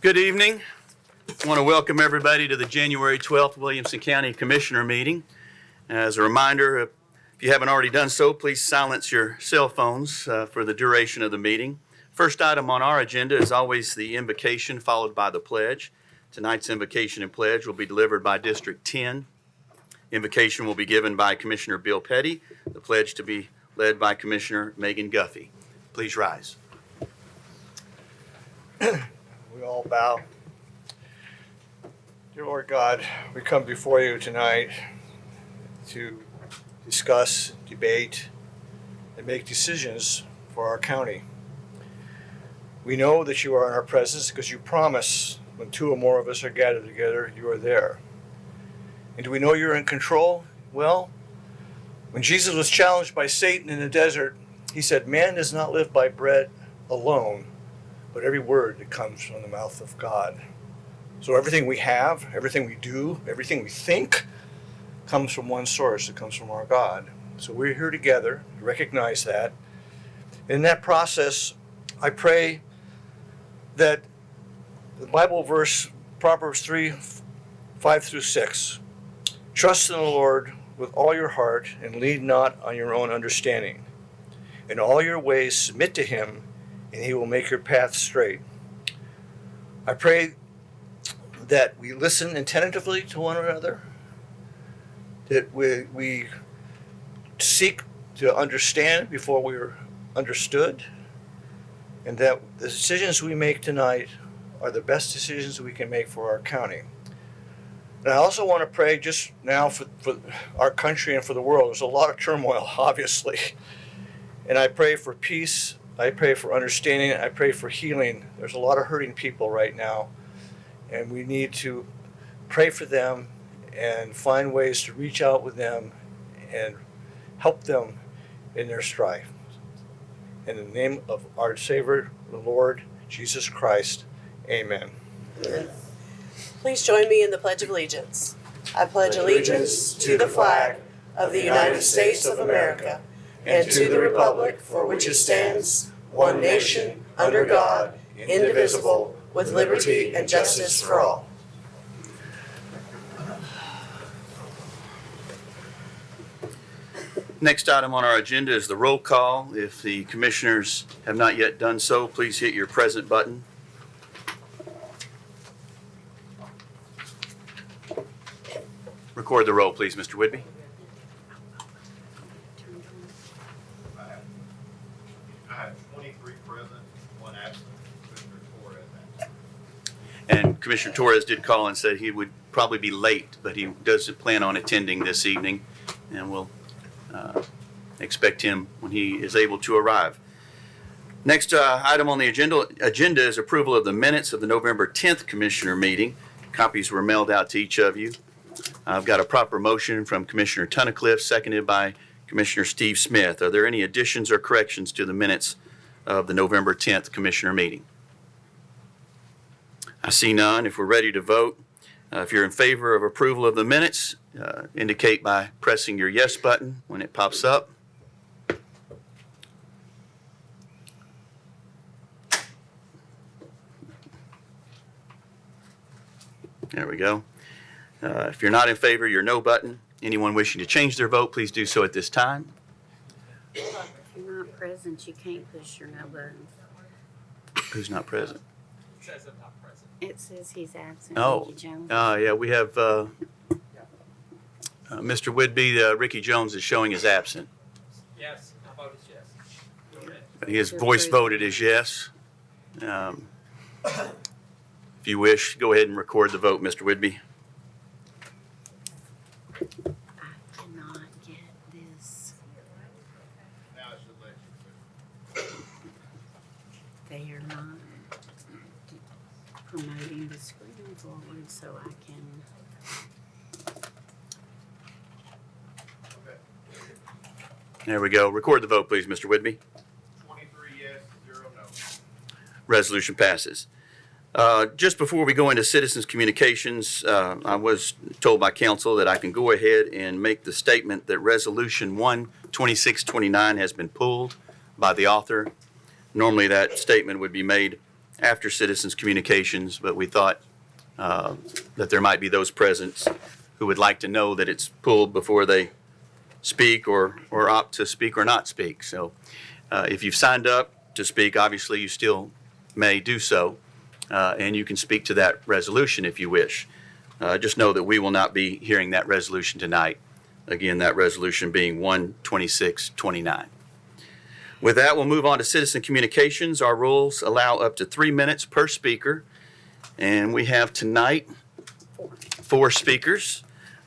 Good evening. I want to welcome everybody to the January 12th Williamson County Commissioner meeting. As a reminder, if you haven't already done so, please silence your cell phones for the duration of the meeting. First item on our agenda is always the invocation followed by the pledge. Tonight's invocation and pledge will be delivered by District 10. Invocation will be given by Commissioner Bill Petty. The pledge to be led by Commissioner Megan Guffey. Please rise. We all bow. Dear Lord God, we come before you tonight to discuss, debate, and make decisions for our county. We know that you are in our presence because you promise when two or more of us are gathered together, you are there. And do we know you're in control? Well, when Jesus was challenged by Satan in the desert, he said, man does not live by bread alone, but every word that comes from the mouth of God. So everything we have, everything we do, everything we think comes from one source. It comes from our God. So we're here together to recognize that. In that process, I pray that the Bible verse, Proverbs 3:5-6, trust in the Lord with all your heart and lean not on your own understanding. In all your ways submit to him, and he will make your path straight. I pray that we listen attentively to one another, that we seek to understand before we're understood, and that the decisions we make tonight are the best decisions we can make for our county. And I also want to pray just now for our country and for the world. There's a lot of turmoil, obviously. And I pray for peace. I pray for understanding. I pray for healing. There's a lot of hurting people right now. And we need to pray for them and find ways to reach out with them and help them in their strife. In the name of our Savior, the Lord Jesus Christ, amen. Please join me in the Pledge of Allegiance. I pledge allegiance to the flag of the United States of America and to the republic for which it stands, one nation, under God, indivisible, with liberty and justice for all. Next item on our agenda is the roll call. If the commissioners have not yet done so, please hit your present button. Record the roll, please, Mr. Whitby. I have 23 present, 1 absent. Commissioner Torres absent. And Commissioner Torres did call and said he would probably be late, but he does plan on attending this evening, and we'll expect him when he is able to arrive. Next item on the agenda is approval of the minutes of the November 10th Commissioner meeting. Copies were mailed out to each of you. I've got a proper motion from Commissioner Tunnicliffe, seconded by Commissioner Steve Smith. Are there any additions or corrections to the minutes of the November 10th Commissioner meeting? I see none. If we're ready to vote, if you're in favor of approval of the minutes, indicate by pressing your yes button when it pops up. There we go. If you're not in favor, your no button. Anyone wishing to change their vote, please do so at this time. If you're not present, you can't push your no button. Who's not present? It says I'm not present. It says he's absent. Oh, Ricky Jones. yeah, we have Mr. Whitby. Ricky Jones is showing as absent. Yes, my vote is yes. But his voice voted as yes. If you wish, go ahead and record the vote, Mr. Whitby. I cannot get this. Now it's election. They are not promoting the screen forward so I can. There we go. Record the vote, please, Mr. Whitby. 23 yes, 0 no. Resolution passes. Just before we go into citizens' communications, I was told by council that I can go ahead and make the statement that Resolution 12629 has been pulled. by the author. Normally, that statement would be made after citizens' communications, but we thought that there might be those present who would like to know that it's pulled before they speak or opt to speak or not speak. So if you've signed up to speak, obviously you still may do so, and you can speak to that resolution if you wish. Just know that we will not be hearing that resolution tonight. Again, that resolution being 12629. With that, we'll move on to citizen communications. Our rules allow up to 3 minutes per speaker, and we have tonight 4 speakers.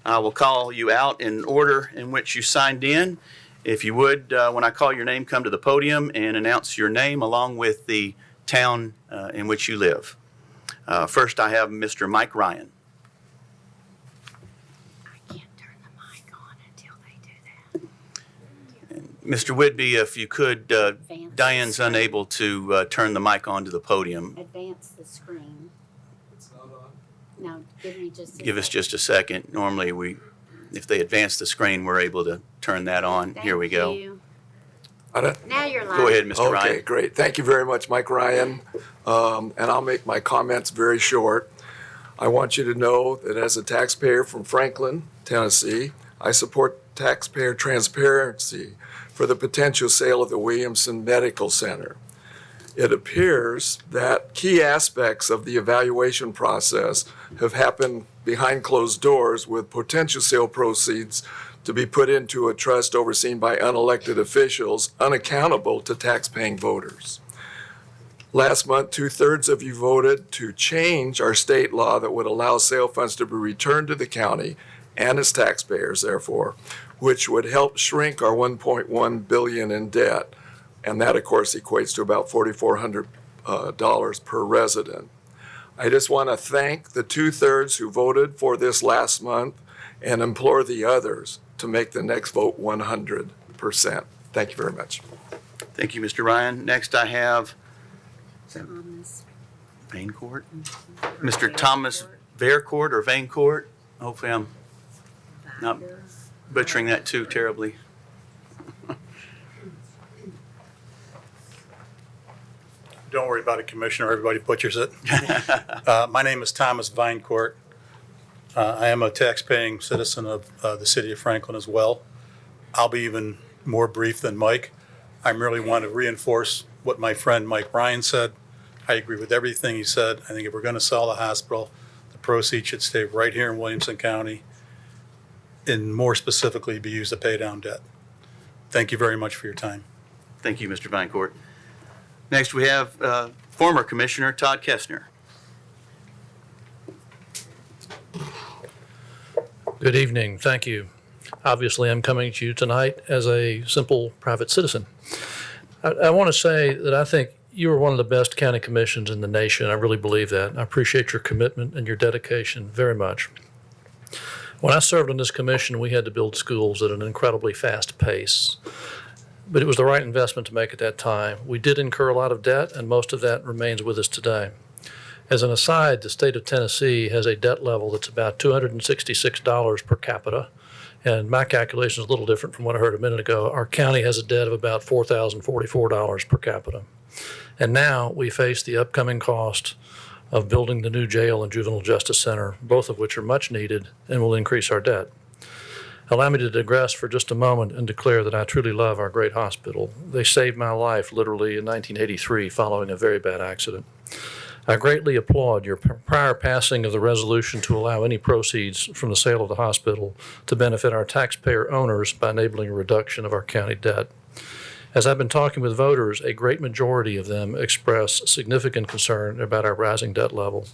I will call you out in order in which you signed in. If you would, when I call your name, come to the podium and announce your name along with the town in which you live. First, I have Mr. Mike Ryan. I can't turn the mic on until they do that. Mr. Whitby, if you could, Advance Diane's the screen. unable to turn the mic on to the podium. Advance the screen. It's not on? No, give me just a Give us second. just a second. Normally, if they advance the screen, we're able to turn that on. Here we Thank go. you. I don't- Now you're live. Go ahead, Mr. Okay, Ryan. great. Thank you very much, Mike Ryan. And I'll make my comments very short. I want you to know that as a taxpayer from Franklin, Tennessee, I support taxpayer transparency for the potential sale of the Williamson Medical Center. It appears that key aspects of the evaluation process have happened behind closed doors, with potential sale proceeds to be put into a trust overseen by unelected officials unaccountable to taxpaying voters. Last month, 2/3 of you voted to change our state law that would allow sale funds to be returned to the county and its taxpayers, therefore, which would help shrink our $1.1 billion in debt. And that, of course, equates to about $4,400 per resident. I just want to thank the 2/3 who voted for this last month and implore the others to make the next vote 100%. Thank you very much. Thank you, Mr. Ryan. Next, I have Thomas. Vaincourt. Mr. Thomas Vaircourt or Vaincourt. Hopefully I'm not Vider. butchering that too terribly. Don't worry about it, Commissioner. Everybody butchers it. My name is Thomas Vinecourt. I am a tax-paying citizen of the city of Franklin as well. I'll be even more brief than Mike. I merely want to reinforce what my friend Mike Ryan said. I agree with everything he said. I think if we're going to sell the hospital, the proceeds should stay right here in Williamson County and more specifically be used to pay down debt. Thank you very much for your time. Thank you, Mr. Vaincourt. Next, we have former Commissioner Todd Kestner. Good evening. Thank you. Obviously, I'm coming to you tonight as a simple private citizen. I want to say that I think you are one of the best county commissions in the nation. I really believe that. I appreciate your commitment and your dedication very much. When I served on this commission, we had to build schools at an incredibly fast pace, but it was the right investment to make at that time. We did incur a lot of debt, and most of that remains with us today. As an aside, the state of Tennessee has a debt level that's about $266 per capita, and my calculation is a little different from what I heard a minute ago. Our county has a debt of about $4,044 per capita. And now we face the upcoming cost of building the new jail and juvenile justice center, both of which are much needed and will increase our debt. Allow me to digress for just a moment and declare that I truly love our great hospital. They saved my life literally in 1983 following a very bad accident. I greatly applaud your prior passing of the resolution to allow any proceeds from the sale of the hospital to benefit our taxpayer owners by enabling a reduction of our county debt. As I've been talking with voters, a great majority of them express significant concern about our rising debt level.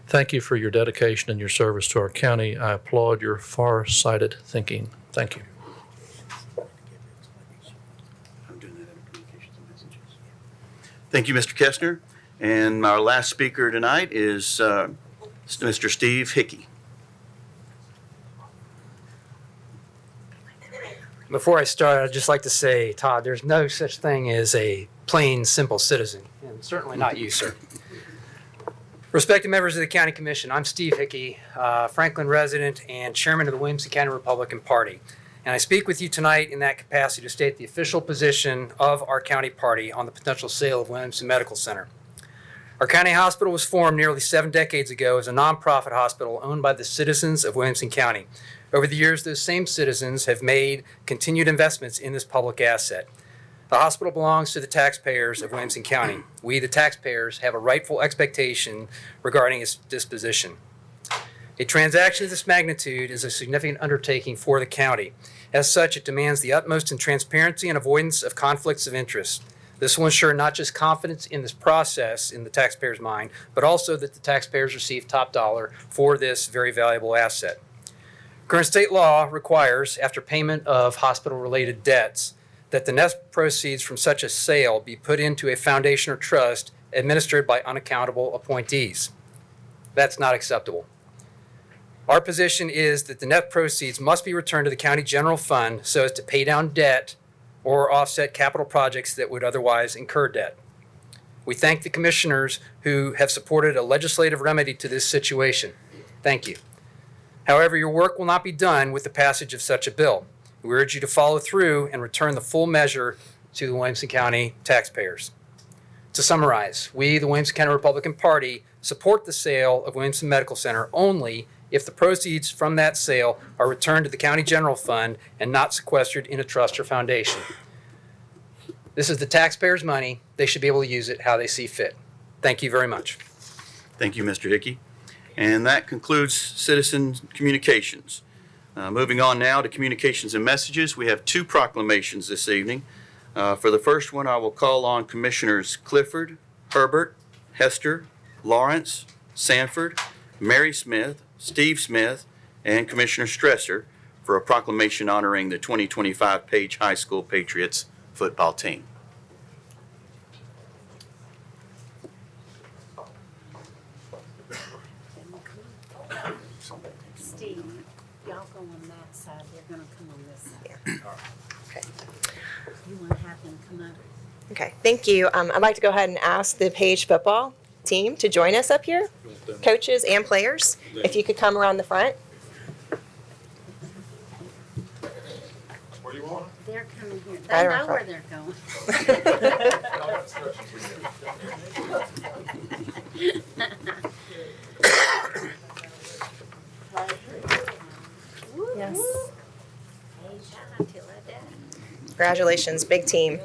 Thank you for your dedication and your service to our county. I applaud your far-sighted thinking. Thank you. Thank you, Mr. Kestner. And our last speaker tonight is Mr. Steve Hickey. Before I start, I'd just like to say, Todd, there's no such thing as a plain, simple citizen, and certainly not you, sir. Respected members of the County Commission, I'm Steve Hickey, Franklin resident and chairman of the Williamson County Republican Party. and I speak with you tonight in that capacity to state the official position of our county party on the potential sale of Williamson Medical Center. Our county hospital was formed nearly 7 decades ago as a nonprofit hospital owned by the citizens of Williamson County. Over the years, those same citizens have made continued investments in this public asset. The hospital belongs to the taxpayers of Williamson County. We, the taxpayers, have a rightful expectation regarding its disposition. A transaction of this magnitude is a significant undertaking for the county. As such, it demands the utmost in transparency and avoidance of conflicts of interest. This will ensure not just confidence in this process in the taxpayer's mind, but also that the taxpayers receive top dollar for this very valuable asset. Current state law requires, after payment of hospital-related debts, that the net proceeds from such a sale be put into a foundation or trust administered by unaccountable appointees. That's not acceptable. Our position is that the net proceeds must be returned to the county general fund so as to pay down debt or offset capital projects that would otherwise incur debt. We thank the commissioners who have supported a legislative remedy to this situation. Thank you. However, your work will not be done with the passage of such a bill. We urge you to follow through and return the full measure to the Williamson County taxpayers. To summarize, we, the Williamson County Republican Party, support the sale of Williamson Medical Center only if the proceeds from that sale are returned to the county general fund and not sequestered in a trust or foundation. This is the taxpayers' money. They should be able to use it how they see fit. Thank you very much. Thank you, Mr. Hickey. And that concludes citizen communications. Moving on now to communications and messages. We have 2 proclamations this evening. For the first one, I will call on Commissioners Clifford, Herbert, Hester, Lawrence, Sanford, Mary Smith, Steve Smith, and Commissioner Stresser for a proclamation honoring the 2025 Page High School Patriots football team. Steve, y'all go on that side, they're gonna come on this side. Okay. You wanna have them come up? Okay, thank you. I'd like to go ahead and ask the Page football team to join us up here, coaches and players. If you could come around the front. Where do you want? They're coming here. Right They around know where front. they're going. Yes. Hey, shout out to our dad. Congratulations, big team.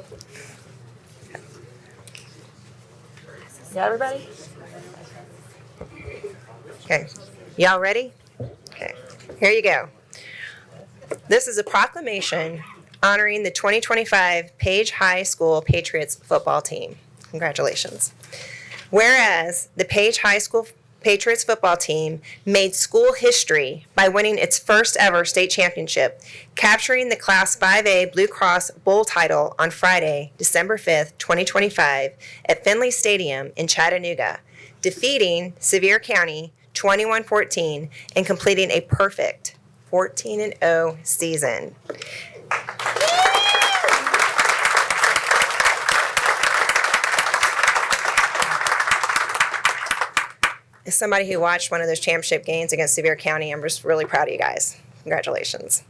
Got everybody? Okay, y'all ready? Okay, here you go. This is a proclamation honoring the 2025 Page High School Patriots football team. Congratulations. Whereas the Page High School Patriots football team made school history by winning its first ever state championship, capturing the Class 5A Blue Cross Bowl title on Friday, December 5th, 2025 at Finley Stadium in Chattanooga, defeating Sevier County 21-14 and completing a perfect 14-0 season. As somebody who watched one of those championship games against Sevier County, I'm just really proud of you guys. Congratulations.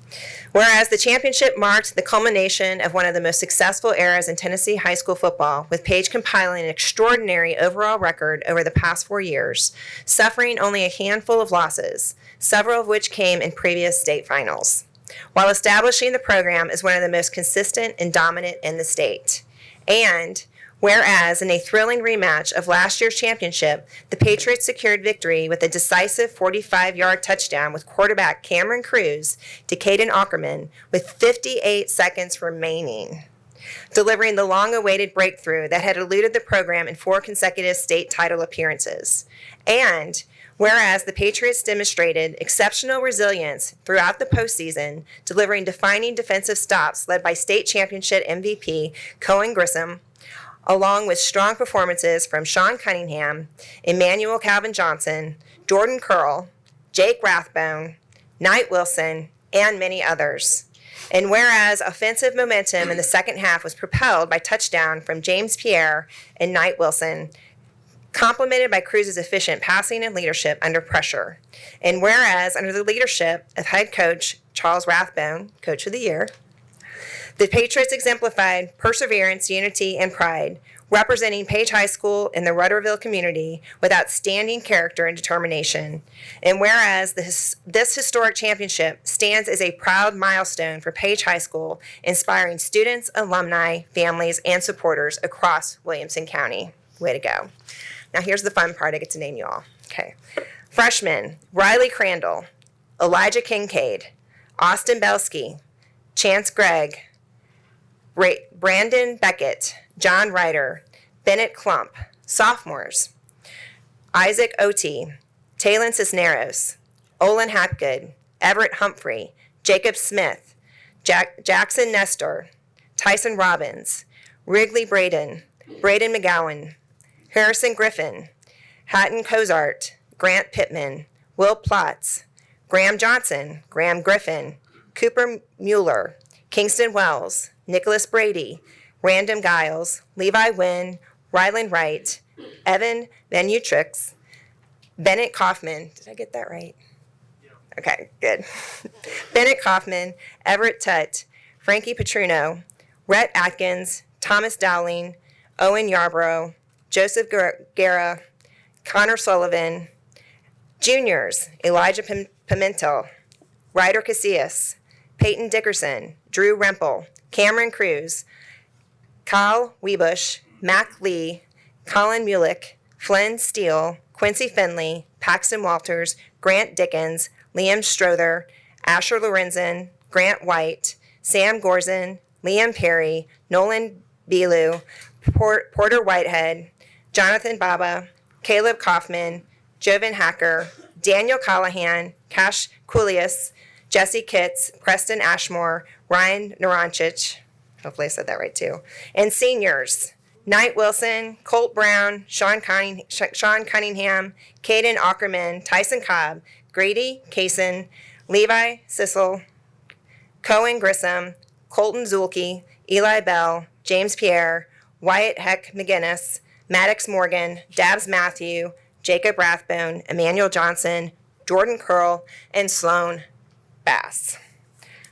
Whereas the championship marked the culmination of one of the most successful eras in Tennessee high school football, with Page compiling an extraordinary overall record over the past 4 years, suffering only a handful of losses, several of which came in previous state finals, while establishing the program as one of the most consistent and dominant in the state. And whereas in a thrilling rematch of last year's championship, the Patriots secured victory with a decisive 45-yard touchdown with quarterback Cameron Cruz to Caden Ackerman with 58 seconds remaining, delivering the long-awaited breakthrough that had eluded the program in 4 consecutive state title appearances. And whereas the Patriots demonstrated exceptional resilience throughout the postseason, delivering defining defensive stops led by state championship MVP Cohen Grissom, along with strong performances from Sean Cunningham, Emmanuel Calvin Johnson, Jordan Curl, Jake Rathbone, Knight Wilson, and many others. And whereas offensive momentum in the second half was propelled by touchdown from James Pierre and Knight Wilson, complemented by Cruz's efficient passing and leadership under pressure. And whereas under the leadership of head coach Charles Rathbone, Coach of the Year. The Patriots exemplified perseverance, unity, and pride, representing Page High School in the Rudderville community with outstanding character and determination. And whereas this historic championship stands as a proud milestone for Page High School, inspiring students, alumni, families, and supporters across Williamson County. Way to go. Now here's the fun part. I get to name you all. Okay. Freshmen, Riley Crandall, Elijah Kincaid, Austin Belsky, Chance Gregg, Brandon Beckett, John Ryder, Bennett Klump. Sophomores, Isaac Oti, Talon Cisneros, Olin Hapgood, Everett Humphrey, Jacob Smith, Jackson Nestor, Tyson Robbins, Wrigley Braden, Braden McGowan, Harrison Griffin, Hatton Cozart, Grant Pittman, Will Plotz, Graham Johnson, Graham Griffin, Cooper Mueller, Kingston Wells, Nicholas Brady, Random Giles, Levi Wynn, Ryland Wright, Evan Van Utrix, Bennett Kaufman. Did I get that right? Okay, good. Bennett Kaufman, Everett Tutt, Frankie Petruno, Rhett Atkins, Thomas Dowling, Owen Yarbrough, Joseph Guerra, Connor Sullivan. Juniors, Elijah Pimentel, Ryder Casillas, Peyton Dickerson, Drew Rempel, Cameron Cruz, Kyle Webush, Mac Lee, Colin Mulick, Flynn Steele, Quincy Finley, Paxton Walters, Grant Dickens, Liam Strother, Asher Lorenzen, Grant White, Sam Gorzen, Liam Perry, Nolan Belu, Porter Whitehead, Jonathan Baba, Caleb Kaufman, Jovan Hacker, Daniel Callahan, Cash Kulias, Jesse Kitts, Preston Ashmore, Ryan Naranchich, hopefully I said that right too, and seniors, Knight Wilson, Colt Brown, Sean Cunningham, Caden Ackerman, Tyson Cobb, Grady Kaysen, Levi Sissel, Cohen Grissom, Colton Zulke, Eli Bell, James Pierre, Wyatt Heck McGinnis, Maddox Morgan, Dabs Matthew, Jacob Rathbone, Emmanuel Johnson, Jordan Curl, and Sloan Bass.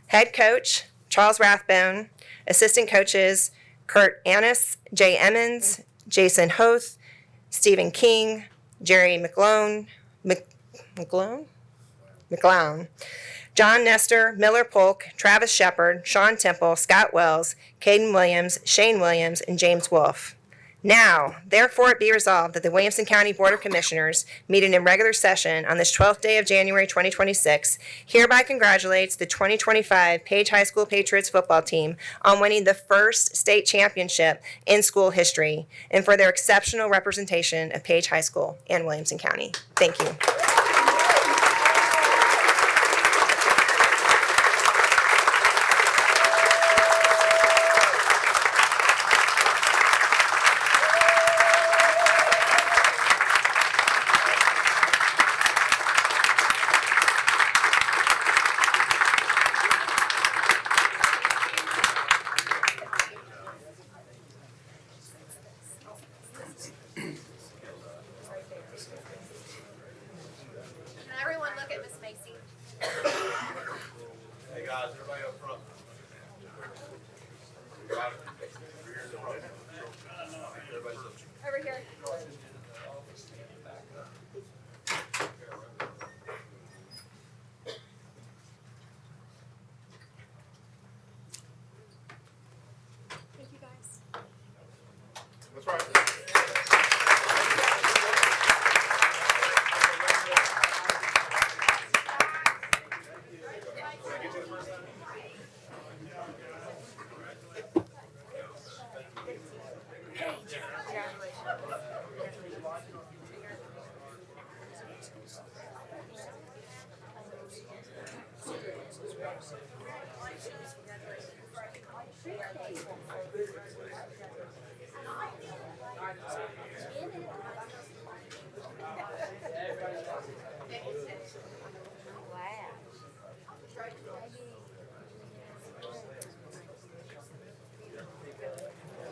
Head coach, Charles Rathbone. Assistant coaches, Kurt Annis, Jay Emmons, Jason Hoth, Stephen King, Jerry McClown, John Nestor, Miller Polk, Travis Shepard, Sean Temple, Scott Wells, Caden Williams, Shane Williams, and James Wolfe. Now, therefore it be resolved that the Williamson County Board of Commissioners, meeting in regular session on this 12th day of January 2026, hereby congratulates the 2025 Page High School Patriots football team on winning the first state championship in school history and for their exceptional representation of Page High School and Williamson County. Thank you.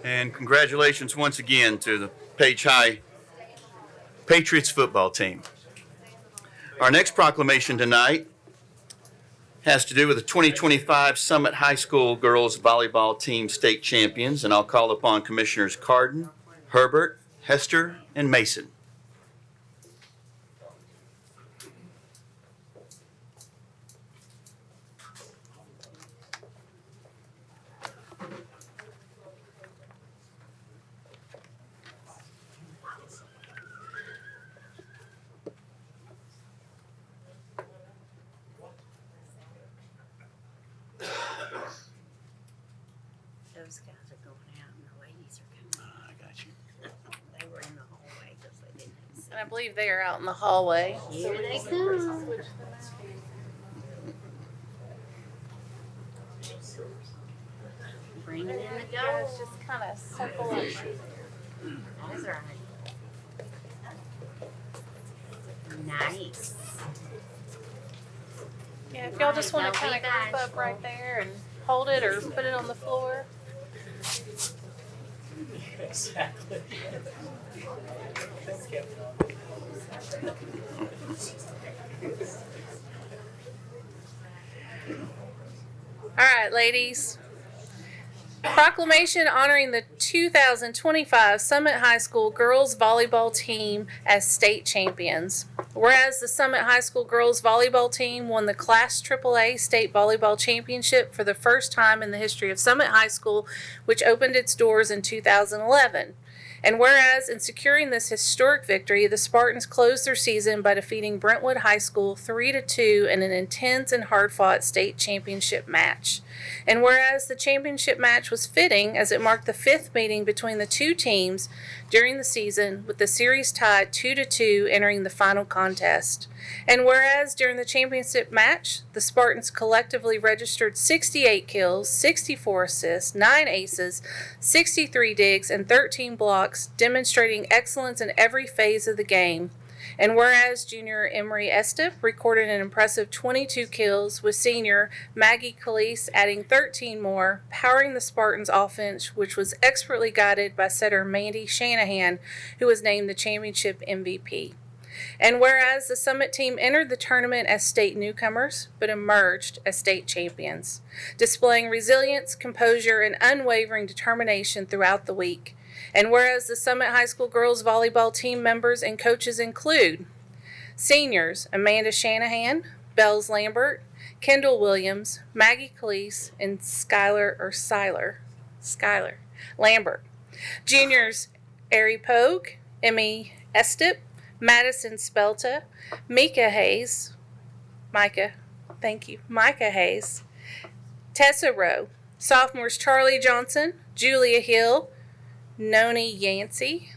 And congratulations once again to the Page High Patriots football team. Our next proclamation tonight has to do with the 2025 Summit High School Girls Volleyball Team State Champions, and I'll call upon Commissioners Carden, Herbert, Hester, and Mason. Those guys are going out and the ladies are coming. I got you. They were in the hallway because they didn't have And I believe they are out in the hallway. Here they come. Bring it in the Guys, goal. just kind of circle up. That's right. Nice. Yeah, if y'all just want to kind of group up right there and hold it or put it on the floor. All right, ladies. Proclamation honoring the 2025 Summit High School girls volleyball team as state champions. Whereas the Summit High School girls volleyball team won the Class AAA state volleyball championship for the first time in the history of Summit High School, which opened its doors in 2011. And whereas in securing this historic victory, the Spartans closed their season by defeating Brentwood High School 3-2 in an intense and hard-fought state championship match. And whereas the championship match was fitting as it marked the fifth meeting between the two teams during the season, with the series tied 2-2 entering the final contest. And whereas during the championship match, the Spartans collectively registered 68 kills, 64 assists, 9 aces, 63 digs, and 13 blocks, demonstrating excellence in every phase of the game. And whereas junior Emery Estep recorded an impressive 22 kills, with senior Maggie Calise adding 13 more, powering the Spartans' offense, which was expertly guided by setter Mandy Shanahan, who was named the championship MVP. And whereas the Summit team entered the tournament as state newcomers, but emerged as state champions, displaying resilience, composure, and unwavering determination throughout the week. And whereas the Summit High School girls volleyball team members and coaches include seniors Amanda Shanahan, Bells Lambert, Kendall Williams, Maggie Calise, and Skylar Lambert. Juniors Ari Pogue, Emmy Estep, Madison Spelta, Micah Hayes, Tessa Rowe. Sophomores Charlie Johnson, Julia Hill, Noni Yancey,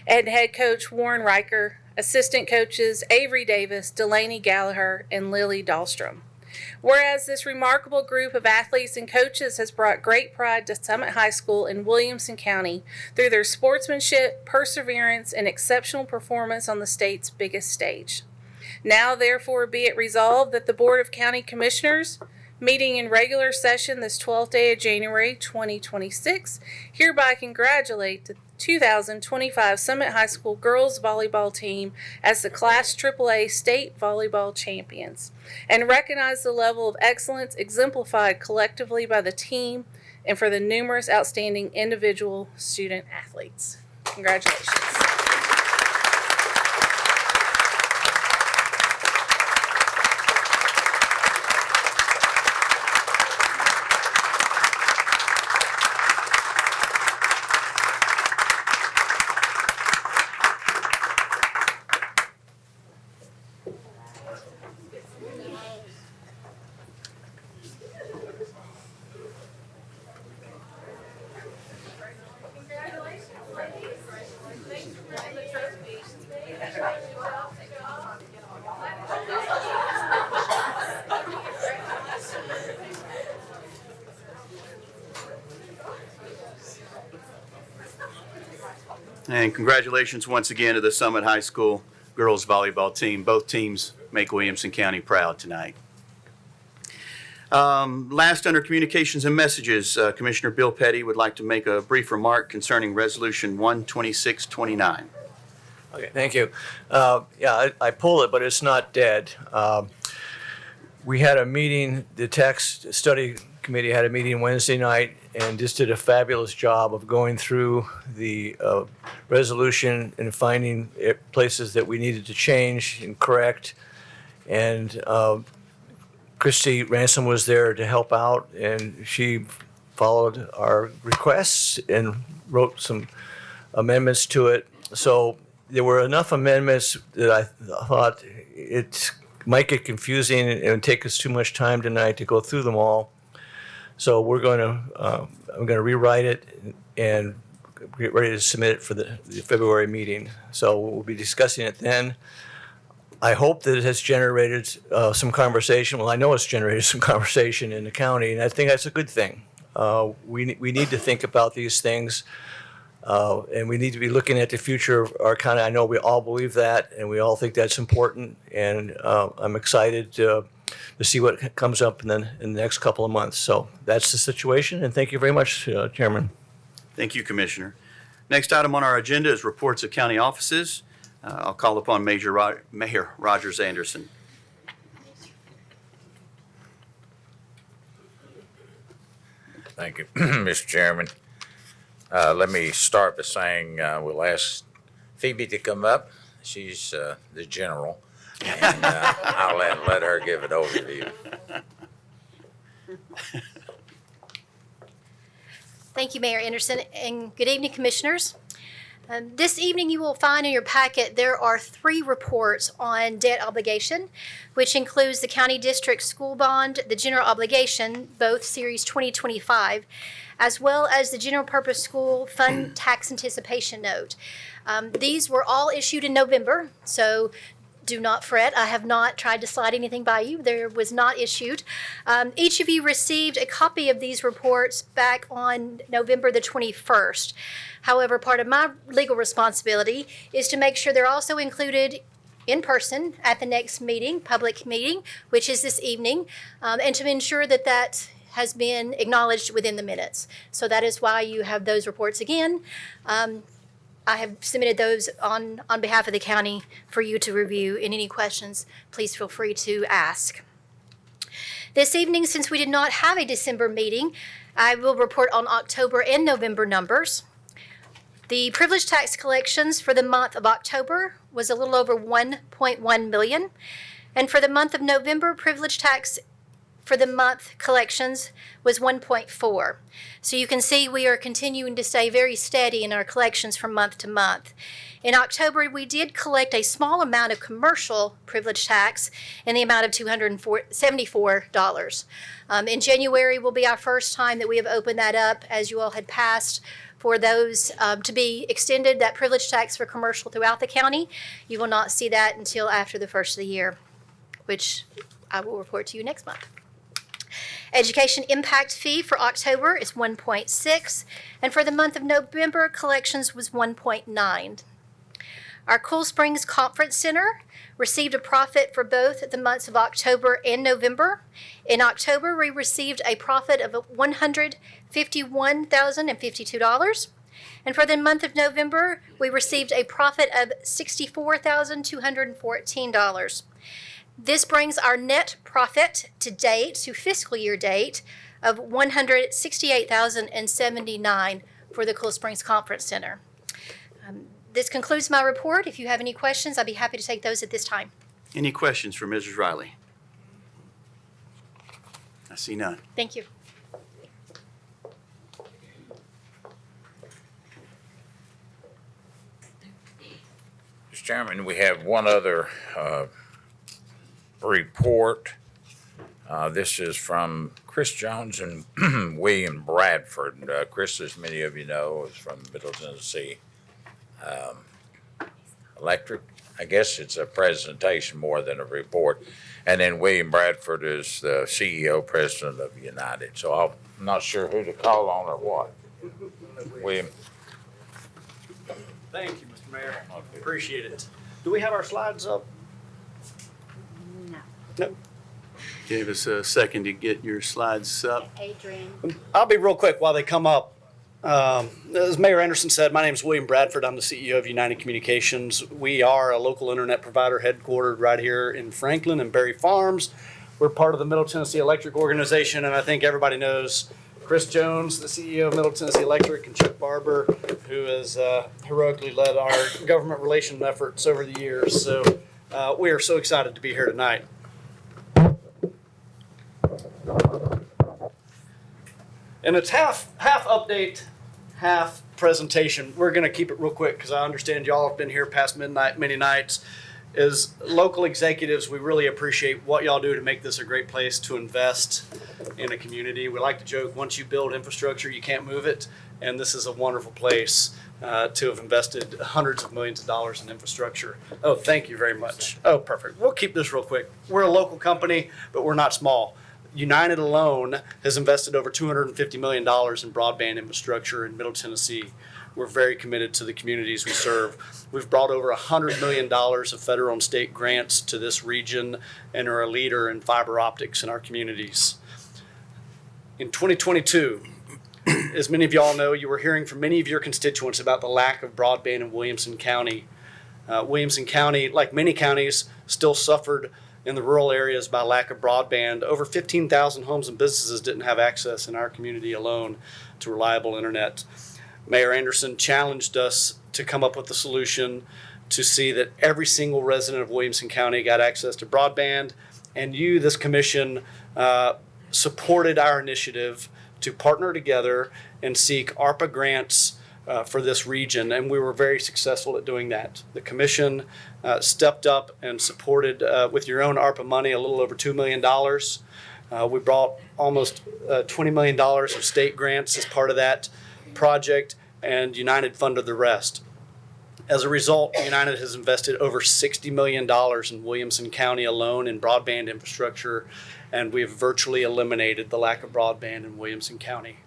and head coach Warren Riker, assistant coaches Avery Davis, Delaney Gallagher, and Lily Dahlstrom. Whereas this remarkable group of athletes and coaches has brought great pride to Summit High School in Williamson County through their sportsmanship, perseverance, and exceptional performance on the state's biggest stage. Now, therefore, be it resolved that the Board of County Commissioners, meeting in regular session this 12th day of January 2026, hereby congratulate the 2025 Summit High School girls volleyball team as the Class AAA state volleyball champions, and recognize the level of excellence exemplified collectively by the team and for the numerous outstanding individual student athletes. Congratulations. And congratulations once again to the Summit High School girls volleyball team. Both teams make Williamson County proud tonight. Last, under communications and messages, Commissioner Bill Petty would like to make a brief remark concerning Resolution 12629. Okay, thank you. I pulled it, but it's not dead. We had a meeting, the tax study committee had a meeting Wednesday night and just did a fabulous job of going through the resolution and finding places that we needed to change and correct. And Christy Ransom was there to help out, and she followed our requests and wrote some amendments to it. So there were enough amendments that I thought it might get confusing and take us too much time tonight to go through them all. So I'm going to rewrite it and get ready to submit it for the February meeting. So we'll be discussing it then. I hope that it has generated some conversation. Well, I know it's generated some conversation in the county, and I think that's a good thing. We need to think about these things, and we need to be looking at the future of our county. I know we all believe that, and we all think that's important, and I'm excited to see what comes up in the next couple of months. So that's the situation, and thank you very much, Chairman. Thank you, Commissioner. Next item on our agenda is reports of county offices. I'll call upon Mayor Rogers Anderson. Thank you, Mr. Chairman. Let me start by saying we'll ask Phoebe to come up. She's the general, and I'll let her give an overview. Thank you, Mayor Anderson, and good evening, Commissioners. This evening you will find in your packet there are 3 reports on debt obligation, which includes the County District School Bond, the General Obligation, both Series 2025, as well as the General Purpose School Fund Tax Anticipation Note. These were all issued in November, so do not fret. I have not tried to slide anything by you. There was not issued. Each of you received a copy of these reports back on November the 21st. However, part of my legal responsibility is to make sure they're also included in person at the next meeting, public meeting, which is this evening, and to ensure that that has been acknowledged within the minutes. So that is why you have those reports again. I have submitted those on behalf of the county for you to review, and any questions, please feel free to ask. This evening, since we did not have a December meeting, I will report on October and November numbers. The privilege tax collections for the month of October was a little over $1.1 million, and for the month of November, privilege tax for the month collections was 1.4. So you can see we are continuing to stay very steady in our collections from month to month. In October, we did collect a small amount of commercial privilege tax in the amount of $274. In January will be our first time that we have opened that up, as you all had passed for those to be extended, that privilege tax for commercial throughout the county. You will not see that until after the first of the year, which I will report to you next month. Education impact fee for October is 1.6, and for the month of November, collections was 1.9. Our Cool Springs Conference Center received a profit for both the months of October and November. In October, we received a profit of $151,052, and for the month of November, we received a profit of $64,214. This brings our net profit to date, to fiscal year date, of $168,079 for the Cool Springs Conference Center. This concludes my report. If you have any questions, I'd be happy to take those at this time. Any questions for Mrs. Riley? I see none. Thank you. Mr. Chairman, we have one other report. This is from Chris Jones and William Bradford. Chris, as many of you know, is from Middle Tennessee Electric. I guess it's a presentation more than a report. And then William Bradford is the CEO, president of United. So I'm not sure who to call on or what. William. Thank you, Mr. Mayor. Appreciate it. Do we have our slides up? No. No. Gave us a second to get your slides up. Adrian. I'll be real quick while they come up. As Mayor Anderson said, my name is William Bradford. I'm the CEO of United Communications. We are a local internet provider headquartered right here in Franklin and Berry Farms. We're part of the Middle Tennessee Electric organization, and I think everybody knows Chris Jones, the CEO of Middle Tennessee Electric, and Chuck Barber, who has heroically led our government relation efforts over the years. So we are so excited to be here tonight. And it's half update, half presentation. We're going to keep it real quick because I understand y'all have been here past midnight many nights. As local executives, we really appreciate what y'all do to make this a great place to invest in a community. We like to joke, once you build infrastructure, you can't move it. And this is a wonderful place to have invested hundreds of millions of dollars in infrastructure. Oh, thank you very much. Oh, perfect. We'll keep this real quick. We're a local company, but we're not small. United alone has invested over $250 million in broadband infrastructure in Middle Tennessee. We're very committed to the communities we serve. We've brought over $100 million of federal and state grants to this region and are a leader in fiber optics in our communities. In 2022, as many of y'all know, you were hearing from many of your constituents about the lack of broadband in Williamson County. Williamson County, like many counties, still suffered in the rural areas by lack of broadband. Over 15,000 homes and businesses didn't have access in our community alone to reliable internet. Mayor Anderson challenged us to come up with a solution to see that every single resident of Williamson County got access to broadband, and you, this commission, supported our initiative to partner together and seek ARPA grants for this region, and we were very successful at doing that. The commission stepped up and supported, with your own ARPA money, a little over $2 million. We brought almost $20 million of state grants as part of that project, and United funded the rest. As a result, United has invested over $60 million in Williamson County alone in broadband infrastructure, and we have virtually eliminated the lack of broadband in Williamson County.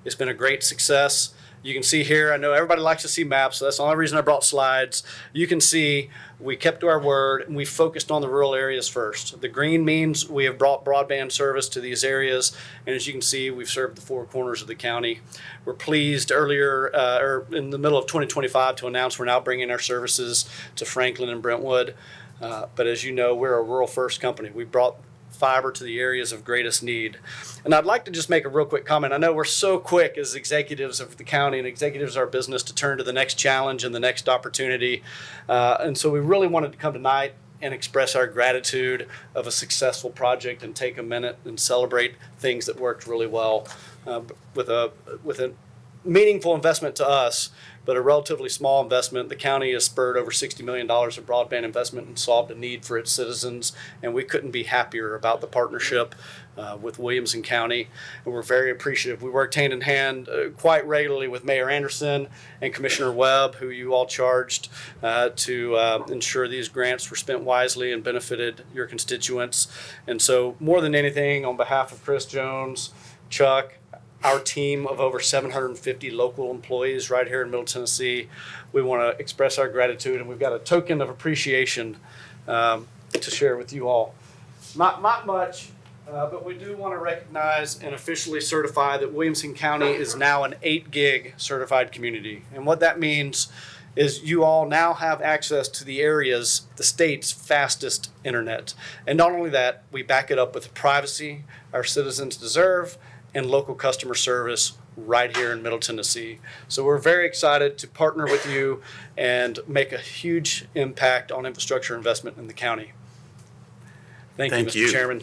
It's been a great success. You can see here, I know everybody likes to see maps, so that's the only reason I brought slides. You can see we kept to our word and we focused on the rural areas first. The green means we have brought broadband service to these areas, and as you can see, we've served the four corners of the county. We're pleased earlier, or in the middle of 2025, to announce we're now bringing our services to Franklin and Brentwood. But as you know, we're a rural first company. We brought fiber to the areas of greatest need. And I'd like to just make a real quick comment. I know we're so quick as executives of the county and executives of our business to turn to the next challenge and the next opportunity. And so we really wanted to come tonight and express our gratitude of a successful project and take a minute and celebrate things that worked really well with a meaningful investment to us, but a relatively small investment. The county has spurred over $60 million of broadband investment and solved a need for its citizens, and we couldn't be happier about the partnership with Williamson County, and we're very appreciative. We worked hand in hand quite regularly with Mayor Anderson and Commissioner Webb, who you all charged to ensure these grants were spent wisely and benefited your constituents. And so more than anything, on behalf of Chris Jones, Chuck, our team of over 750 local employees right here in Middle Tennessee, we want to express our gratitude, and we've got a token of appreciation to share with you all. Not much, but we do want to recognize and officially certify that Williamson County is now an 8 gig certified community. And what that means is you all now have access to the state's fastest internet. And not only that, we back it up with the privacy our citizens deserve and local customer service right here in Middle Tennessee. So we're very excited to partner with you and make a huge impact on infrastructure investment in the county. Thank you, Mr. Chairman.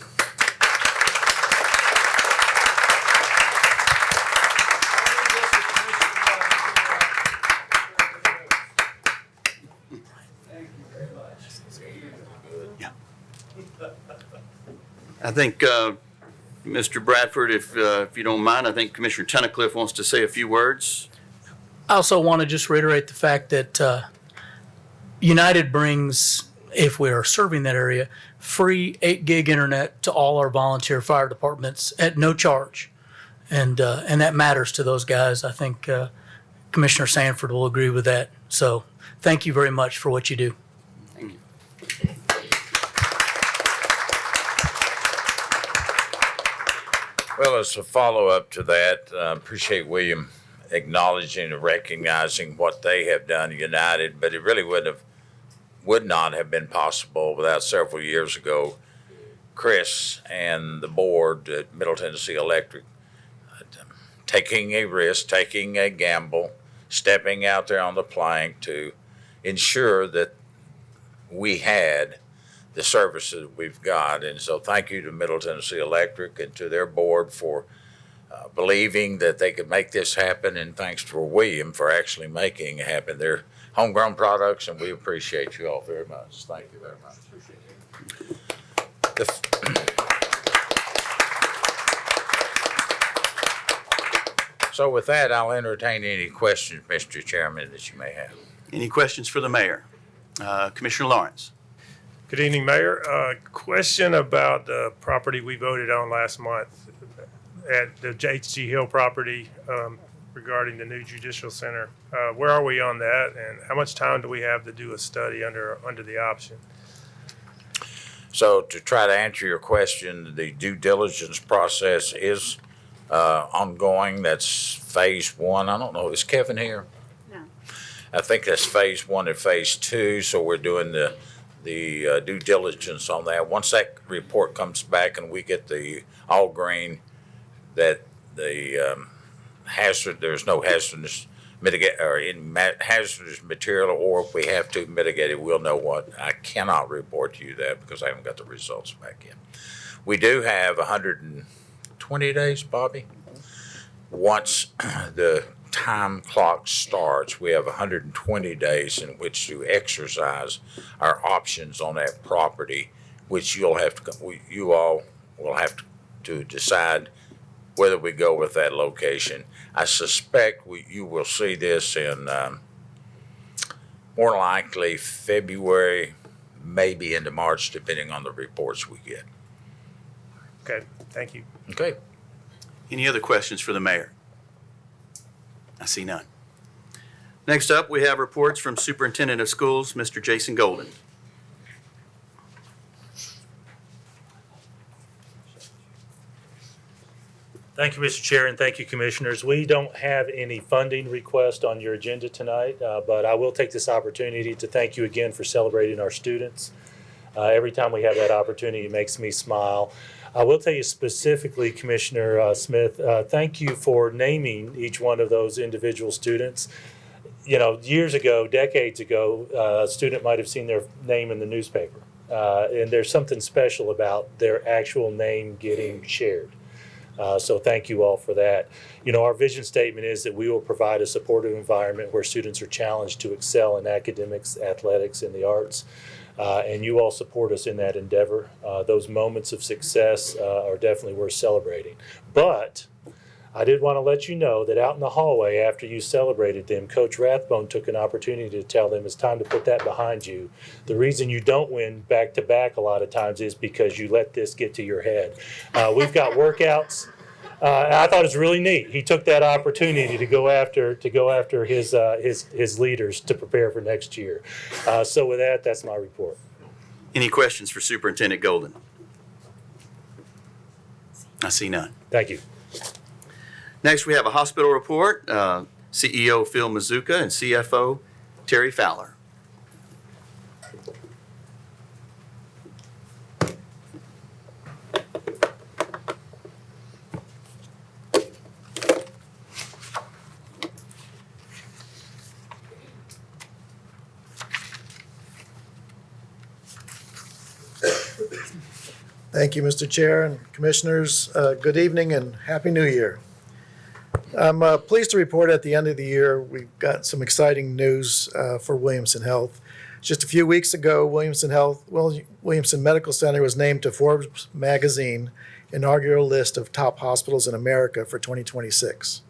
I think, Mr. Bradford, if you don't mind, I think Commissioner Tunnicliffe wants to say a few words. I also want to just reiterate the fact that United brings, if we are serving that area, free 8 gig internet to all our volunteer fire departments at no charge. And that matters to those guys. I think Commissioner Sanford will agree with that. So thank you very much for what you do. Thank you. Well, as a follow-up to that, appreciate William acknowledging and recognizing what they have done at United, but it really would not have been possible without several years ago Chris and the board at Middle Tennessee Electric taking a risk, taking a gamble, stepping out there on the plank to ensure that we had the services we've got. And so thank you to Middle Tennessee Electric and to their board for believing that they could make this happen. And thanks to William for actually making it happen. They're homegrown products, and we appreciate you all very much. Thank you very much. So with that, I'll entertain any questions, Mr. Chairman, that you may have. Any questions for the mayor? Commissioner Lawrence. Good evening, Mayor. Question about the property we voted on last month at the H.G. Hill property regarding the new judicial center. Where are we on that, and how much time do we have to do a study under the option? So to try to answer your question, the due diligence process is ongoing. That's phase one. I don't know, is Kevin here? No. I think that's phase one and phase two, so we're doing the due diligence on that. Once that report comes back and we get the all green that the there's no hazardous hazardous material, or if we have to mitigate it, we'll know what. I cannot report to you that because I haven't got the results back in. We do have 120 days, Bobby. Once the time clock starts, we have 120 days in which to exercise our options on that property, which you all will have to decide whether we go with that location. I suspect you will see this in more likely February, maybe into March, depending on the reports we get. Okay, thank you. Okay. Any other questions for the mayor? I see none. Next up, we have reports from Superintendent of Schools, Mr. Jason Golden. Thank you, Mr. Chair, and thank you, Commissioners. We don't have any funding request on your agenda tonight, but I will take this opportunity to thank you again for celebrating our students. Every time we have that opportunity, it makes me smile. I will tell you specifically, Commissioner Smith, thank you for naming each one of those individual students. You know, years ago, decades ago, a student might have seen their name in the newspaper, and there's something special about their actual name getting shared. So thank you all for that. You know, our vision statement is that we will provide a supportive environment where students are challenged to excel in academics, athletics, and the arts. And you all support us in that endeavor. Those moments of success are definitely worth celebrating. But I did want to let you know that out in the hallway after you celebrated them, Coach Rathbone took an opportunity to tell them it's time to put that behind you. The reason you don't win back-to-back a lot of times is because you let this get to your head. We've got workouts. I thought it was really neat. He took that opportunity to go after his leaders to prepare for next year. So with that, that's my report. Any questions for Superintendent Golden? I see none. Thank you. Next, we have a hospital report. CEO Phil Mazuka and CFO Terry Fowler. Thank you, Mr. Chair and Commissioners. Good evening and Happy New Year. I'm pleased to report at the end of the year we've got some exciting news for Williamson Health. Just a few weeks ago, Williamson Medical Center was named to Forbes magazine inaugural list of top hospitals in America for 2026.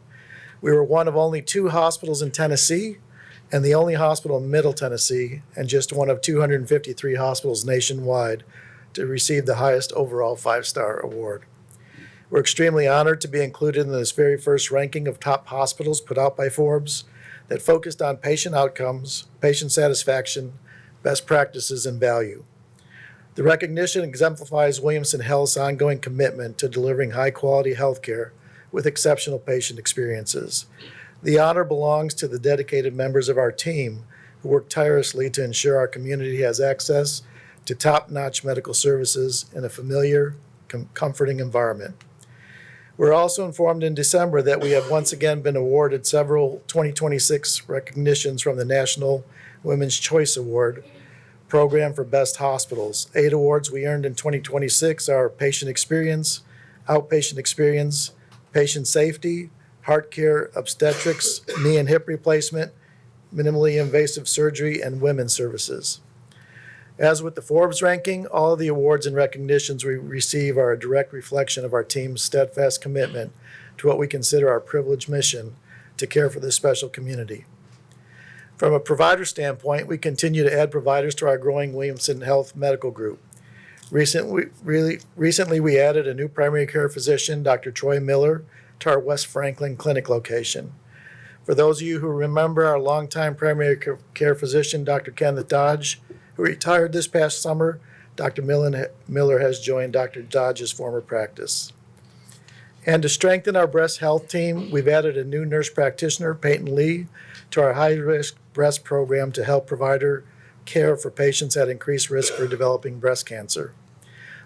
We were one of only 2 hospitals in Tennessee and the only hospital in Middle Tennessee and just one of 253 hospitals nationwide to receive the highest overall 5-star award. We're extremely honored to be included in this very first ranking of top hospitals put out by Forbes that focused on patient outcomes, patient satisfaction, best practices, and value. The recognition exemplifies Williamson Health's ongoing commitment to delivering high-quality health care with exceptional patient experiences. The honor belongs to the dedicated members of our team who work tirelessly to ensure our community has access to top-notch medical services in a familiar, comforting environment. We're also informed in December that we have once again been awarded several 2026 recognitions from the National Women's Choice Award Program for Best Hospitals. 8 awards we earned in 2026 are patient experience, outpatient experience, patient safety, heart care, obstetrics, knee and hip replacement, minimally invasive surgery, and women's services. As with the Forbes ranking, all of the awards and recognitions we receive are a direct reflection of our team's steadfast commitment to what we consider our privileged mission to care for this special community. From a provider standpoint, we continue to add providers to our growing Williamson Health Medical Group. Recently, we added a new primary care physician, Dr. Troy Miller, to our West Franklin Clinic location. For those of you who remember our longtime primary care physician, Dr. Kenneth Dodge, who retired this past summer, Dr. Miller has joined Dr. Dodge's former practice. And to strengthen our breast health team, we've added a new nurse practitioner, Peyton Lee, to our high-risk breast program to help provider care for patients at increased risk for developing breast cancer.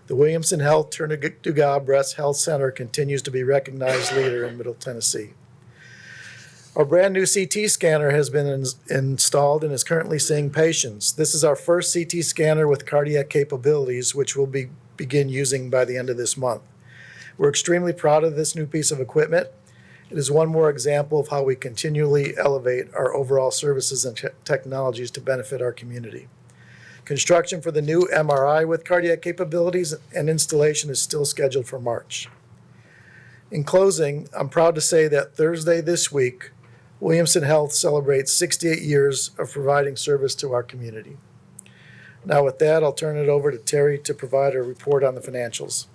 The Williamson Health Turner-Dugas Breast Health Center continues to be a recognized leader in Middle Tennessee. Our brand new CT scanner has been installed and is currently seeing patients. This is our first CT scanner with cardiac capabilities, which we'll begin using by the end of this month. We're extremely proud of this new piece of equipment. It is one more example of how we continually elevate our overall services and technologies to benefit our community. Construction for the new MRI with cardiac capabilities and installation is still scheduled for March. In closing, I'm proud to say that Thursday this week, Williamson Health celebrates 68 years of providing service to our community. Now with that, I'll turn it over to Terry to provide a report on the financials.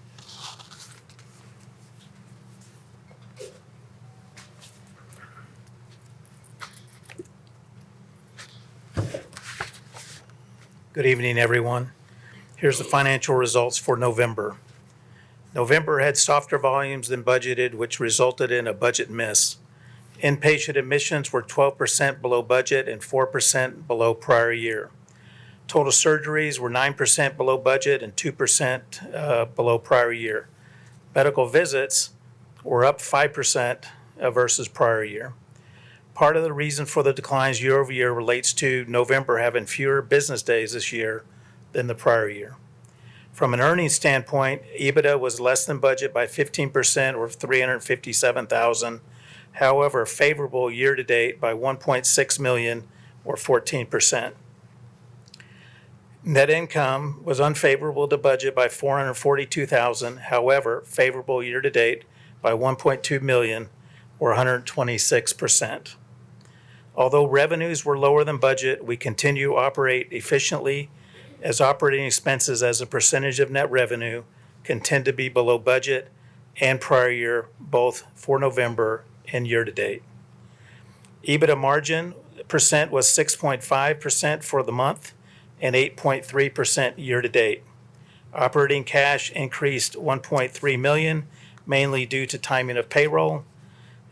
Good evening, everyone. Here's the financial results for November. November had softer volumes than budgeted, which resulted in a budget miss. Inpatient admissions were 12% below budget and 4% below prior year. Total surgeries were 9% below budget and 2% below prior year. Medical visits were up 5% versus prior year. Part of the reason for the declines year over year relates to November having fewer business days this year than the prior year. From an earnings standpoint, EBITDA was less than budget by 15% or $357,000. However, favorable year to date by $1.6 million or 14%. Net income was unfavorable to budget by $442,000. However, favorable year to date by $1.2 million or 126%. Although revenues were lower than budget, we continue to operate efficiently as operating expenses as a percentage of net revenue continue to be below budget and prior year, both for November and year to date. EBITDA margin percent was 6.5% for the month and 8.3% year to date. Operating cash increased $1.3 million, mainly due to timing of payroll,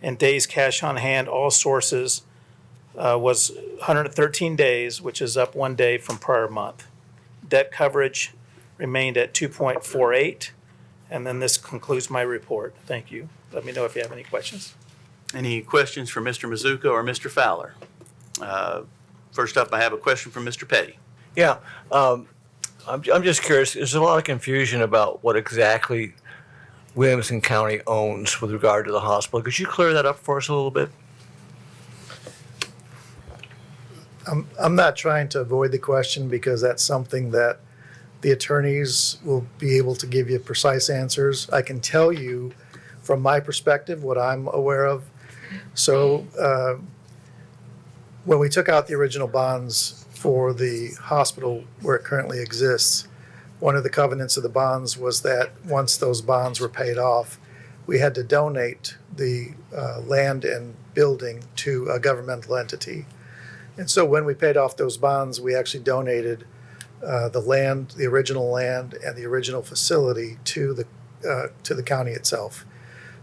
and days cash on hand, all sources, was 113 days, which is up 1 day from prior month. Debt coverage remained at 2.48, and then this concludes my report. Thank you. Let me know if you have any questions. Any questions for Mr. Mizuka or Mr. Fowler? First up, I have a question from Mr. Petty. Yeah, I'm just curious. There's a lot of confusion about what exactly Williamson County owns with regard to the hospital. Could you clear that up for us a little bit? I'm not trying to avoid the question because that's something that the attorneys will be able to give you precise answers. I can tell you from my perspective what I'm aware of. So when we took out the original bonds for the hospital where it currently exists, one of the covenants of the bonds was that once those bonds were paid off, we had to donate the land and building to a governmental entity. And so when we paid off those bonds, we actually donated the land, the original land, and the original facility to the county itself.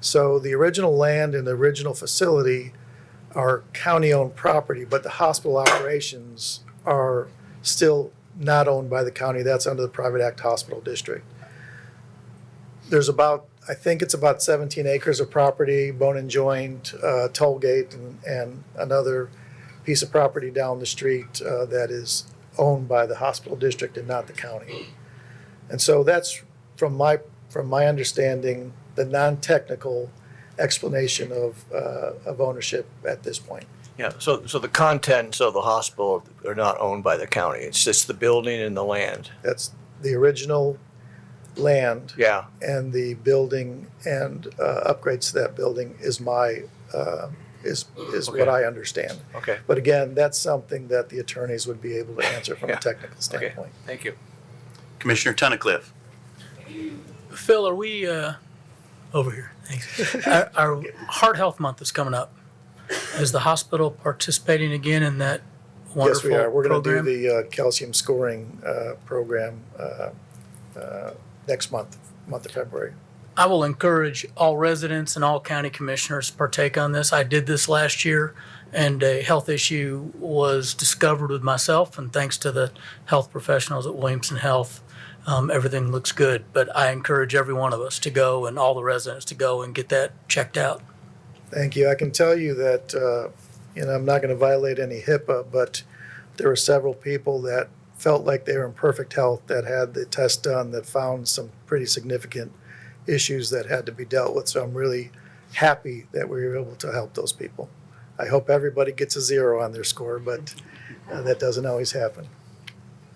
So the original land and the original facility are county-owned property, but the hospital operations are still not owned by the county. That's under the Private Act Hospital District. There's I think it's about 17 acres of property, bone and joint, toll gate, and another piece of property down the street that is owned by the hospital district and not the county. And so that's, from my understanding, the non-technical explanation of ownership at this point. Yeah, so the contents of the hospital are not owned by the county. It's just the building and the land. That's the original land. Yeah. And the building and upgrades to that building is Okay. what I understand. Okay. But again, that's something that the attorneys would be able to answer from Yeah. a technical Okay, standpoint. thank you. Commissioner Tunnicliffe. Phil, are we over here? Thanks. Our Heart Health Month is coming up. Is the hospital participating again in that wonderful Yes, we are. We're going to do program? the calcium scoring program next month of February. I will encourage all residents and all county commissioners to partake on this. I did this last year, and a health issue was discovered with myself, and thanks to the health professionals at Williamson Health, everything looks good. But I encourage every one of us to go, and all the residents to go and get that checked out. Thank you. I can tell you that, I'm not going to violate any HIPAA, but there were several people that felt like they were in perfect health that had the test done that found some pretty significant issues that had to be dealt with. So I'm really happy that we were able to help those people. I hope everybody gets a 0 on their score, but that doesn't always happen.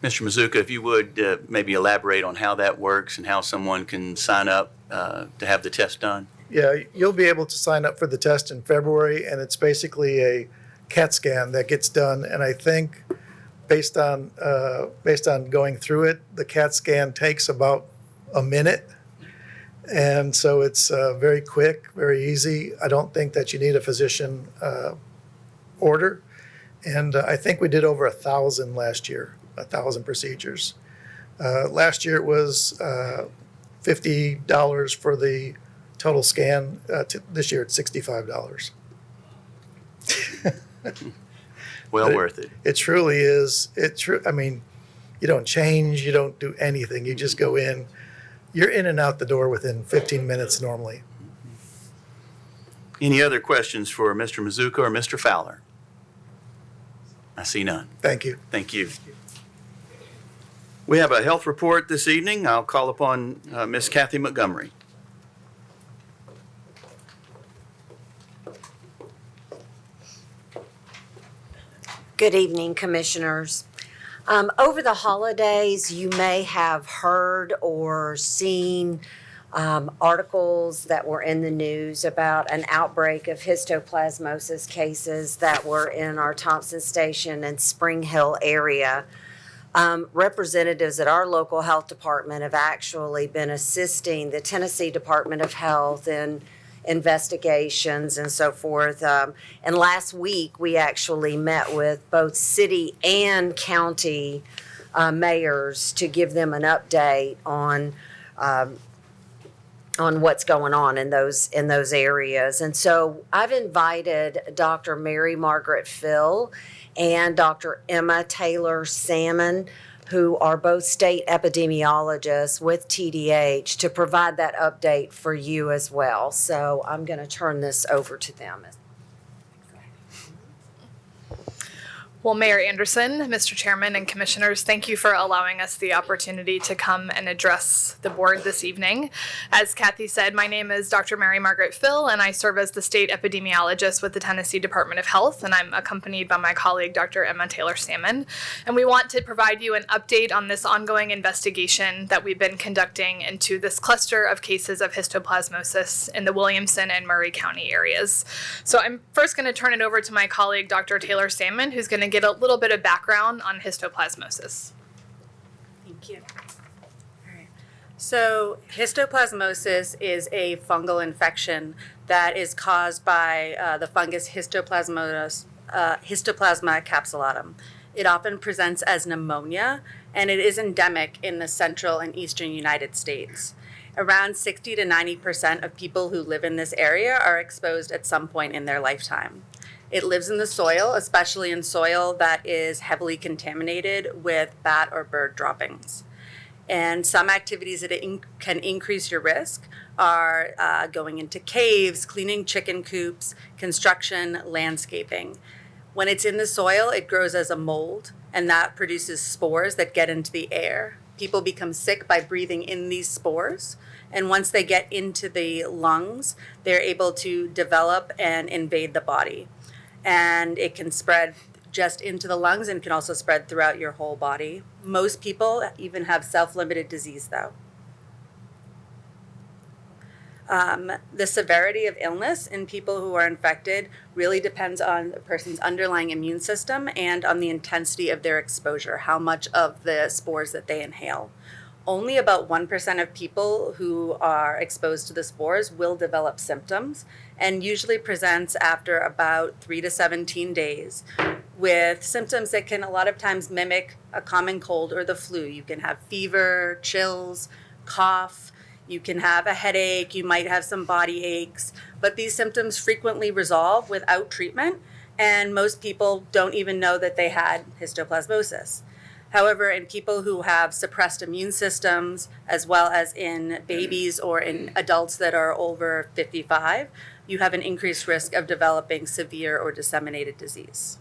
Mr. Mazuka, if you would maybe elaborate on how that works and how someone can sign up to have the test done. Yeah, you'll be able to sign up for the test in February, and it's basically a CAT scan that gets done. And I think based on going through it, the CAT scan takes about a minute. And so it's very quick, very easy. I don't think that you need a physician order. And I think we did over 1,000 last year, 1,000 procedures. Last year it was $50 for the total scan. This year it's $65. Well worth it. It truly is. I mean, you don't change, you don't do anything. You just go in. You're in and out the door within 15 minutes normally. Any other questions for Mr. Mazuka or Mr. Fowler? I see none. Thank you. Thank you. We have a health report this evening. I'll call upon Miss Kathy Montgomery. Good evening, Commissioners. Over the holidays, you may have heard or seen articles that were in the news about an outbreak of histoplasmosis cases that were in our Thompson Station and Spring Hill area. Representatives at our local health department have actually been assisting the Tennessee Department of Health in investigations and so forth. And last week, we actually met with both city and county mayors to give them an update on what's going on in those areas. And so I've invited Dr. Mary Margaret Phil and Dr. Emma Taylor Salmon, who are both state epidemiologists with TDH, to provide that update for you as well. So I'm going to turn this over to them. Well, Mayor Anderson, Mr. Chairman, and Commissioners, thank you for allowing us the opportunity to come and address the board this evening. As Kathy said, my name is Dr. Mary Margaret Phil, and I serve as the state epidemiologist with the Tennessee Department of Health, and I'm accompanied by my colleague, Dr. Emma Taylor Salmon. And we want to provide you an update on this ongoing investigation that we've been conducting into this cluster of cases of histoplasmosis in the Williamson and Murray County areas. So I'm first going to turn it over to my colleague, Dr. Taylor Salmon, who's going to get a little bit of background on histoplasmosis. Thank you. All right. So histoplasmosis is a fungal infection that is caused by the fungus Histoplasma capsulatum. It often presents as pneumonia, and it is endemic in the central and eastern United States. Around 60 to 90% of people who live in this area are exposed at some point in their lifetime. It lives in the soil, especially in soil that is heavily contaminated with bat or bird droppings. And some activities that can increase your risk are going into caves, cleaning chicken coops, construction, landscaping. When it's in the soil, it grows as a mold, and that produces spores that get into the air. People become sick by breathing in these spores, and once they get into the lungs, they're able to develop and invade the body. And it can spread just into the lungs and can also spread throughout your whole body. Most people even have self-limited disease, though. The severity of illness in people who are infected really depends on the person's underlying immune system and on the intensity of their exposure, how much of the spores that they inhale. Only about 1% of people who are exposed to the spores will develop symptoms, and usually presents after about 3 to 17 days with symptoms that can a lot of times mimic a common cold or the flu. You can have fever, chills, cough, you can have a headache, you might have some body aches, but these symptoms frequently resolve without treatment, and most people don't even know that they had histoplasmosis. However, in people who have suppressed immune systems, as well as in babies or in adults that are over 55, you have an increased risk of developing severe or disseminated disease.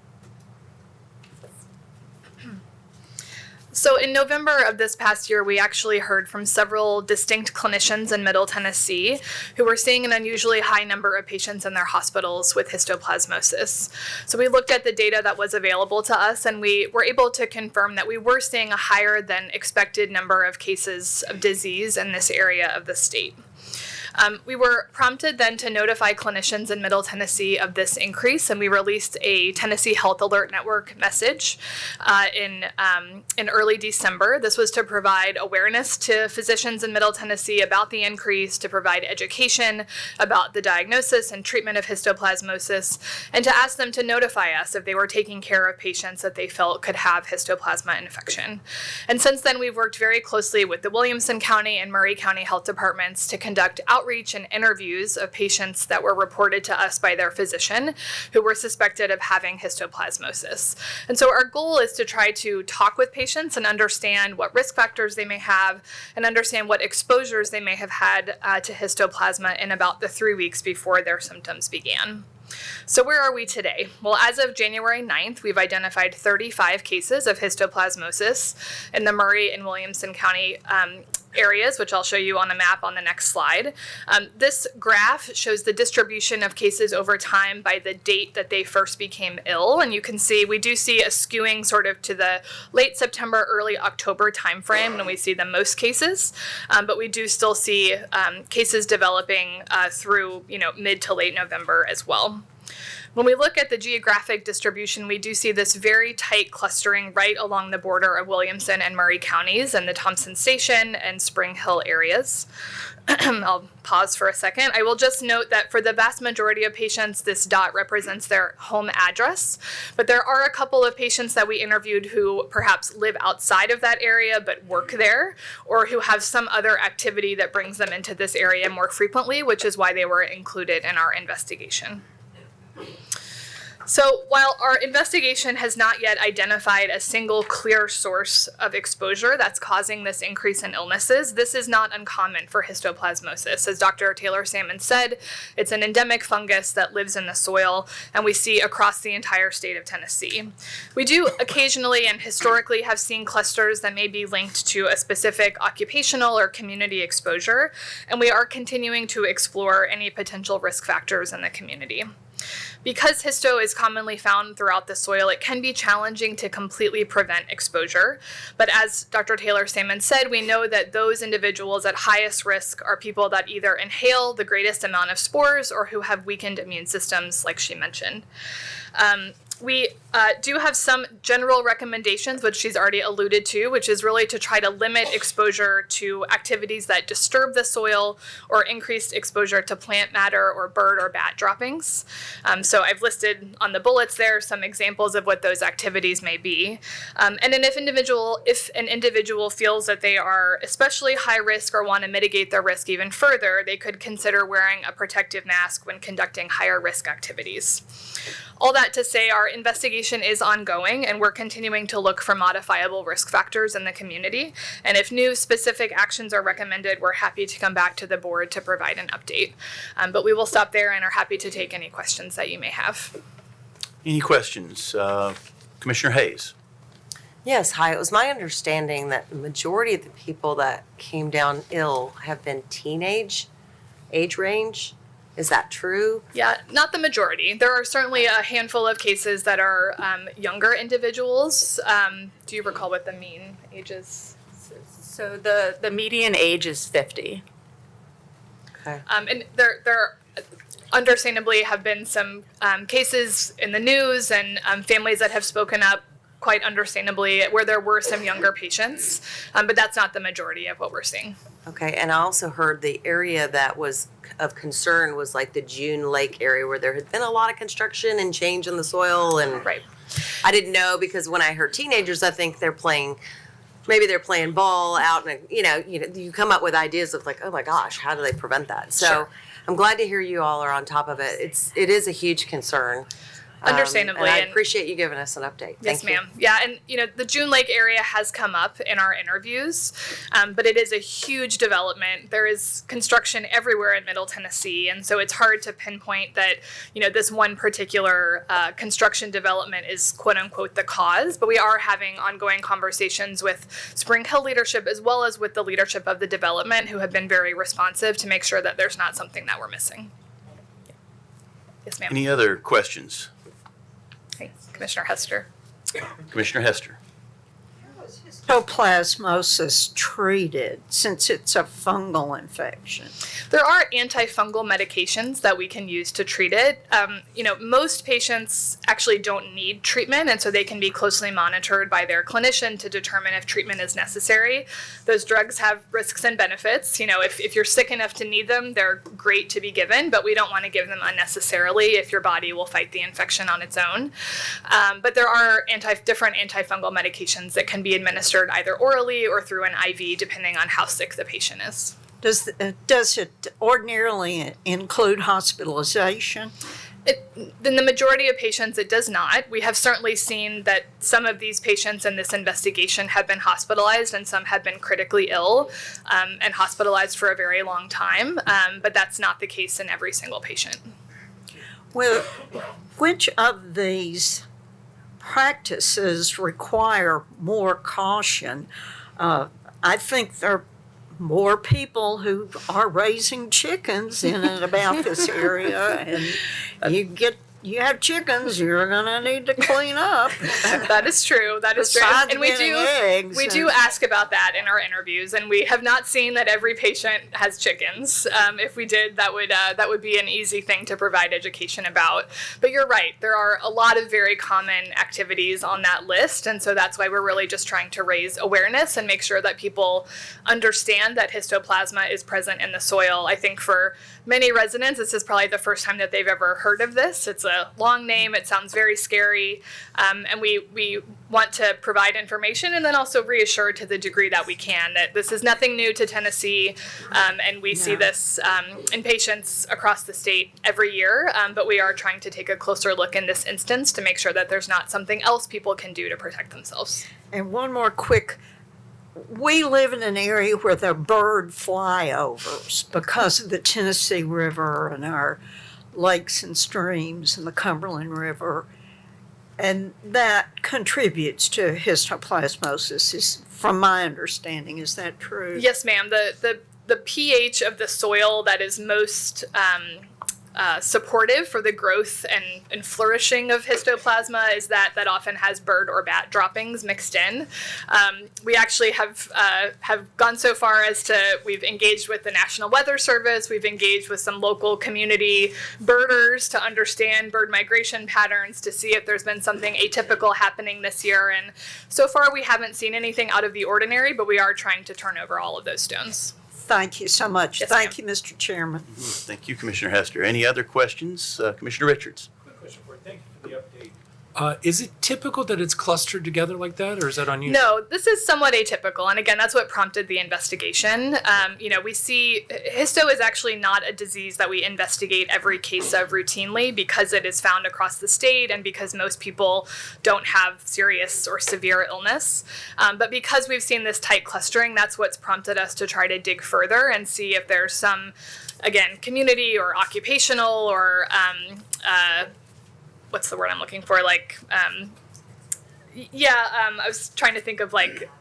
So in November of this past year, we actually heard from several distinct clinicians in Middle Tennessee who were seeing an unusually high number of patients in their hospitals with histoplasmosis. So we looked at the data that was available to us, and we were able to confirm that we were seeing a higher than expected number of cases of disease in this area of the state. We were prompted then to notify clinicians in Middle Tennessee of this increase, and we released a Tennessee Health Alert Network message in early December. This was to provide awareness to physicians in Middle Tennessee about the increase, to provide education about the diagnosis and treatment of histoplasmosis, and to ask them to notify us if they were taking care of patients that they felt could have histoplasma infection. And since then, we've worked very closely with the Williamson County and Murray County Health Departments to conduct outreach and interviews of patients that were reported to us by their physician who were suspected of having histoplasmosis. And so our goal is to try to talk with patients and understand what risk factors they may have and understand what exposures they may have had to histoplasma in about the 3 weeks before their symptoms began. So where are we today? Well, as of January 9th, we've identified 35 cases of histoplasmosis in the Murray and Williamson County areas, which I'll show you on a map on the next slide. This graph shows the distribution of cases over time by the date that they first became ill. And you can see, we do see a skewing sort of to the late September, early October timeframe when we see the most cases. But we do still see cases developing through, mid to late November as well. When we look at the geographic distribution, we do see this very tight clustering right along the border of Williamson and Murray counties and the Thompson Station and Spring Hill areas. I'll pause for a second. I will just note that for the vast majority of patients, this dot represents their home address, but there are a couple of patients that we interviewed who perhaps live outside of that area but work there, or who have some other activity that brings them into this area more frequently, which is why they were included in our investigation. So while our investigation has not yet identified a single clear source of exposure that's causing this increase in illnesses, this is not uncommon for histoplasmosis. As Dr. Taylor Salmon said, it's an endemic fungus that lives in the soil, and we see across the entire state of Tennessee. We do occasionally and historically have seen clusters that may be linked to a specific occupational or community exposure, and we are continuing to explore any potential risk factors in the community. Because histo is commonly found throughout the soil, it can be challenging to completely prevent exposure. But as Dr. Taylor Salmon said, we know that those individuals at highest risk are people that either inhale the greatest amount of spores or who have weakened immune systems, like she mentioned. We do have some general recommendations, which she's already alluded to, which is really to try to limit exposure to activities that disturb the soil or increased exposure to plant matter or bird or bat droppings. So I've listed on the bullets there some examples of what those activities may be. And then if an individual feels that they are especially high risk or want to mitigate their risk even further, they could consider wearing a protective mask when conducting higher risk activities. All that to say, our investigation is ongoing and we're continuing to look for modifiable risk factors in the community. And if new specific actions are recommended, we're happy to come back to the board to provide an update. But we will stop there and are happy to take any questions that you may have. Any questions? Commissioner Hayes? Yes, hi. It was my understanding that the majority of the people that came down ill have been teenage age range. Is that true? Yeah, not the majority. There are certainly a handful of cases that are younger individuals. Do you recall what the mean age is? So the median age is 50. Okay. And there understandably have been some cases in the news and families that have spoken up quite understandably where there were some younger patients, but that's not the majority of what we're seeing. Okay, and I also heard the area that was of concern was like the June Lake area where there had been a lot of construction and change in the soil, and right. I didn't know because when I heard teenagers, I think maybe they're playing ball out, and you come up with ideas of like, oh my gosh, how do they prevent that? So Sure. I'm glad to hear you all are on top of it. It is a huge concern. Understandably. And I and- appreciate you giving us an update. Yes, Thank you. ma'am. Yeah, and the June Lake area has come up in our interviews, but it is a huge development. There is construction everywhere in Middle Tennessee, and so it's hard to pinpoint that this one particular construction development is quote unquote the cause. But we are having ongoing conversations with Spring Hill leadership as well as with the leadership of the development, who have been very responsive to make sure that there's not something that we're missing. Yes, ma'am. Any other questions? Okay. Commissioner Hester. Commissioner Hester? Histoplasmosis treated since it's a fungal infection? There are antifungal medications that we can use to treat it. Most patients actually don't need treatment, and so they can be closely monitored by their clinician to determine if treatment is necessary. Those drugs have risks and benefits. If you're sick enough to need them, they're great to be given, but we don't want to give them unnecessarily if your body will fight the infection on its own. But there are different antifungal medications that can be administered either orally or through an IV, depending on how sick the patient is. Does it ordinarily include hospitalization? In the majority of patients, it does not. We have certainly seen that some of these patients in this investigation have been hospitalized and some have been critically ill and hospitalized for a very long time, but that's not the case in every single patient. Well, which of these practices require more caution? I think there are more people who are raising chickens in and about this area, and you have chickens, you're gonna need to clean up. That is true. That is true. Besides And we getting do eggs ask about that in our interviews, and we have not seen that every patient has chickens. If we did, that would be an easy thing to provide education about. But you're right. There are a lot of very common activities on that list, and so that's why we're really just trying to raise awareness and make sure that people understand that histoplasma is present in the soil. I think for many residents, this is probably the first time that they've ever heard of this. It's a long name. It sounds very scary. And we want to provide information and then also reassure to the degree that we can that this is nothing new to Tennessee. And we see this in patients across the state every year. But we are trying to take a closer look in this instance to make sure that there's not something else people can do to protect themselves. And one more quick, we live in an area where there are bird flyovers because of the Tennessee River and our lakes and streams and the Cumberland River. And that contributes to histoplasmosis, from my understanding. Is that true? Yes, ma'am. The pH of the soil that is most supportive for the growth and flourishing of histoplasma is that often has bird or bat droppings mixed in. We actually have gone so far as we've engaged with the National Weather Service, we've engaged with some local community birders to understand bird migration patterns to see if there's been something atypical happening this year. And so far we haven't seen anything out of the ordinary, but we are trying to turn over all of those stones. Thank you so much. Yes, Thank you, Mr. Chairman. Thank you, Commissioner Hester. Any other questions? Commissioner Richards? Quick question for you. Thank you for the update Is it typical that it's clustered together like that, or is that unusual? No, this is somewhat atypical. And again, that's what prompted the investigation. We see histo is actually not a disease that we investigate every case of routinely because it is found across the state and because most people don't have serious or severe illness. But because we've seen this tight clustering, that's what's prompted us to try to dig further and see if there's some, again, community or occupational or what's the word I'm looking for? I was trying to think of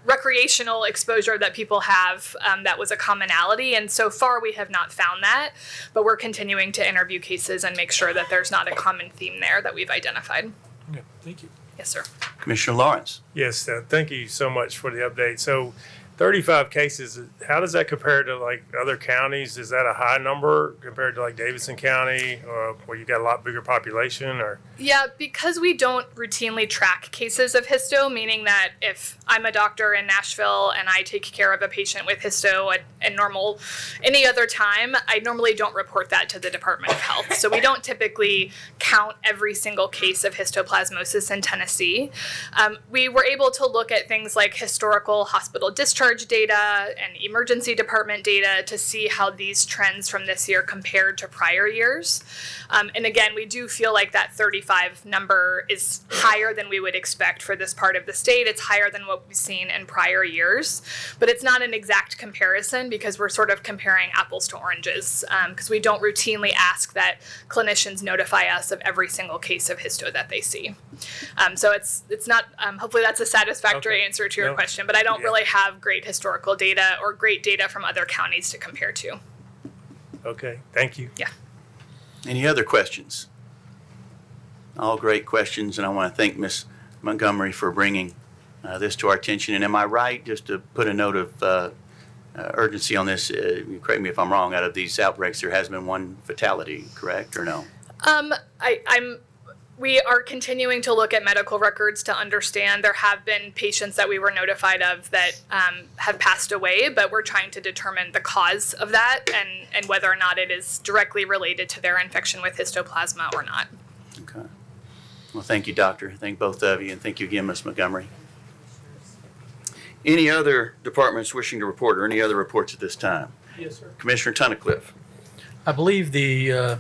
recreational exposure that people have that was a commonality. And so far we have not found that, but we're continuing to interview cases and make sure that there's not a common theme there that we've identified. Okay, thank you. Yes, sir. Commissioner Lawrence. Yes, thank you so much for the update. So 35 cases, how does that compare to other counties? Is that a high number compared to Davidson County, where you got a lot bigger population? Or Yeah, because we don't routinely track cases of histo, meaning that if I'm a doctor in Nashville and I take care of a patient with histo at any other time, I normally don't report that to the Department of Health. So we don't typically count every single case of histoplasmosis in Tennessee. We were able to look at things like historical hospital discharge data and emergency department data to see how these trends from this year compared to prior years. And again, we do feel like that 35 number is higher than we would expect for this part of the state. It's higher than what we've seen in prior years, but it's not an exact comparison because we're sort of comparing apples to oranges because we don't routinely ask that clinicians notify us of every single case of histo that they see. So it's not, hopefully that's a satisfactory answer to your question, but I don't really have great historical data or great data from other counties to compare to. Okay, thank you. Yeah. Any other questions? All great questions, and I want to thank Ms. Montgomery for bringing this to our attention. And am I right, just to put a note of urgency on this, correct me if I'm wrong, out of these outbreaks there has been one fatality, correct, or no? We are continuing to look at medical records to understand. There have been patients that we were notified of that have passed away, but we're trying to determine the cause of that and whether or not it is directly related to their infection with histoplasma or not. Okay. Well, thank you, Doctor. Thank both of you, and thank you again, Ms. Montgomery. Any other departments wishing to report or any other reports at this time? Yes, sir. Commissioner Tunnicliffe. I believe the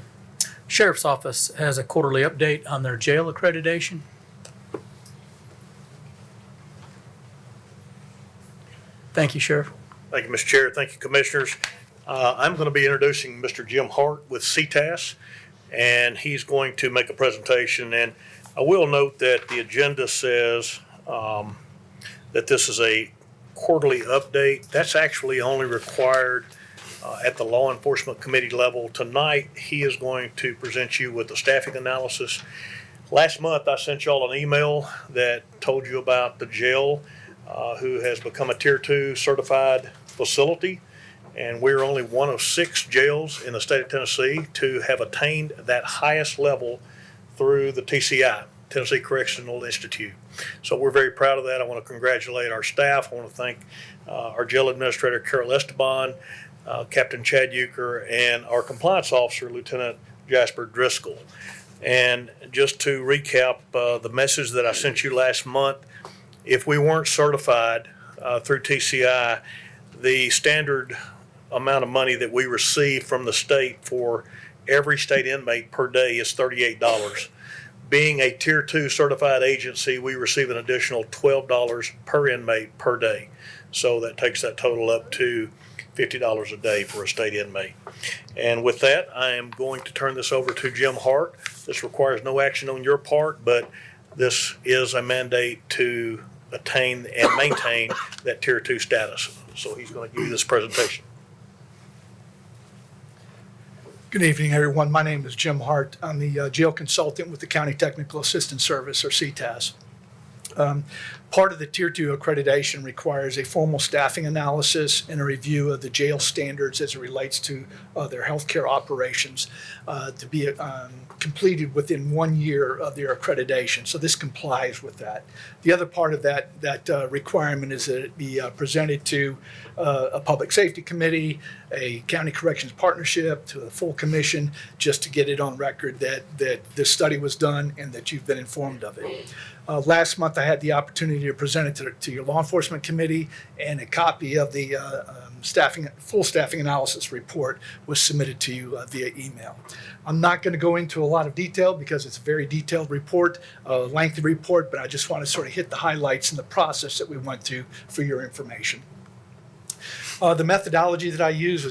Sheriff's Office has a quarterly update on their jail accreditation. Thank you, Sheriff. Thank you, Mr. Chair. Thank you, Commissioners. I'm going to be introducing Mr. Jim Hart with CTAS, and he's going to make a presentation. And I will note that the agenda says that this is a quarterly update. That's actually only required at the Law Enforcement Committee level. Tonight, he is going to present you with a staffing analysis. Last month, I sent y'all an email that told you about the jail who has become a Tier 2 certified facility. And we're only one of 6 jails in the state of Tennessee to have attained that highest level through the TCI, Tennessee Correctional Institute. So we're very proud of that. I want to congratulate our staff. I want to thank our jail administrator, Carol Esteban, Captain Chad Euchre, and our compliance officer, Lieutenant Jasper Driscoll. And just to recap the message that I sent you last month, if we weren't certified through TCI, the standard amount of money that we receive from the state for every state inmate per day is $38. Being a Tier 2 certified agency, we receive an additional $12 per inmate per day. So that takes that total up to $50 a day for a state inmate. And with that, I am going to turn this over to Jim Hart. This requires no action on your part, but this is a mandate to attain and maintain that Tier 2 status. So he's going to give you this presentation. Good evening, everyone. My name is Jim Hart. I'm the jail consultant with the County Technical Assistance Service, or CTAS. Part of the Tier 2 accreditation requires a formal staffing analysis and a review of the jail standards as it relates to their healthcare operations to be completed within 1 year of their accreditation. So this complies with that. The other part of that requirement is that it be presented to a public safety committee, a county corrections partnership, to a full commission, just to get it on record that this study was done and that you've been informed of it. Last month, I had the opportunity to present it to your law enforcement committee, and a copy of the full staffing analysis report was submitted to you via email. I'm not going to go into a lot of detail because it's a very detailed report, a lengthy report, but I just want to sort of hit the highlights in the process that we went through for your information. The methodology that I used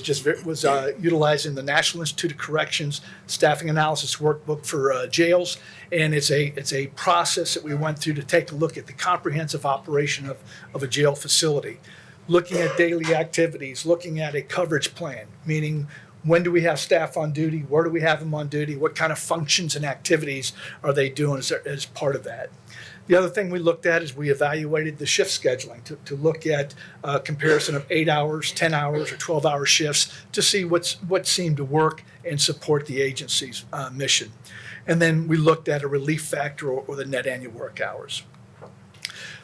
was utilizing the National Institute of Corrections Staffing Analysis Workbook for jails, and it's a process that we went through to take a look at the comprehensive operation of a jail facility, looking at daily activities, looking at a coverage plan, meaning when do we have staff on duty, where do we have them on duty, what kind of functions and activities are they doing as part of that. The other thing we looked at is we evaluated the shift scheduling to look at a comparison of 8 hours, 10 hours, or 12-hour shifts to see what seemed to work and support the agency's mission. And then we looked at a relief factor or the net annual work hours.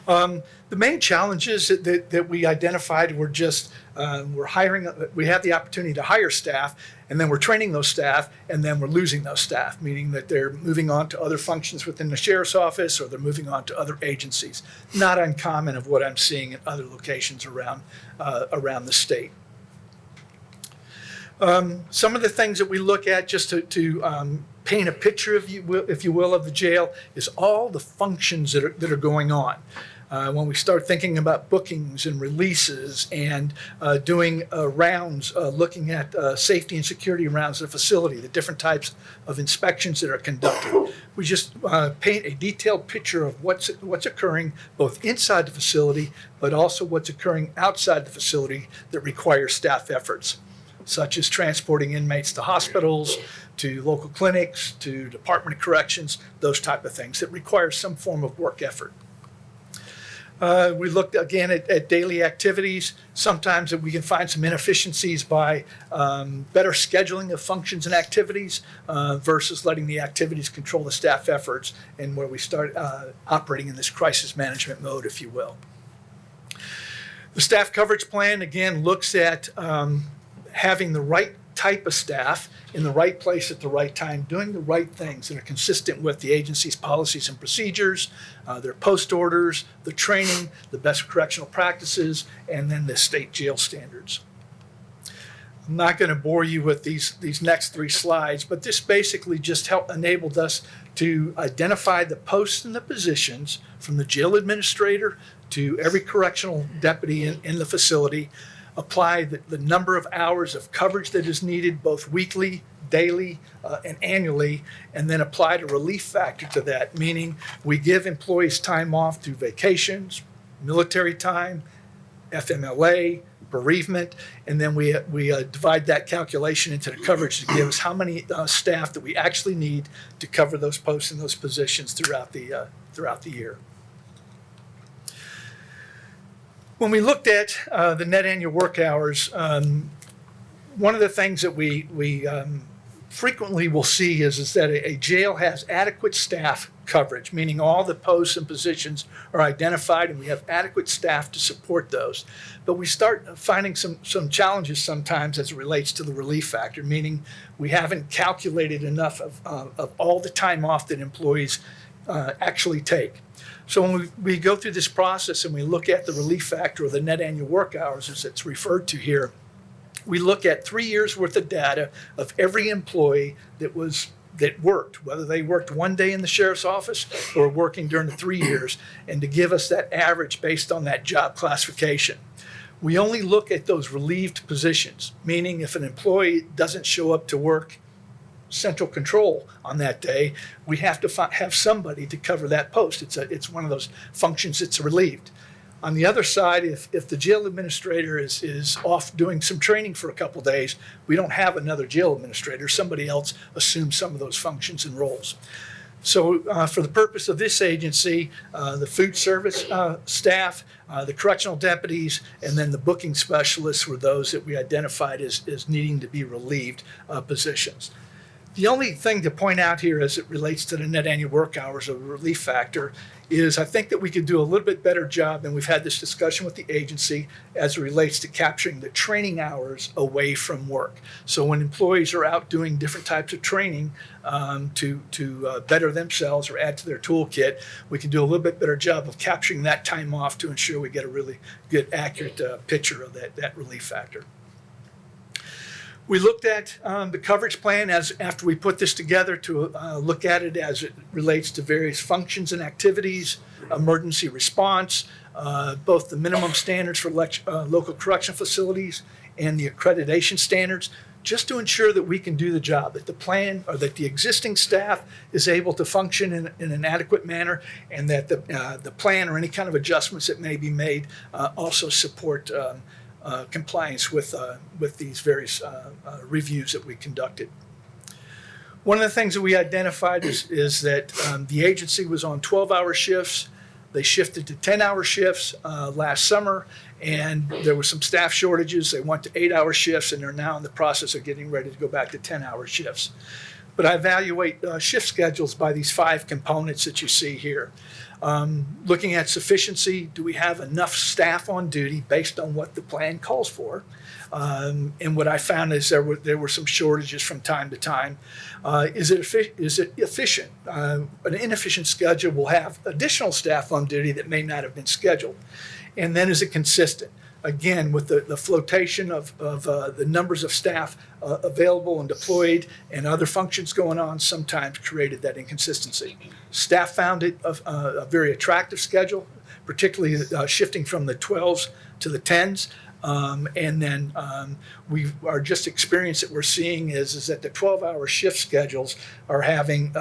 The main challenges that we identified were just we have the opportunity to hire staff, and then we're training those staff, and then we're losing those staff, meaning that they're moving on to other functions within the sheriff's office, or they're moving on to other agencies. Not uncommon of what I'm seeing in other locations around the state. Some of the things that we look at just to paint a picture, if you will, of the jail is all the functions that are going on. When we start thinking about bookings and releases and doing rounds, looking at safety and security rounds of the facility, the different types of inspections that are conducted, we just paint a detailed picture of what's occurring both inside the facility, but also what's occurring outside the facility that requires staff efforts, such as transporting inmates to hospitals, to local clinics, to Department of Corrections, those type of things that require some form of work effort. We looked again at daily activities. Sometimes that we can find some inefficiencies by better scheduling of functions and activities versus letting the activities control the staff efforts, and where we start operating in this crisis management mode, if you will. The staff coverage plan, again, looks at having the right type of staff in the right place at the right time, doing the right things that are consistent with the agency's policies and procedures, their post orders, the training, the best correctional practices, and then the state jail standards. I'm not going to bore you with these next 3 slides, but this basically just enabled us to identify the posts and the positions from the jail administrator to every correctional deputy in the facility, apply the number of hours of coverage that is needed both weekly, daily, and annually, and then applied a relief factor to that, meaning we give employees time off through vacations, military time, FMLA, bereavement, and then we divide that calculation into the coverage to give us how many staff that we actually need to cover those posts and those positions throughout the year. When we looked at the net annual work hours, one of the things that we frequently will see is that a jail has adequate staff coverage, meaning all the posts and positions are identified and we have adequate staff to support those. But we start finding some challenges sometimes as it relates to the relief factor, meaning we haven't calculated enough of all the time off that employees actually take. So when we go through this process and we look at the relief factor or the net annual work hours as it's referred to here, we look at 3 years worth of data of every employee that worked, whether they worked 1 day in the sheriff's office or working during the 3 years, and to give us that average based on that job classification. We only look at those relieved positions, meaning if an employee doesn't show up to work central control on that day, we have to have somebody to cover that post. It's one of those functions that's relieved. On the other side, if the jail administrator is off doing some training for a couple days, we don't have another jail administrator. Somebody else assumes some of those functions and roles. So for the purpose of this agency, the food service staff, the correctional deputies, and then the booking specialists were those that we identified as needing to be relieved positions. The only thing to point out here as it relates to the net annual work hours of relief factor is I think that we could do a little bit better job, and we've had this discussion with the agency as it relates to capturing the training hours away from work. So when employees are out doing different types of training to better themselves or add to their toolkit, we can do a little bit better job of capturing that time off to ensure we get a really good, accurate picture of that relief factor. We looked at the coverage plan after we put this together to look at it as it relates to various functions and activities, emergency response, both the minimum standards for local correction facilities and the accreditation standards, just to ensure that we can do the job, that the plan or that the existing staff is able to function in an adequate manner, and that the plan or any kind of adjustments that may be made also support compliance with these various reviews that we conducted. One of the things that we identified is that the agency was on 12-hour shifts. They shifted to 10-hour shifts last summer, and there were some staff shortages. They went to 8-hour shifts, and they're now in the process of getting ready to go back to 10-hour shifts. But I evaluate shift schedules by these 5 components that you see here. Looking at sufficiency, do we have enough staff on duty based on what the plan calls for? And what I found is there were some shortages from time to time. Is it efficient? An inefficient schedule will have additional staff on duty that may not have been scheduled. And then is it consistent? Again, with the flotation of the numbers of staff available and deployed and other functions going on, sometimes created that inconsistency. Staff found it a very attractive schedule, particularly shifting from the 12s to the 10s. And then our just experience that we're seeing is that the 12-hour shift schedules are having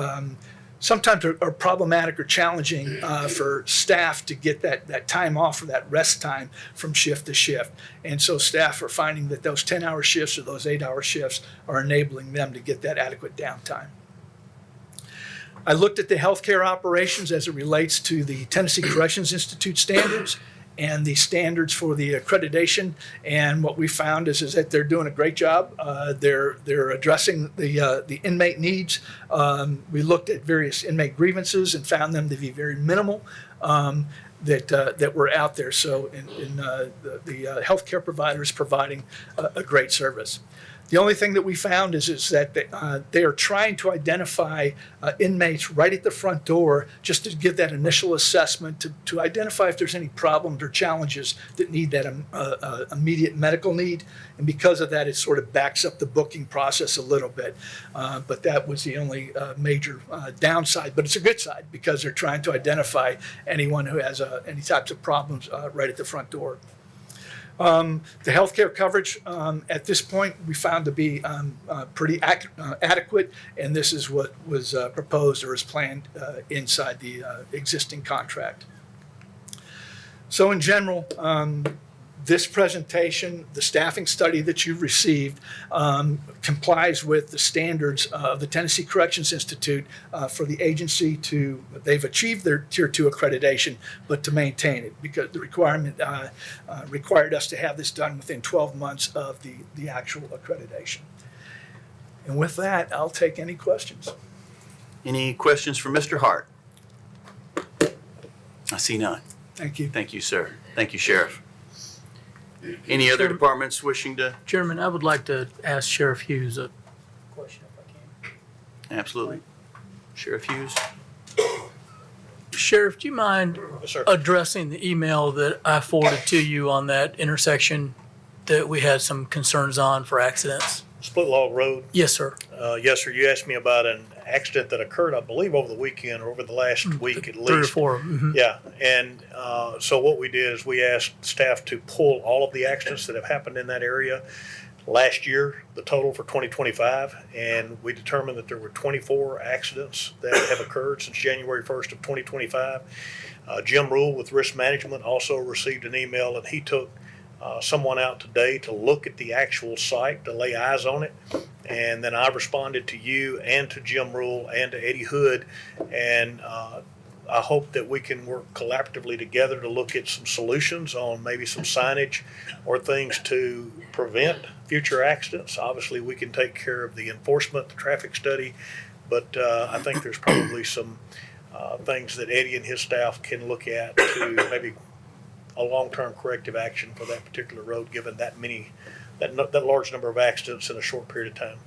sometimes are problematic or challenging for staff to get that time off or that rest time from shift to shift. And so staff are finding that those 10-hour shifts or those 8-hour shifts are enabling them to get that adequate downtime. I looked at the healthcare operations as it relates to the Tennessee Corrections Institute standards and the standards for the accreditation. And what we found is that they're doing a great job. They're addressing the inmate needs. We looked at various inmate grievances and found them to be very minimal that were out there. So the healthcare provider is providing a great service. The only thing that we found is that they are trying to identify inmates right at the front door just to give that initial assessment to identify if there's any problems or challenges that need that immediate medical need. And because of that, it sort of backs up the booking process a little bit. But that was the only major downside. But it's a good side because they're trying to identify anyone who has any types of problems right at the front door. The healthcare coverage at this point we found to be pretty adequate, and this is what was proposed or is planned inside the existing contract. So in general, this presentation, the staffing study that you've received, complies with the standards of the Tennessee Corrections Institute for the agency they've achieved their Tier 2 accreditation, but to maintain it because the requirement required us to have this done within 12 months of the actual accreditation. And with that, I'll take any questions. Any questions for Mr. Hart? I see none. Thank you. Thank you, sir. Thank you, Sheriff. Any other departments wishing to? Chairman, I would like to ask Sheriff Hughes a question if I can. Absolutely. Sheriff Hughes? Sheriff, do you mind addressing the email that I forwarded to you on that intersection that we had some concerns on for accidents? Split Log Road? Yes, sir. Yes, sir. You asked me about an accident that occurred, I believe, over the weekend or over the last week at least. 3 or 4. Mm-hmm. Yeah, and so what we did is we asked staff to pull all of the accidents that have happened in that area last year, the total for 2025, and we determined that there were 24 accidents that have occurred since January 1st of 2025. Jim Rule with Risk Management also received an email, and he took someone out today to look at the actual site, to lay eyes on it. And then I responded to you and to Jim Rule and to Eddie Hood. And I hope that we can work collaboratively together to look at some solutions on maybe some signage or things to prevent future accidents. Obviously, we can take care of the enforcement, the traffic study, but I think there's probably some things that Eddie and his staff can look at to maybe a long-term corrective action for that particular road, given that large number of accidents in a short period of time.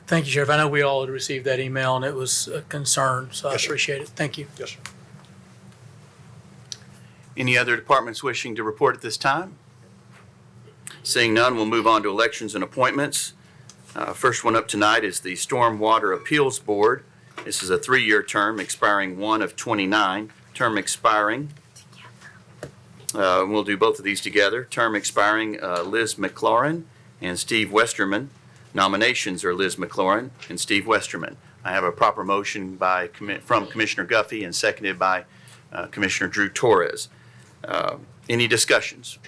Thank you, Sheriff. I know we all had received that email and it was a concern, so Yes, I sir. appreciate it. Thank you. Yes, sir. Any other departments wishing to report at this time? Seeing none, we'll move on to elections and appointments. First one up tonight is the Stormwater Appeals Board. This is a 3-year term expiring 1/29, term expiring. We'll do both of these together. Term expiring Liz McLaurin and Steve Westerman. Nominations are Liz McLaurin and Steve Westerman. I have a proper motion from Commissioner Guffey and seconded by Commissioner Drew Torres. Any discussions?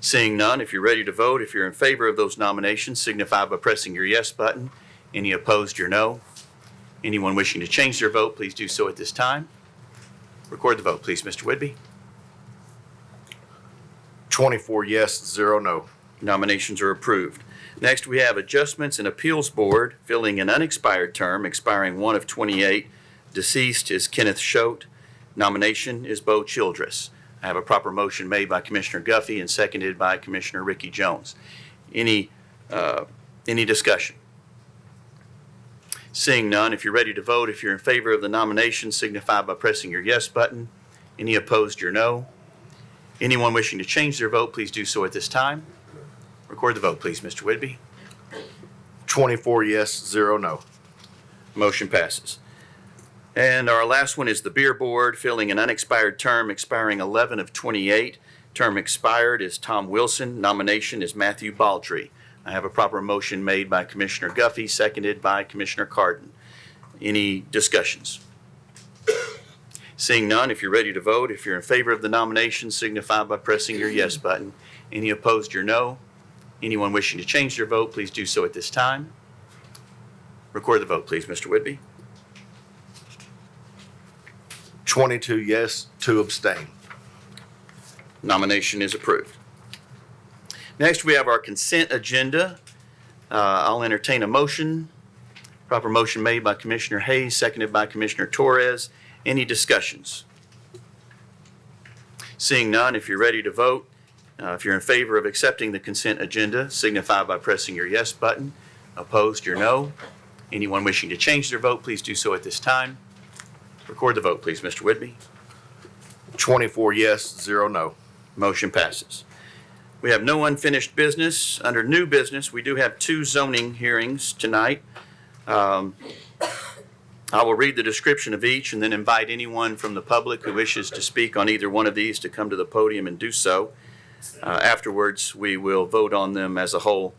Seeing none, if you're ready to vote, if you're in favor of those nominations, signify by pressing your yes button. Any opposed, your no. Anyone wishing to change their vote, please do so at this time. Record the vote, please, Mr. Whitby. 24 yes, 0 no. Nominations are approved. Next, we have Adjustments and Appeals Board, filling an unexpired term, expiring 1/28. Deceased is Kenneth Schote. Nomination is Bo Childress. I have a proper motion made by Commissioner Guffey and seconded by Commissioner Ricky Jones. Any discussion? Seeing none, if you're ready to vote, if you're in favor of the nomination, signify by pressing your yes button. Any opposed, your no. Anyone wishing to change their vote, please do so at this time. Record the vote, please, Mr. Whitby. 24 yes, 0 no. Motion passes. And our last one is the Beer Board, filling an unexpired term, expiring 11/28. Term expired is Tom Wilson. Nomination is Matthew Baldry. I have a proper motion made by Commissioner Guffey, seconded by Commissioner Cardin. Any discussions? Seeing none, if you're ready to vote, if you're in favor of the nomination, signify by pressing your yes button. Any opposed, your no. Anyone wishing to change their vote, please do so at this time. Record the vote, please, Mr. Whitby. 22 yes, 2 abstain. Nomination is approved. Next, we have our consent agenda. I'll entertain a motion. Proper motion made by Commissioner Hayes, seconded by Commissioner Torres. Any discussions? Seeing none, if you're ready to vote, if you're in favor of accepting the consent agenda, signify by pressing your yes button. Opposed, your no. Anyone wishing to change their vote, please do so at this time. Record the vote, please, Mr. Whitby. 24 yes, 0 no. Motion passes. We have no unfinished business. Under new business, we do have 2 zoning hearings tonight. I will read the description of each and then invite anyone from the public who wishes to speak on either one of these to come to the podium and do so. Afterwards, we will vote on them as a whole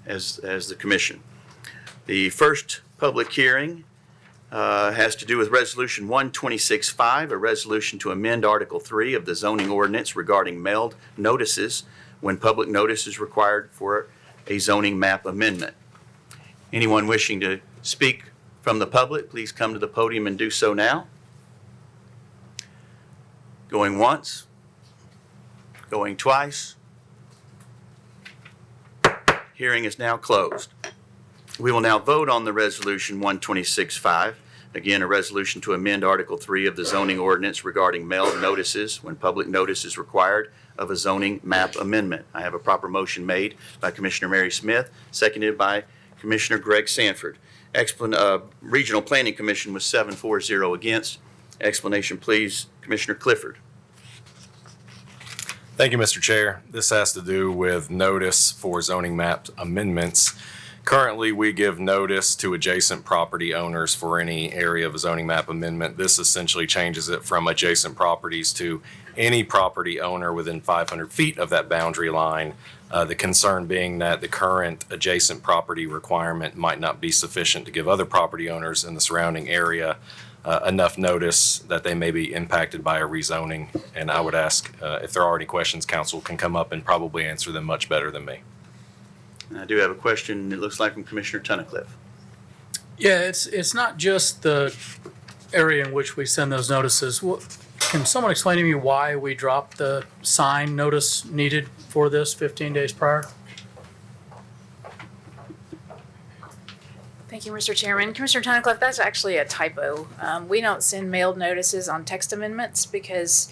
as the commission. The first public hearing has to do with Resolution 1265, a resolution to amend Article 3 of the zoning ordinance regarding mailed notices when public notice is required for a zoning map amendment. Anyone wishing to speak from the public, please come to the podium and do so now. Going once, going twice. Hearing is now closed. We will now vote on the Resolution 1265. Again, a resolution to amend Article 3 of the zoning ordinance regarding mailed notices when public notice is required of a zoning map amendment. I have a proper motion made by Commissioner Mary Smith, seconded by Commissioner Greg Sanford. Regional Planning Commission was 7-4-0 against. Explanation, please, Commissioner Clifford. Thank you, Mr. Chair. This has to do with notice for zoning map amendments. Currently, we give notice to adjacent property owners for any area of a zoning map amendment. This essentially changes it from adjacent properties to any property owner within 500 feet of that boundary line. The concern being that the current adjacent property requirement might not be sufficient to give other property owners in the surrounding area enough notice that they may be impacted by a rezoning. And I would ask if there are any questions, council can come up and probably answer them much better than me. I do have a question, it looks like from Commissioner Tunnicliffe. Yeah, it's not just the area in which we send those notices. Can someone explain to me why we dropped the sign notice needed for this 15 days prior? Thank you, Mr. Chairman. Commissioner Tunnicliffe, that's actually a typo. We don't send mailed notices on text amendments because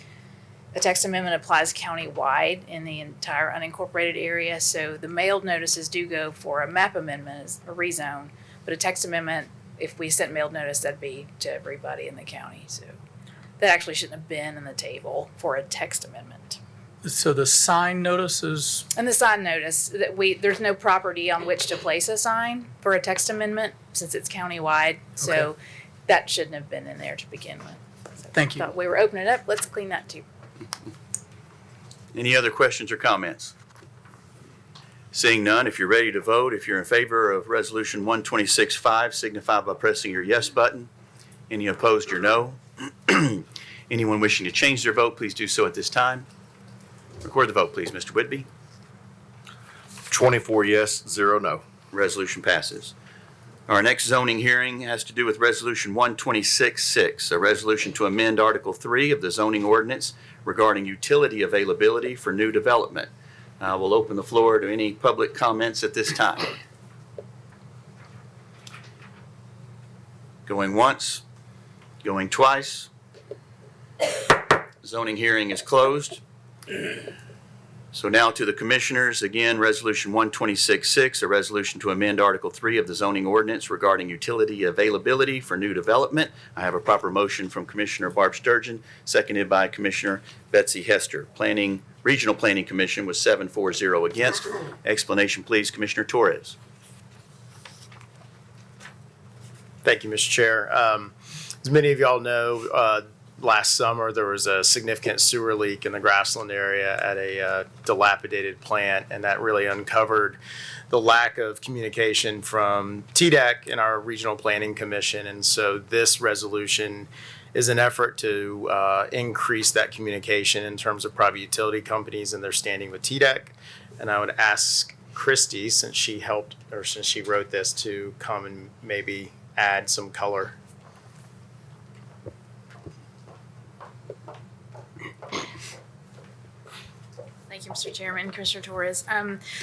the text amendment applies countywide in the entire unincorporated area. So the mailed notices do go for a map amendment, as a rezone, but a text amendment, if we sent mailed notice, that'd be to everybody in the county. So that actually shouldn't have been in the table for a text amendment. So the sign notice is, And the sign notice, that there's no property on which to place a sign for a text amendment since it's countywide. So Okay. that shouldn't have been in there to begin with. So Thank you. thought we were opening it up. Let's clean that too. Any other questions or comments? Seeing none, if you're ready to vote, if you're in favor of Resolution 126.5, signify by pressing your yes button. Any opposed, your no. Anyone wishing to change their vote, please do so at this time. Record the vote, please, Mr. Whitby. 24 yes, 0 no. Resolution passes. Our next zoning hearing has to do with Resolution 126.6, a resolution to amend Article 3 of the zoning ordinance regarding utility availability for new development. We'll open the floor to any public comments at this time. Going once, going twice. Zoning hearing is closed. So now to the commissioners, again, Resolution 126.6, a resolution to amend Article 3 of the zoning ordinance regarding utility availability for new development. I have a proper motion from Commissioner Barb Sturgeon, seconded by Commissioner Betsy Hester. Regional Planning Commission was 7-4-0 against. Explanation, please, Commissioner Torres. Thank you, Mr. Chair. As many of y'all know, last summer there was a significant sewer leak in the Grassland area at a dilapidated plant, and that really uncovered the lack of communication from TDEC and our Regional Planning Commission. And so this resolution is an effort to increase that communication in terms of private utility companies and their standing with TDEC. And I would ask Christy, since she wrote this, to come and maybe add some color. Thank you, Mr. Chairman, Commissioner Torres.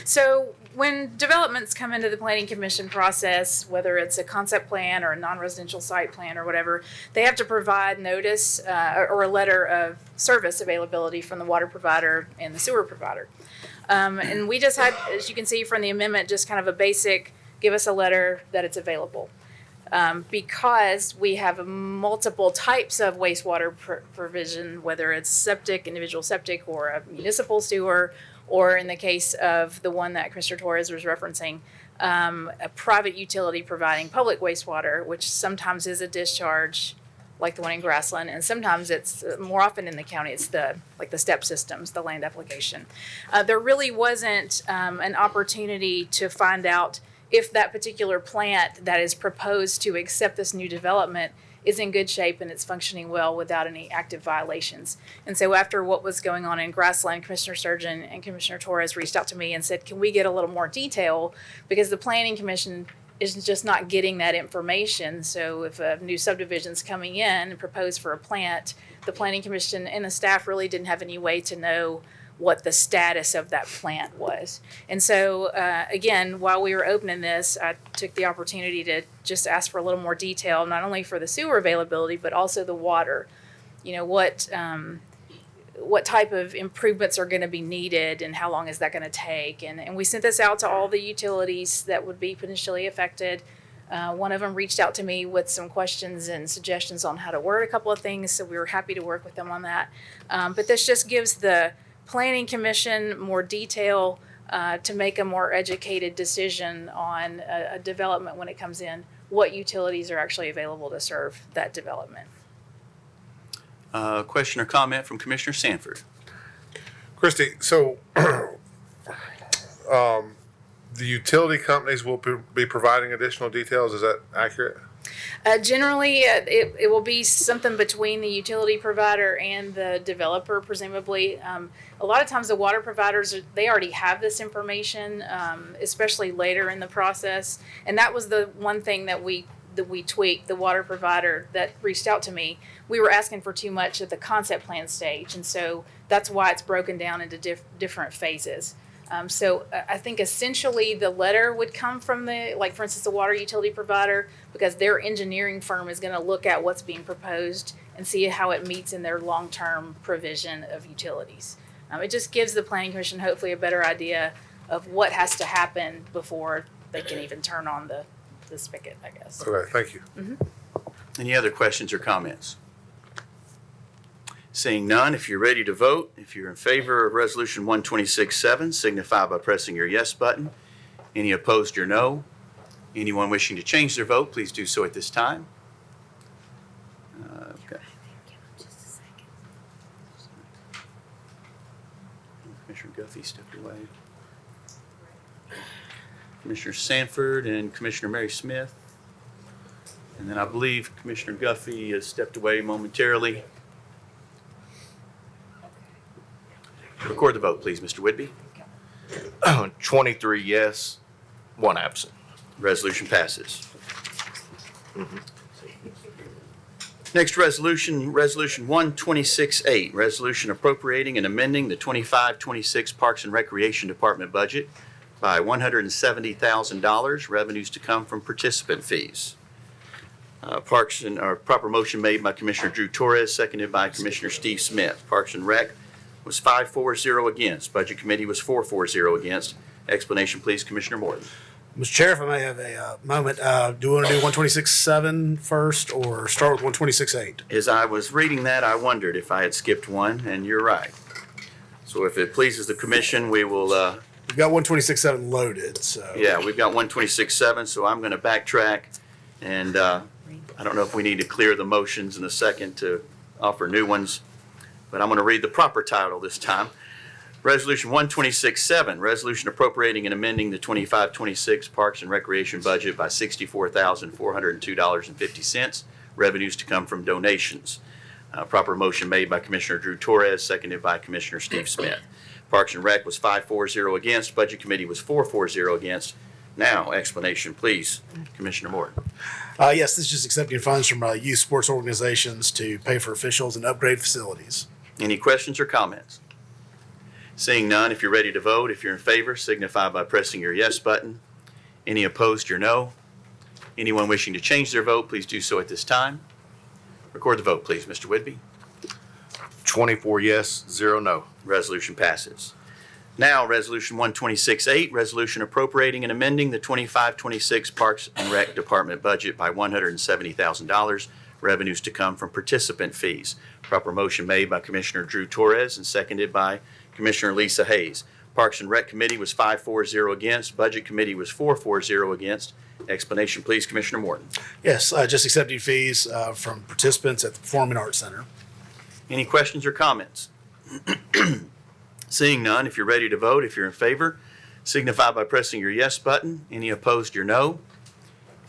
So when developments come into the Planning Commission process, whether it's a concept plan or a non-residential site plan or whatever, they have to provide notice or a letter of service availability from the water provider and the sewer provider. And we just had, as you can see from the amendment, just kind of a basic, give us a letter that it's available. Because we have multiple types of wastewater provision, whether it's septic, individual septic, or a municipal sewer, or in the case of the one that Commissioner Torres was referencing, a private utility providing public wastewater, which sometimes is a discharge, like the one in Grassland, and sometimes it's more often in the county, it's the step systems, the land application. There really wasn't an opportunity to find out if that particular plant that is proposed to accept this new development is in good shape and it's functioning well without any active violations. And so after what was going on in Grassland, Commissioner Sturgeon and Commissioner Torres reached out to me and said, can we get a little more detail? Because the Planning Commission is just not getting that information. So if a new subdivision's coming in and proposed for a plant, the Planning Commission and the staff really didn't have any way to know what the status of that plant was. And so, again, while we were opening this, I took the opportunity to just ask for a little more detail, not only for the sewer availability, but also the water. You know, what type of improvements are going to be needed and how long is that going to take? And we sent this out to all the utilities that would be potentially affected. One of them reached out to me with some questions and suggestions on how to word a couple of things, so we were happy to work with them on that. But this just gives the Planning Commission more detail to make a more educated decision on a development when it comes in, what utilities are actually available to serve that development. Question or comment from Commissioner Sanford? Christy, so the utility companies will be providing additional details. Is that accurate? Generally, it will be something between the utility provider and the developer, presumably. A lot of times the water providers, they already have this information, especially later in the process. And that was the one thing that we tweaked. The water provider that reached out to me, we were asking for too much at the concept plan stage. And so that's why it's broken down into different phases. So I think essentially the letter would come from for instance, the water utility provider, because their engineering firm is going to look at what's being proposed and see how it meets in their long-term provision of utilities. It just gives the Planning Commission hopefully a better idea of what has to happen before they can even turn on the spigot, I guess. Okay, thank you. Any other questions or comments? Seeing none, if you're ready to vote, if you're in favor of Resolution 126-7, signify by pressing your yes button. Any opposed, your no. Anyone wishing to change their vote, please do so at this time. Okay. Commissioner Guffey stepped away. Commissioner Sanford and Commissioner Mary Smith. And then I believe Commissioner Guffey has stepped away momentarily. Record the vote, please, Mr. Whitby. 23 yes, 1 absent. Resolution passes. Next resolution, Resolution 126-8, resolution appropriating and amending the 25-26 Parks and Recreation Department budget by $170,000, revenues to come from participant fees. Proper motion made by Commissioner Drew Torres, seconded by Commissioner Steve Smith. Parks and Rec was 5-4-0 against. Budget Committee was 4-4-0 against. Explanation, please, Commissioner Morton. Mr. Chair, if I may have a moment, do we want to do 126-7 first or start with 126-8? As I was reading that, I wondered if I had skipped one, and you're right. So if it pleases the commission, we will... We've got 126-7 loaded, so... Yeah, we've got 126-7, so I'm going to backtrack, and I don't know if we need to clear the motions in a second to offer new ones, but I'm going to read the proper title this time. Resolution 126-7, resolution appropriating and amending the 25-26 Parks and Recreation budget by $64,402.50, revenues to come from donations. Proper motion made by Commissioner Drew Torres, seconded by Commissioner Steve Smith. Parks and Rec was 5-4-0 against. Budget Committee was 4-4-0 against. Now, explanation, please, Commissioner Morton. Yes, this is just accepting funds from youth sports organizations to pay for officials and upgrade facilities. Any questions or comments? Seeing none, if you're ready to vote, if you're in favor, signify by pressing your yes button. Any opposed, your no. Anyone wishing to change their vote, please do so at this time. Record the vote, please, Mr. Whitby. 24 yes, 0 no. Resolution passes. Now, Resolution 126-8, resolution appropriating and amending the 25-26 Parks and Rec Department budget by $170,000, revenues to come from participant fees. Proper motion made by Commissioner Drew Torres and seconded by Commissioner Lisa Hayes. Parks and Rec Committee was 5-4-0 against. Budget Committee was 4-4-0 against. Explanation, please, Commissioner Morton. Yes, just accepting fees from participants at the Performing Arts Center. Any questions or comments? Seeing none, if you're ready to vote, if you're in favor, signify by pressing your yes button. Any opposed, your no.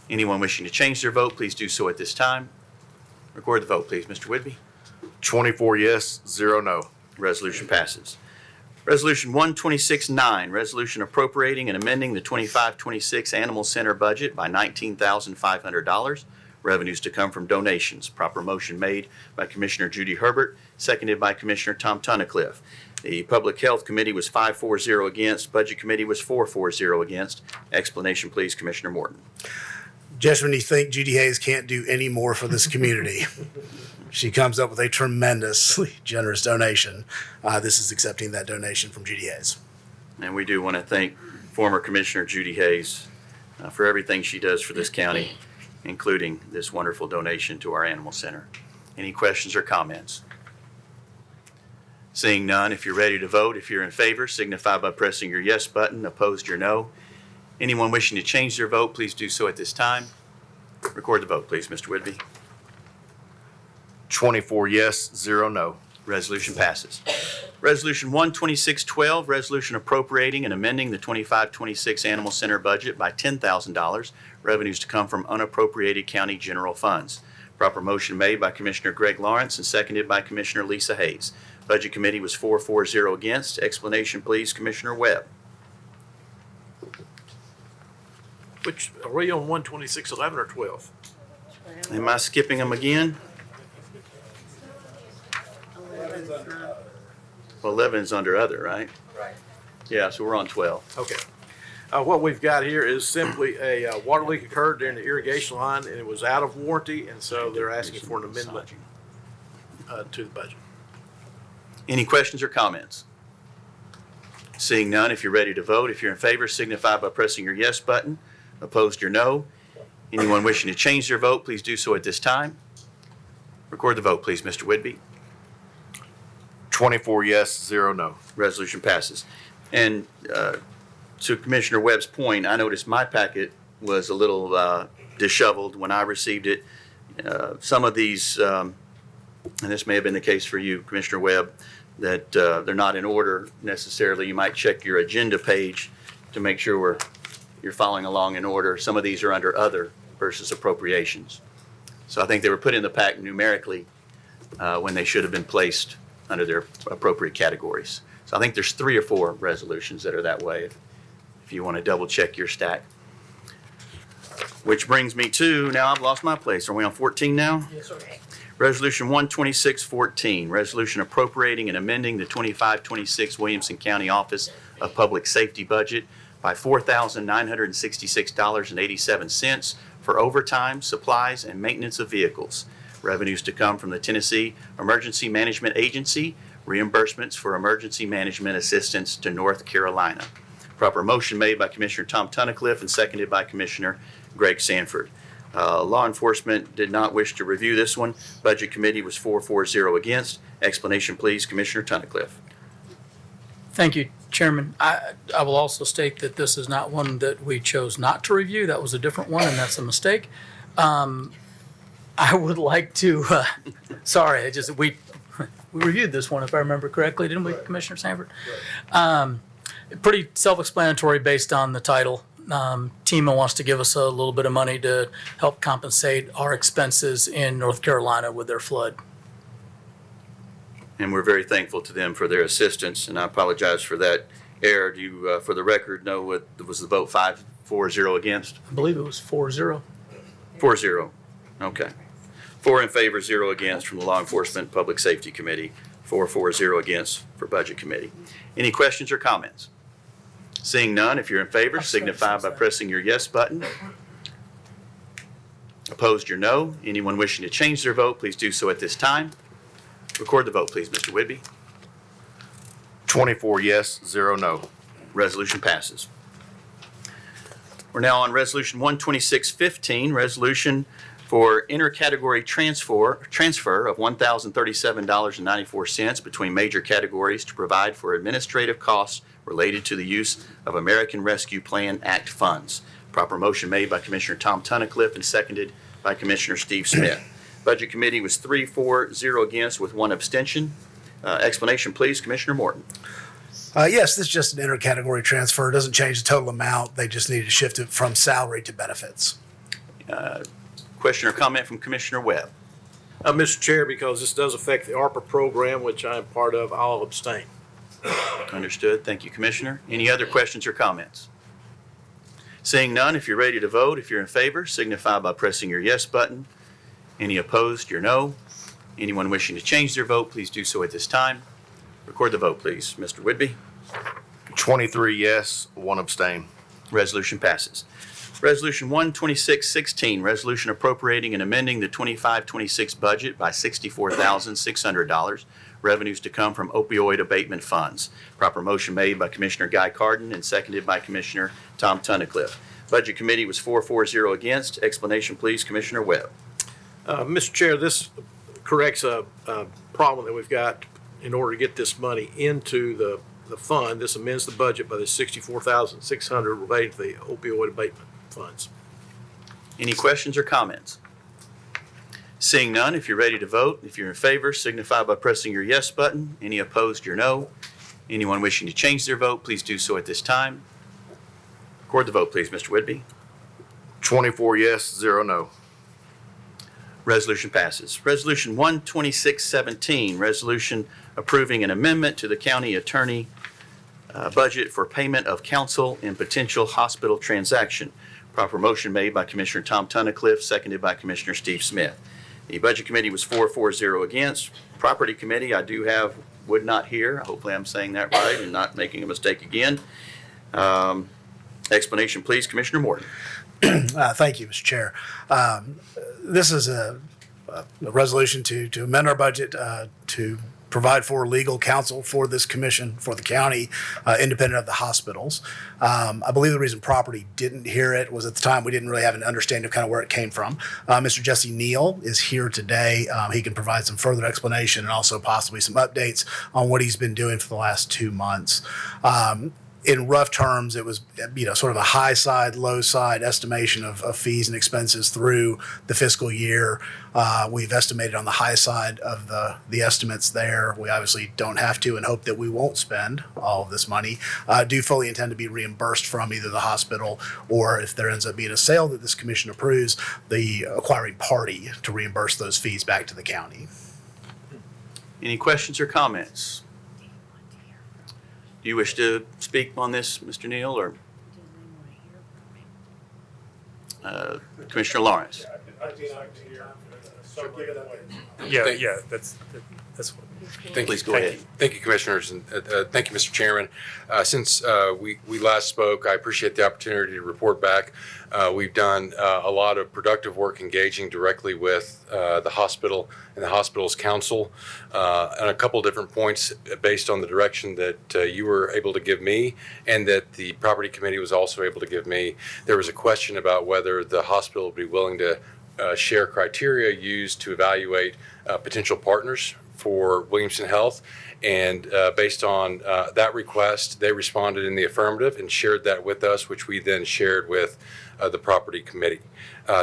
Anyone wishing to change their vote, please do so at this time. Record the vote, please, Mr. Whitby. 24 yes, 0 no. Resolution passes. Resolution 126-9, resolution appropriating and amending the 25-26 Animal Center budget by $19,500, revenues to come from donations. Proper motion made by Commissioner Judy Herbert, seconded by Commissioner Tom Tunnicliffe. The Public Health Committee was 5-4-0 against. Budget Committee was 4-4-0 against. Explanation, please, Commissioner Morton. Just when you think Judy Hayes can't do any more for this community, she comes up with a tremendously generous donation. This is accepting that donation from Judy Hayes. And we do want to thank former Commissioner Judy Hayes for everything she does for this county, including this wonderful donation to our Animal Center. Any questions or comments? Seeing none, if you're ready to vote, if you're in favor, signify by pressing your yes button. Opposed, your no. Anyone wishing to change their vote, please do so at this time. Record the vote, please, Mr. Whitby. 24 yes, 0 no. Resolution passes. Resolution 12612, resolution appropriating and amending the 25-26 Animal Center budget by $10,000, revenues to come from unappropriated county general funds. Proper motion made by Commissioner Greg Lawrence and seconded by Commissioner Lisa Hayes. Budget Committee was 4-0 against. Explanation, please, Commissioner Webb. Which, are we on 12611 or 12? Am I skipping them again? 11 is under other, right? Right. Yeah, so we're on 12. Okay. What we've got here is simply a water leak occurred during the irrigation line and it was out of warranty, and so they're asking for an amendment to the budget. Any questions or comments? Seeing none, if you're ready to vote, if you're in favor, signify by pressing your yes button. Opposed, your no. Anyone wishing to change their vote, please do so at this time. Record the vote, please, Mr. Whitby. 24 yes, 0 no. Resolution passes. And to Commissioner Webb's point, I noticed my packet was a little disheveled when I received it. Some of these, and this may have been the case for you, Commissioner Webb, that they're not in order necessarily. You might check your agenda page to make sure you're following along in order. Some of these are under other versus appropriations. So I think they were put in the pack numerically when they should have been placed under their appropriate categories. So I think there's 3 or 4 resolutions that are that way if you want to double check your stack. Which brings me to, now I've lost my place. Are we on 14 now? Yes, sir. Resolution 12614, resolution appropriating and amending the 25-26 Williamson County Office of Public Safety budget by $4,966.87 for overtime, supplies, and maintenance of vehicles. Revenues to come from the Tennessee Emergency Management Agency, reimbursements for emergency management assistance to North Carolina. Proper motion made by Commissioner Tom Tunnicliffe and seconded by Commissioner Greg Sanford. Law enforcement did not wish to review this one. Budget Committee was 4-0 against. Explanation, please, Commissioner Tunnicliffe. Thank you, Chairman. I will also state that this is not one that we chose not to review. That was a different one, and that's a mistake. I would like to, we reviewed this one, if I remember correctly, didn't we, Commissioner Sanford? Pretty self-explanatory based on the title. TEMA wants to give us a little bit of money to help compensate our expenses in North Carolina with their flood. And we're very thankful to them for their assistance, and I apologize for that error. Do you, for the record, know what was the vote 5-4-0 against? I believe it was 4-0. 4-0. Okay. 4 in favor, 0 against from the Law Enforcement Public Safety Committee. 4-0 against for Budget Committee. Any questions or comments? Seeing none, if you're in favor, signify by pressing your yes button. Opposed, your no. Anyone wishing to change their vote, please do so at this time. Record the vote, please, Mr. Whitby. 24 yes, 0 no. Resolution passes. We're now on Resolution 12615, resolution for intercategory transfer of $1,037.94 between major categories to provide for administrative costs related to the use of American Rescue Plan Act funds. Proper motion made by Commissioner Tom Tunnicliffe and seconded by Commissioner Steve Smith. Budget Committee was 3-4-0 against with 1 abstention. Explanation, please, Commissioner Morton. Yes, this is just an intercategory transfer. It doesn't change the total amount. They just need to shift it from salary to benefits. Question or comment from Commissioner Webb? Mr. Chair, because this does affect the ARPA program, which I am part of, I'll abstain. Understood. Thank you, Commissioner. Any other questions or comments? Seeing none, if you're ready to vote, if you're in favor, signify by pressing your yes button. Any opposed, your no. Anyone wishing to change their vote, please do so at this time. Record the vote, please. Mr. Whitby. 23 yes, 1 abstain. Resolution passes. Resolution 12616, resolution appropriating and amending the 25-26 budget by $64,600. Revenues to come from opioid abatement funds. Proper motion made by Commissioner Guy Carden and seconded by Commissioner Tom Tunnicliffe. Budget Committee was 4-4-0 against. Explanation, please, Commissioner Webb. Mr. Chair, this corrects a problem that we've got in order to get this money into the fund. This amends the budget by the $64,600 related to the opioid abatement funds. Any questions or comments? Seeing none, if you're ready to vote, if you're in favor, signify by pressing your yes button. Any opposed, your no. Anyone wishing to change their vote, please do so at this time. Record the vote, please, Mr. Whitby. 24 yes, 0 no. Resolution passes. Resolution 12617, resolution approving an amendment to the county attorney budget for payment of counsel in potential hospital transaction. Proper motion made by Commissioner Tom Tunnicliffe, seconded by Commissioner Steve Smith. The Budget Committee was 4-0 against. Property Committee, I do have would not hear. Hopefully I'm saying that right and not making a mistake again. Explanation, please, Commissioner Morton. Thank you, Mr. Chair. This is a resolution to amend our budget to provide for legal counsel for this commission, for the county, independent of the hospitals. I believe the reason property didn't hear it was at the time we didn't really have an understanding of kind of where it came from. Mr. Jesse Neal is here today. He can provide some further explanation and also possibly some updates on what he's been doing for the last 2 months. In rough terms, it was, sort of a high side, low side estimation of fees and expenses through the fiscal year. We've estimated on the high side of the estimates there. We obviously don't have to and hope that we won't spend all of this money. Do fully intend to be reimbursed from either the hospital or, if there ends up being a sale that this commission approves, the acquiring party to reimburse those fees back to the county. Any questions or comments? Do you wish to speak on this, Mr. Neal, or Commissioner Lawrence? Yeah, that's what. Please go ahead. Thank you, Commissioners, and thank you, Mr. Chairman. Since we last spoke, I appreciate the opportunity to report back. We've done a lot of productive work engaging directly with the hospital and the hospital's counsel on a couple different points based on the direction that you were able to give me and that the property committee was also able to give me. There was a question about whether the hospital would be willing to share criteria used to evaluate potential partners for Williamson Health, and based on that request, they responded in the affirmative and shared that with us, which we then shared with the property committee.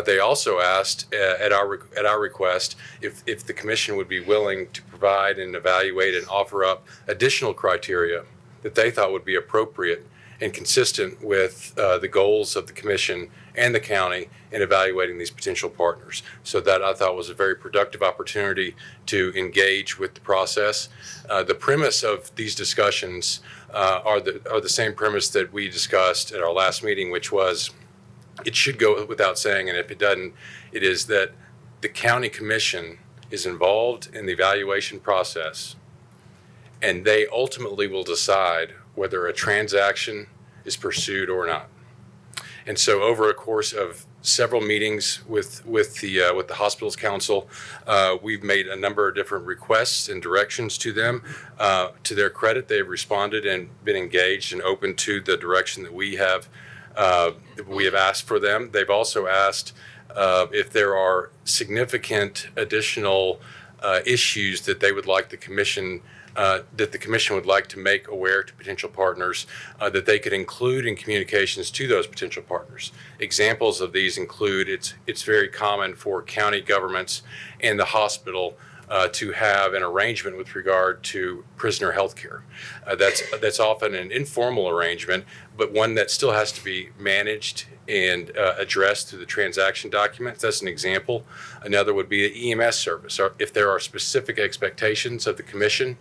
They also asked at our request if the commission would be willing to provide and evaluate and offer up additional criteria that they thought would be appropriate and consistent with the goals of the commission and the county in evaluating these potential partners. So that I thought was a very productive opportunity to engage with the process. The premise of these discussions are the same premise that we discussed at our last meeting, which was it should go without saying, and if it doesn't, it is that the county commission is involved in the evaluation process, and they ultimately will decide whether a transaction is pursued or not. And so over a course of several meetings with the hospital's council, we've made a number of different requests and directions to them. To their credit, they've responded and been engaged and open to the direction that we have asked for them. They've also asked if there are significant additional issues that they would like the commission would like to make aware to potential partners, that they could include in communications to those potential partners. Examples of these include it's very common for county governments and the hospital to have an arrangement with regard to prisoner health care. That's often an informal arrangement, but one that still has to be managed and addressed through the transaction documents. That's an example. Another would be the EMS service. Or if there are specific expectations of the commission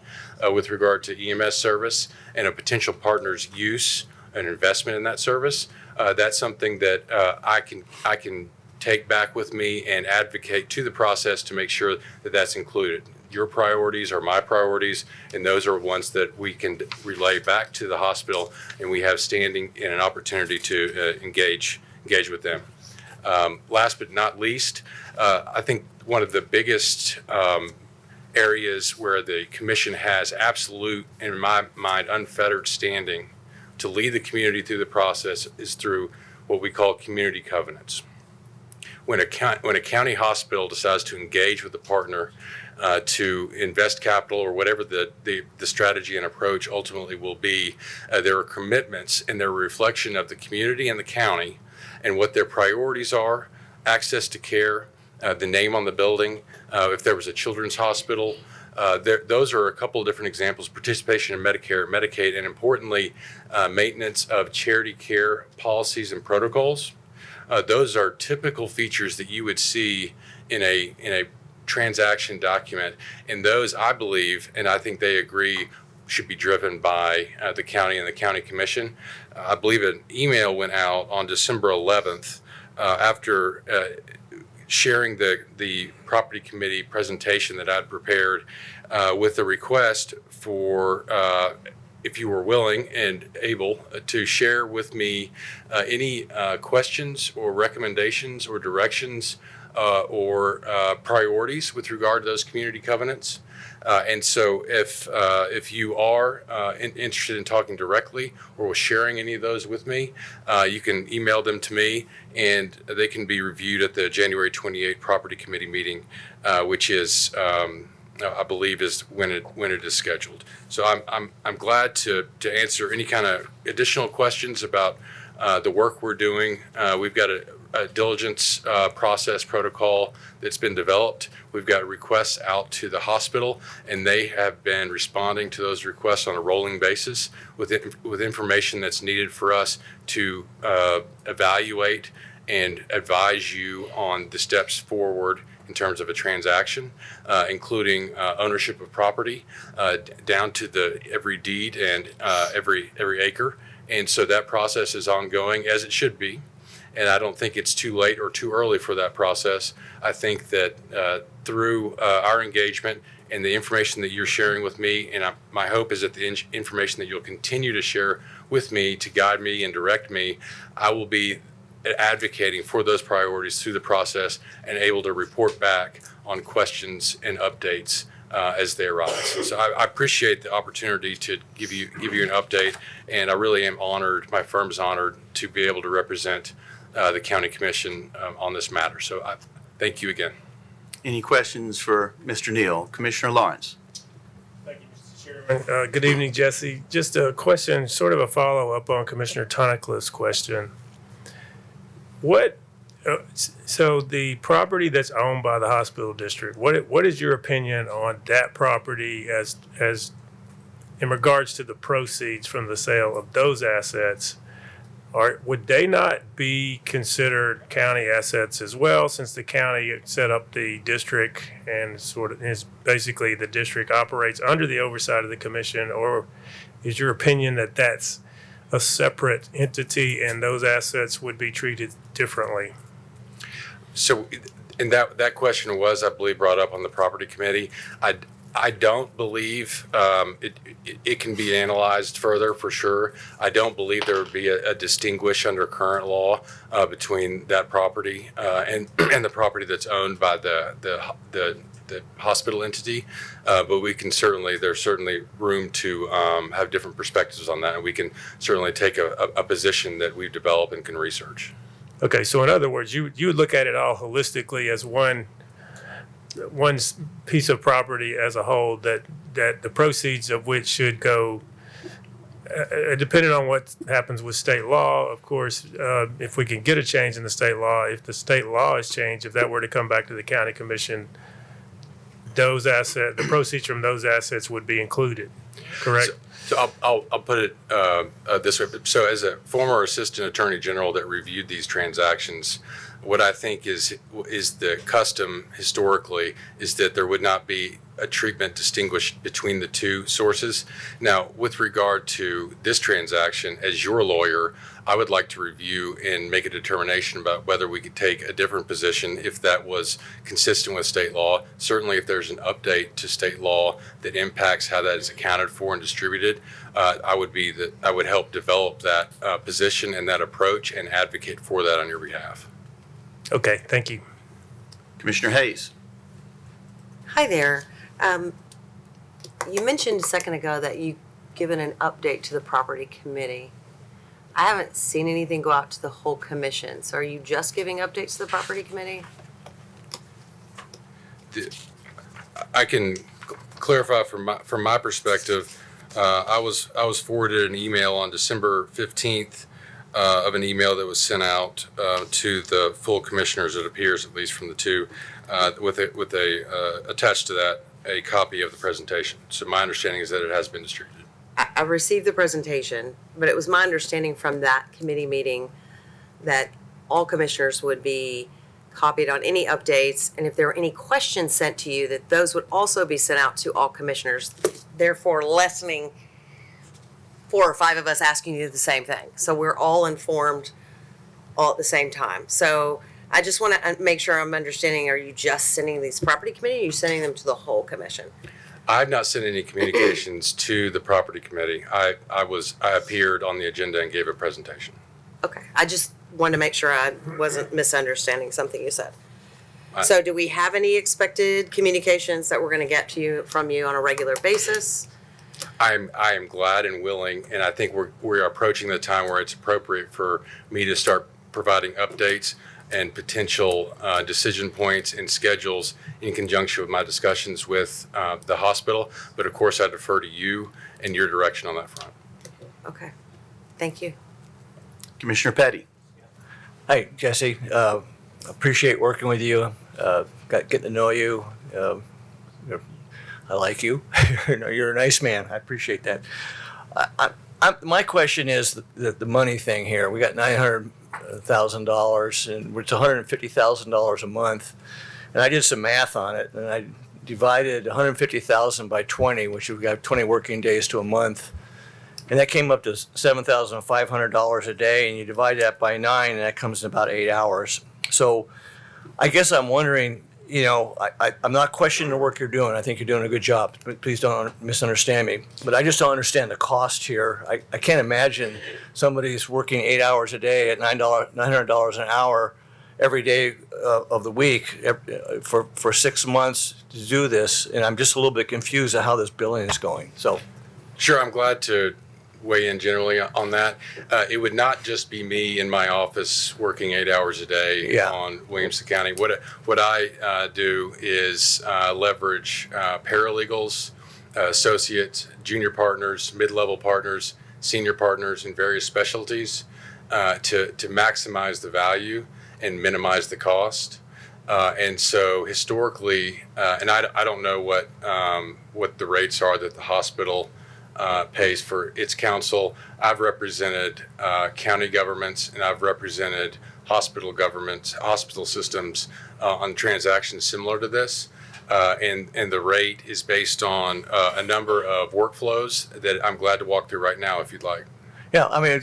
with regard to EMS service and a potential partner's use and investment in that service, that's something that I can take back with me and advocate to the process to make sure that that's included. Your priorities are my priorities, and those are ones that we can relay back to the hospital, and we have standing and an opportunity to engage with them. Last but not least, I think one of the biggest areas where the commission has absolute, in my mind, unfettered standing to lead the community through the process is through what we call community covenants. When a county hospital decides to engage with a partner to invest capital or whatever the strategy and approach ultimately will be, there are commitments and they're a reflection of the community and the county and what their priorities are, access to care, the name on the building, if there was a children's hospital. Those are a couple of different examples: participation in Medicare, Medicaid, and importantly, maintenance of charity care policies and protocols. Those are typical features that you would see in a transaction document, and those, I believe, and I think they agree, should be driven by the county and the county commission. I believe an email went out on December 11th after sharing the property committee presentation that I'd prepared with a request for if you were willing and able to share with me any questions or recommendations or directions or priorities with regard to those community covenants. And so if you are interested in talking directly or sharing any of those with me, you can email them to me, and they can be reviewed at the January 28th Property Committee meeting, which is, I believe, is when it is scheduled. So I'm glad to answer any kind of additional questions about the work we're doing. We've got a diligence process protocol that's been developed. We've got requests out to the hospital, and they have been responding to those requests on a rolling basis with information that's needed for us to evaluate and advise you on the steps forward in terms of a transaction, including ownership of property, down to every deed and every acre. And so that process is ongoing, as it should be. And I don't think it's too late or too early for that process. I think that through our engagement and the information that you're sharing with me, and my hope is that the information that you'll continue to share with me to guide me and direct me, I will be advocating for those priorities through the process and able to report back on questions and updates as they arise. So I appreciate the opportunity to give you an update, and I really am honored, my firm's honored, to be able to represent the County Commission on this matter. So I thank you again. Any questions for Mr. Neal? Commissioner Lawrence. Thank you, Mr. Chairman. Good evening, Jesse. Just a question, sort of a follow-up on Commissioner Tonicliff's question. So the property that's owned by the hospital district, what is your opinion on that property as in regards to the proceeds from the sale of those assets? Or would they not be considered county assets as well, since the county set up the district and sort of is basically the district operates under the oversight of the commission? Or is your opinion that that's a separate entity and those assets would be treated differently? So, and that question was, I believe, brought up on the property committee. I don't believe it can be analyzed further for sure. I don't believe there would be a distinguish under current law between that property and the property that's owned by the hospital entity. But we can there's certainly room to have different perspectives on that, and we can certainly take a position that we've developed and can research. Okay, so in other words, you would look at it all holistically as one piece of property as a whole, that the proceeds of which should go, depending on what happens with state law, of course, if we can get a change in the state law, if the state law is changed, if that were to come back to the county commission, the proceeds from those assets would be included, correct? So I'll put it this way. So as a former assistant attorney general that reviewed these transactions, what I think is the custom historically is that there would not be a treatment distinguished between the two sources. Now, with regard to this transaction, as your lawyer, I would like to review and make a determination about whether we could take a different position if that was consistent with state law. Certainly, if there's an update to state law that impacts how that is accounted for and distributed, I would help develop that position and that approach and advocate for that on your behalf. Okay, thank you. Commissioner Hayes. Hi there. You mentioned a second ago that you've given an update to the property committee. I haven't seen anything go out to the whole commission. So are you just giving updates to the property committee? I can clarify from my perspective. I was forwarded an email on December 15th of an email that was sent out to the full commissioners, it appears, at least from the two, with attached to that a copy of the presentation. So my understanding is that it has been distributed. I received the presentation, but it was my understanding from that committee meeting that all commissioners would be copied on any updates, and if there were any questions sent to you, that those would also be sent out to all commissioners, therefore lessening 4 or 5 of us asking you the same thing. So we're all informed all at the same time. So I just want to make sure I'm understanding, are you just sending these property committee, or are you sending them to the whole commission? I've not sent any communications to the property committee. I appeared on the agenda and gave a presentation. Okay, I just wanted to make sure I wasn't misunderstanding something you said. So do we have any expected communications that we're going to get to you from you on a regular basis? I am glad and willing, and I think we're approaching the time where it's appropriate for me to start providing updates and potential decision points and schedules in conjunction with my discussions with the hospital. But of course, I defer to you and your direction on that front. Okay, thank you. Commissioner Petty. Hi, Jesse. Appreciate working with you. Getting to know you. I like you. You're a nice man. I appreciate that. My question is the money thing here. We got $900,000, and it's $150,000 a month. And I did some math on it, and I divided $150,000 by 20, which we've got 20 working days to a month. And that came up to $7,500 a day, and you divide that by 9, and that comes in about 8 hours. So I guess I'm wondering, I'm not questioning the work you're doing. I think you're doing a good job. Please don't misunderstand me. But I just don't understand the cost here. I can't imagine somebody's working 8 hours a day at $900 an hour every day of the week for 6 months to do this. And I'm just a little bit confused at how this billing is going. So, sure, I'm glad to weigh in generally on that. It would not just be me in my office working 8 hours a day on Williamson County. What I do is leverage paralegals, associates, junior partners, mid-level partners, senior partners in various specialties to maximize the value and minimize the cost. And so historically, and I don't know what the rates are that the hospital pays for its counsel. I've represented county governments, and I've represented hospital governments, hospital systems on transactions similar to this. And the rate is based on a number of workflows that I'm glad to walk through right now if you'd like. yeah, I mean,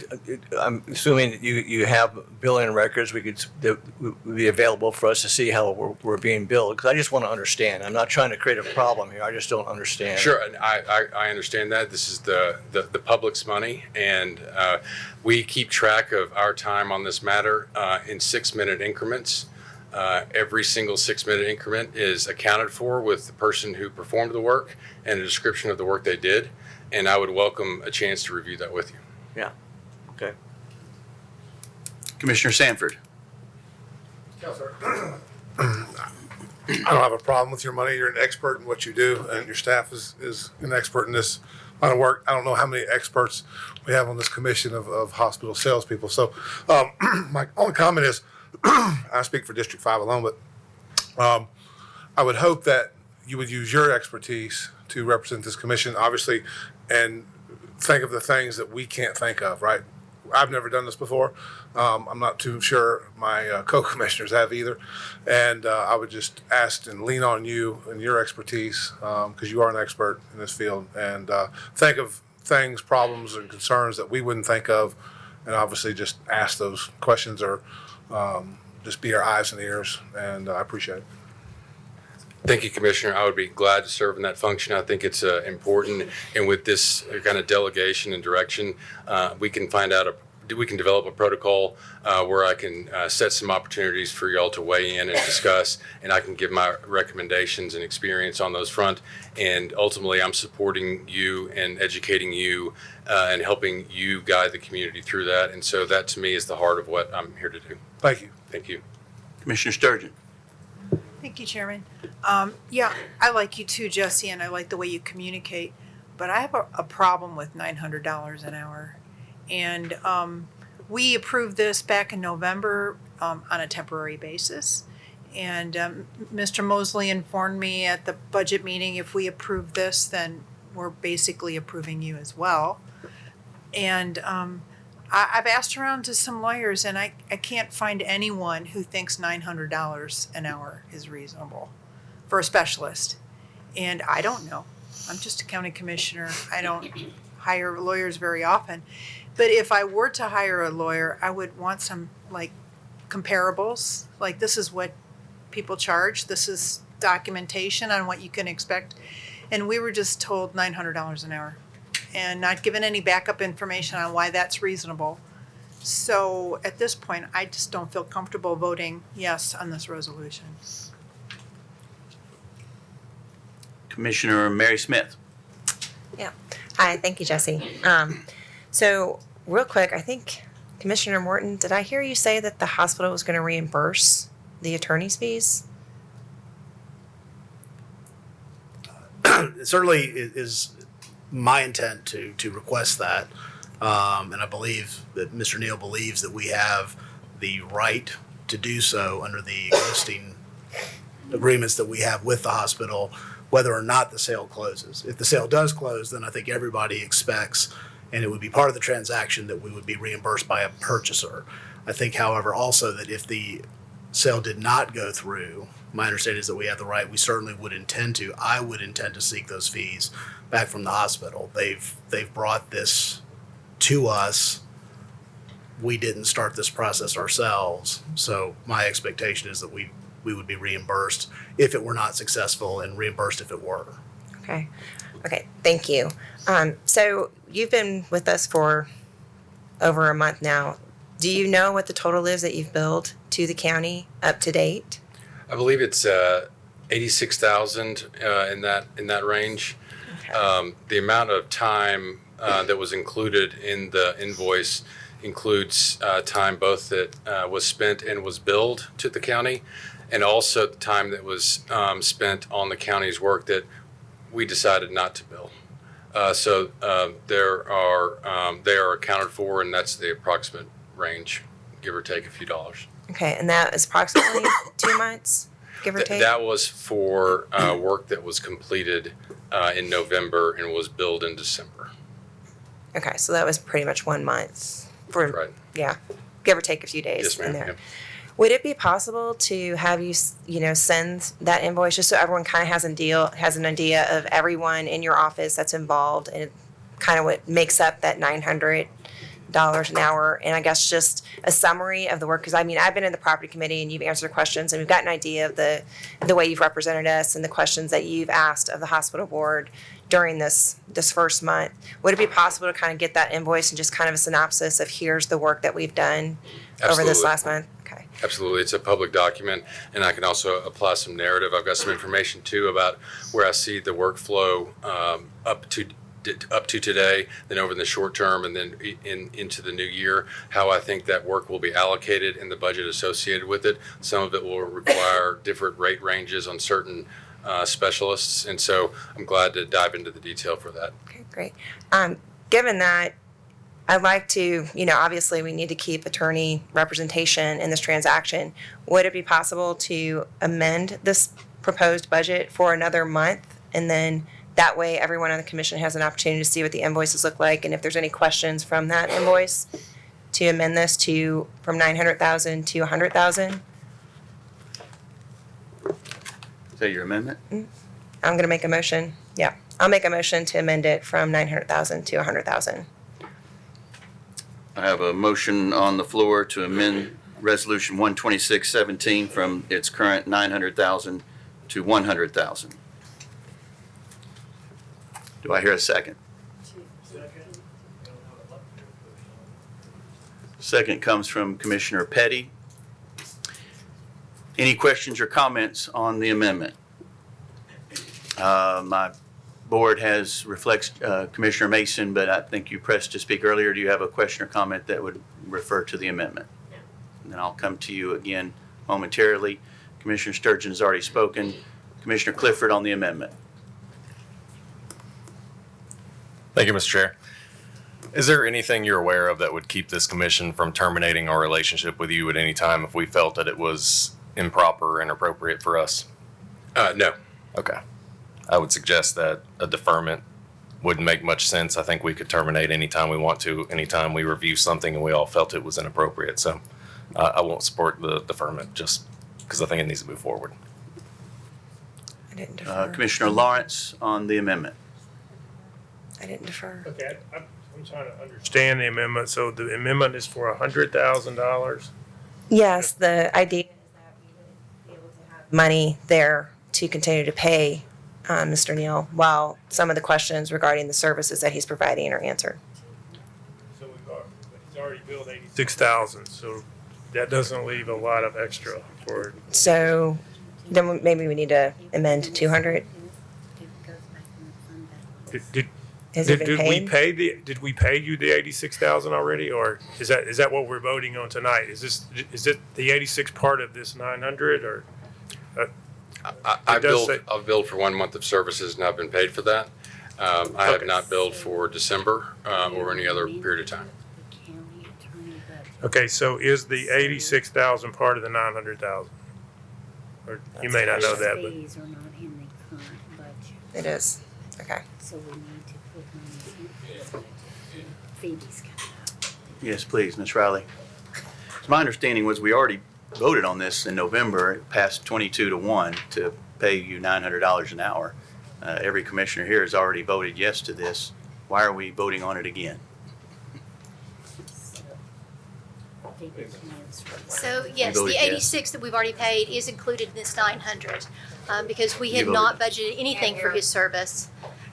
I'm assuming that you have billing records that would be available for us to see how we're being billed, because I just want to understand. I'm not trying to create a problem here. I just don't understand. Sure, and I understand that. This is the public's money, and we keep track of our time on this matter in 6-minute increments. Every single 6-minute increment is accounted for with the person who performed the work and a description of the work they did, and I would welcome a chance to review that with you. Yeah, okay. Commissioner Sanford. Counselor, I don't have a problem with your money. You're an expert in what you do, and your staff is an expert in this line of work. I don't know how many experts we have on this commission of hospital salespeople. So my only comment is, I speak for District 5 alone, but I would hope that you would use your expertise to represent this commission, obviously, and think of the things that we can't think of, right? I've never done this before. I'm not too sure my co-commissioners have either. And I would just ask and lean on you and your expertise, because you are an expert in this field, and think of things, problems, and concerns that we wouldn't think of, and obviously just ask those questions or just be our eyes and ears, and I appreciate it. Thank you, Commissioner. I would be glad to serve in that function. I think it's important, and with this kind of delegation and direction, we can develop a protocol where I can set some opportunities for y'all to weigh in and discuss, and I can give my recommendations and experience on those front. And ultimately, I'm supporting you and educating you and helping you guide the community through that. And so that, to me, is the heart of what I'm here to do. Thank you. Thank you. Commissioner Sturgeon. Thank you, Chairman. Yeah, I like you too, Jesse, and I like the way you communicate, but I have a problem with $900 an hour. And we approved this back in November on a temporary basis. And Mr. Mosley informed me at the budget meeting, if we approve this, then we're basically approving you as well. And I've asked around to some lawyers, and I can't find anyone who thinks $900 an hour is reasonable for a specialist. And I don't know. I'm just a county commissioner. I don't hire lawyers very often. But if I were to hire a lawyer, I would want some like comparables. Like, this is what people charge. This is documentation on what you can expect. And we were just told $900 an hour and not given any backup information on why that's reasonable. So at this point, I just don't feel comfortable voting yes on this resolution. Commissioner Mary Smith. Yeah. Hi, thank you, Jesse. So real quick, I think Commissioner Morton, did I hear you say that the hospital was going to reimburse the attorney's fees? It certainly is my intent to request that. And I believe that Mr. Neal believes that we have the right to do so under the existing agreements that we have with the hospital, whether or not the sale closes. If the sale does close, then I think everybody expects, and it would be part of the transaction, that we would be reimbursed by a purchaser. I think, however, also that if the sale did not go through, my understanding is that we have the right, we certainly would intend to, I would intend to seek those fees back from the hospital. They've brought this to us. We didn't start this process ourselves. So my expectation is that we would be reimbursed if it were not successful and reimbursed if it were. Okay. Okay, thank you. So you've been with us for over a month now. Do you know what the total is that you've billed to the county up to date? I believe it's 86,000 in that range. Okay. The amount of time that was included in the invoice includes time both that was spent and was billed to the county, and also the time that was spent on the county's work that we decided not to bill. So they are accounted for, and that's the approximate range, give or take a few dollars. Okay, and that is approximately 2 months, give or take? That was for work that was completed in November and was billed in December. Okay, so that was pretty much 1 month. Right. Yeah, give or take a few days Yes, ma'am. in there. Yep. Would it be possible to have you, send that invoice just so everyone kind of has an idea of everyone in your office that's involved and kind of what makes up that $900 an hour? And I guess just a summary of the work, because I mean, I've been in the property committee and you've answered questions and we've got an idea of the way you've represented us and the questions that you've asked of the hospital board during this first month. Would it be possible to kind of get that invoice and just kind of a synopsis of here's the work that we've done over this Absolutely. last month? Okay. Absolutely. It's a public document, and I can also apply some narrative. I've got some information, too, about where I see the workflow up to today, then over the short term, and then into the new year, how I think that work will be allocated and the budget associated with it. Some of it will require different rate ranges on certain specialists, and so I'm glad to dive into the detail for that. Okay, great. Given that, I'd like to, obviously we need to keep attorney representation in this transaction. Would it be possible to amend this proposed budget for another month? And then that way everyone on the commission has an opportunity to see what the invoices look like. And if there's any questions from that invoice, to amend this from 900,000 to 100,000? Is that your amendment? I'm going to make a motion. Yeah, I'll make a motion to amend it from 900,000 to 100,000. I have a motion on the floor to amend Resolution 12617 from its current 900,000 to 100,000. Do I hear a second? Second comes from Commissioner Petty. Any questions or comments on the amendment? My board reflects Commissioner Mason, but I think you pressed to speak earlier. Do you have a question or comment that would refer to the amendment? No. And then I'll come to you again momentarily. Commissioner Sturgeon has already spoken. Commissioner Clifford on the amendment. Thank you, Mr. Chair. Is there anything you're aware of that would keep this commission from terminating our relationship with you at any time if we felt that it was improper or inappropriate for us? No. Okay. I would suggest that a deferment wouldn't make much sense. I think we could terminate anytime we want to, anytime we review something and we all felt it was inappropriate. So I won't support the deferment just because I think it needs to move forward. I didn't defer. Commissioner Lawrence on the amendment. I didn't defer. Okay, I'm trying to understand the amendment. So the amendment is for $100,000. Yes, the idea is that we would be able to have money there to continue to pay Mr. Neal while some of the questions regarding the services that he's providing are answered. So he's already billed $86,000. So that doesn't leave a lot of extra for. So then maybe we need to amend to 200. Has it been paid? Did we pay you the $86,000 already, or is that what we're voting on tonight? Is it the 86 part of this 900 or? I've billed for 1 month of services and I've been paid for that. I have not billed for December or any other period of time. Okay, so is the 86,000 part of the 900,000? Or you may not know that, but. It is. Okay. So we need to put money in this budget. Phoebe's coming up. Yes, please, Ms. Riley. So my understanding was we already voted on this in November. It passed 22-1 to pay you $900 an hour. Every commissioner here has already voted yes to this. Why are we voting on it again? So yes, the 86 that we've already paid is included in this 900 because we had not budgeted anything for his service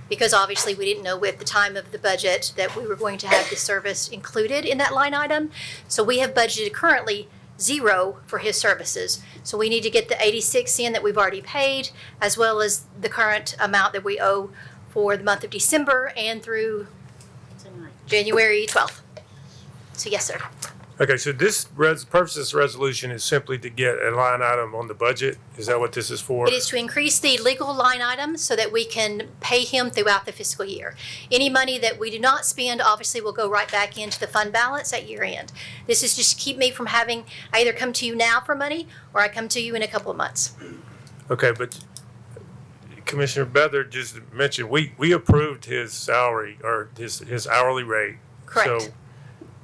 because obviously we didn't know at the time of the budget that we were going to have the service included in that line item. So we have budgeted currently 0 for his services. So we need to get the 86 in that we've already paid as well as the current amount that we owe for the month of December and through January 12th. So yes, sir. Okay, so this purpose of this resolution is simply to get a line item on the budget? Is that what this is for? It is to increase the legal line item so that we can pay him throughout the fiscal year. Any money that we do not spend obviously will go right back into the fund balance at year end. This is just to keep me from having, I either come to you now for money or I come to you in a couple of months. Okay, but Commissioner Beather just mentioned, we approved his salary or his hourly rate. Correct. So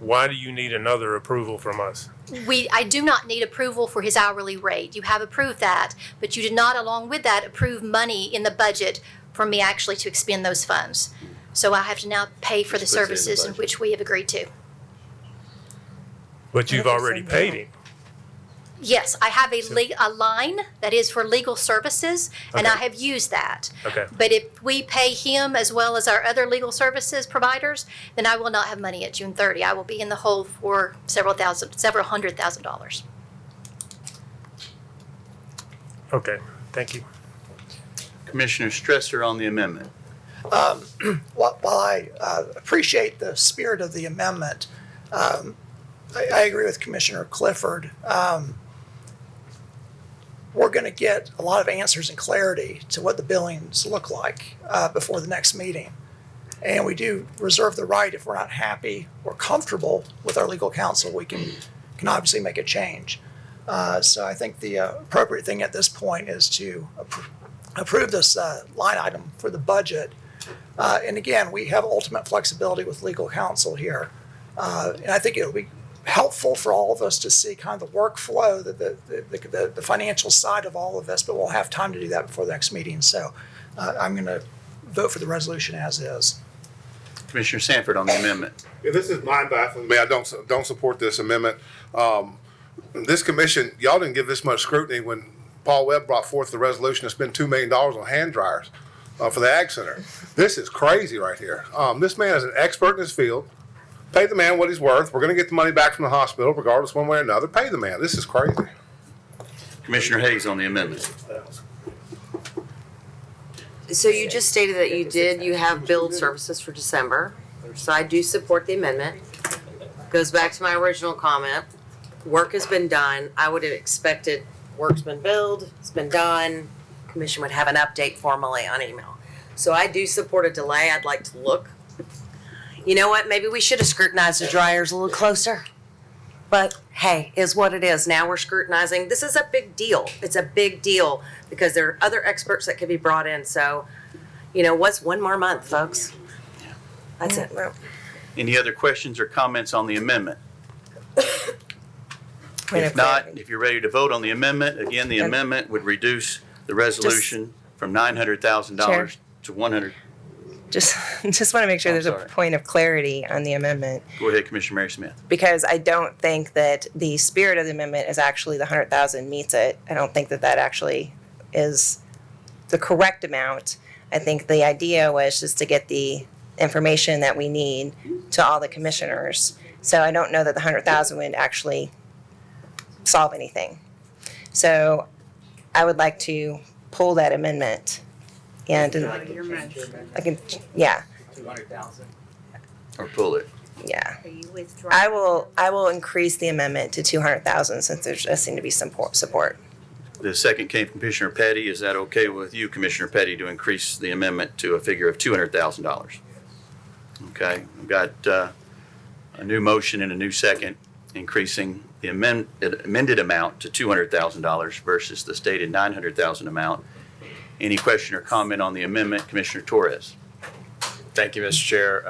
why do you need another approval from us? I do not need approval for his hourly rate. You have approved that, but you did not, along with that, approve money in the budget for me actually to expend those funds. So I have to now pay for the services in which we have agreed to. But you've already paid him. Yes, I have a line that is for legal services, and I have used that. Okay. But if we pay him as well as our other legal services providers, then I will not have money at June 30. I will be in the hole for several $100,000. Okay, thank you. Commissioner Stresser on the amendment. While I appreciate the spirit of the amendment, I agree with Commissioner Clifford. We're going to get a lot of answers and clarity to what the billings look like before the next meeting. And we do reserve the right, if we're not happy or comfortable with our legal counsel, we can obviously make a change. So I think the appropriate thing at this point is to approve this line item for the budget. And again, we have ultimate flexibility with legal counsel here. And I think it'll be helpful for all of us to see kind of the workflow, the financial side of all of this, but we'll have time to do that before the next meeting. So I'm going to vote for the resolution as is. Commissioner Sanford on the amendment. Yeah, this is mind-baffling to me. I don't support this amendment. This commission, y'all didn't give this much scrutiny when Paul Webb brought forth the resolution to spend $2 million on hand dryers for the Ag Center. This is crazy right here. This man is an expert in his field. Pay the man what he's worth. We're going to get the money back from the hospital, regardless one way or another. Pay the man. This is crazy. Commissioner Hayes on the amendment. So you just stated that you have billed services for December. So I do support the amendment. Goes back to my original comment. Work has been done. I would have expected work's been billed, it's been done. Commission would have an update formally on email. So I do support a delay. I'd like to look You know what? Maybe we should have scrutinized the dryers a little closer. But hey, is what it is. Now we're scrutinizing. This is a big deal. It's a big deal because there are other experts that could be brought in. So, what's one more month, folks? That's it. Any other questions or comments on the amendment? If not, if you're ready to vote on the amendment, again, the amendment would reduce the resolution from $900,000 to 100. Just want to make sure there's a point of clarity on the amendment. Go ahead, Commissioner Mary Smith. Because I don't think that the spirit of the amendment is actually the 100,000 meets it. I don't think that actually is the correct amount. I think the idea was just to get the information that we need to all the commissioners. So I don't know that the 100,000 would actually solve anything. So I would like to pull that amendment. And I can, yeah. 200,000. Or pull it. Yeah. I will increase the amendment to 200,000 since there does seem to be some support. The second came from Commissioner Petty. Is that okay with you, Commissioner Petty, to increase the amendment to a figure of $200,000? Okay, we've got a new motion and a new second increasing the amended amount to $200,000 versus the stated $900,000 amount. Any question or comment on the amendment, Commissioner Torres? Thank you, Mr. Chair.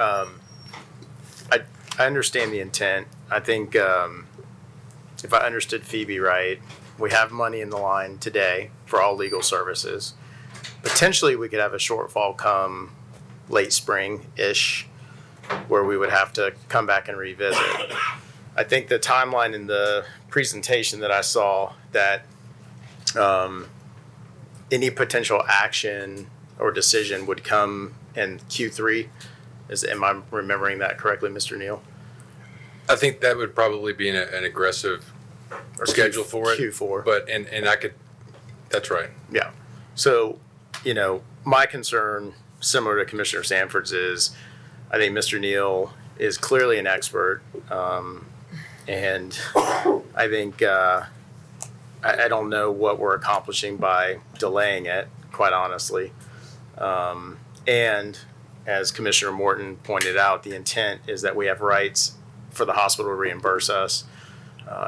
I understand the intent. I think if I understood Phoebe right, we have money in the line today for all legal services. Potentially, we could have a shortfall come late spring-ish where we would have to come back and revisit. I think the timeline in the presentation that I saw that any potential action or decision would come in Q3. Am I remembering that correctly, Mr. Neal? I think that would probably be an aggressive schedule for it. Q4. But, and I could, that's right. Yeah. So, my concern, similar to Commissioner Sanford's, is I think Mr. Neal is clearly an expert. And I think I don't know what we're accomplishing by delaying it, quite honestly. And as Commissioner Morton pointed out, the intent is that we have rights for the hospital to reimburse us,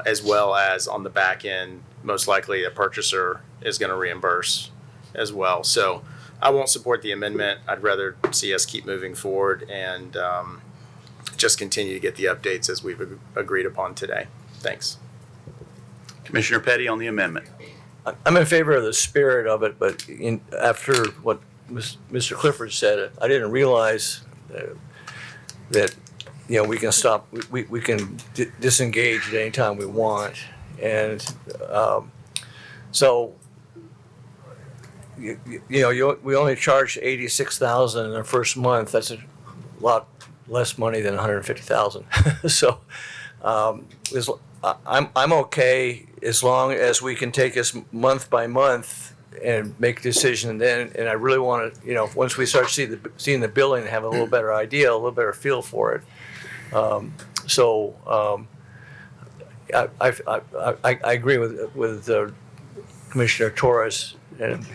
as well as on the back end, most likely a purchaser is going to reimburse as well. So I won't support the amendment. I'd rather see us keep moving forward and just continue to get the updates as we've agreed upon today. Thanks. Commissioner Petty on the amendment. I'm in favor of the spirit of it, but after what Mr. Clifford said, I didn't realize that we can stop. We can disengage at any time we want, and so we only charged $86,000 in the first month. That's a lot less money than $150,000. So I'm okay as long as we can take us month by month and make a decision then. And I really want to, once we start seeing the billing, have a little better idea, a little better feel for it. I agree with Commissioner Torres, and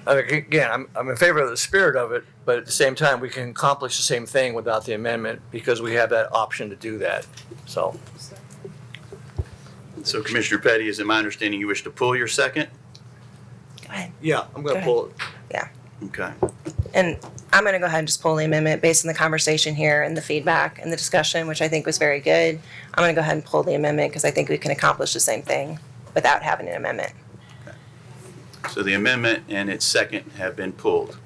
again, I'm in favor of the spirit of it, but at the same time, we can accomplish the same thing without the amendment because we have that option to do that. So Commissioner Petty, is it my understanding you wish to pull your second? Go ahead. Yeah, I'm going to pull it. Yeah. Okay. And I'm going to go ahead and just pull the amendment based on the conversation here and the feedback and the discussion, which I think was very good. I'm going to go ahead and pull the amendment because I think we can accomplish the same thing without having an amendment. So the amendment and its second have been pulled.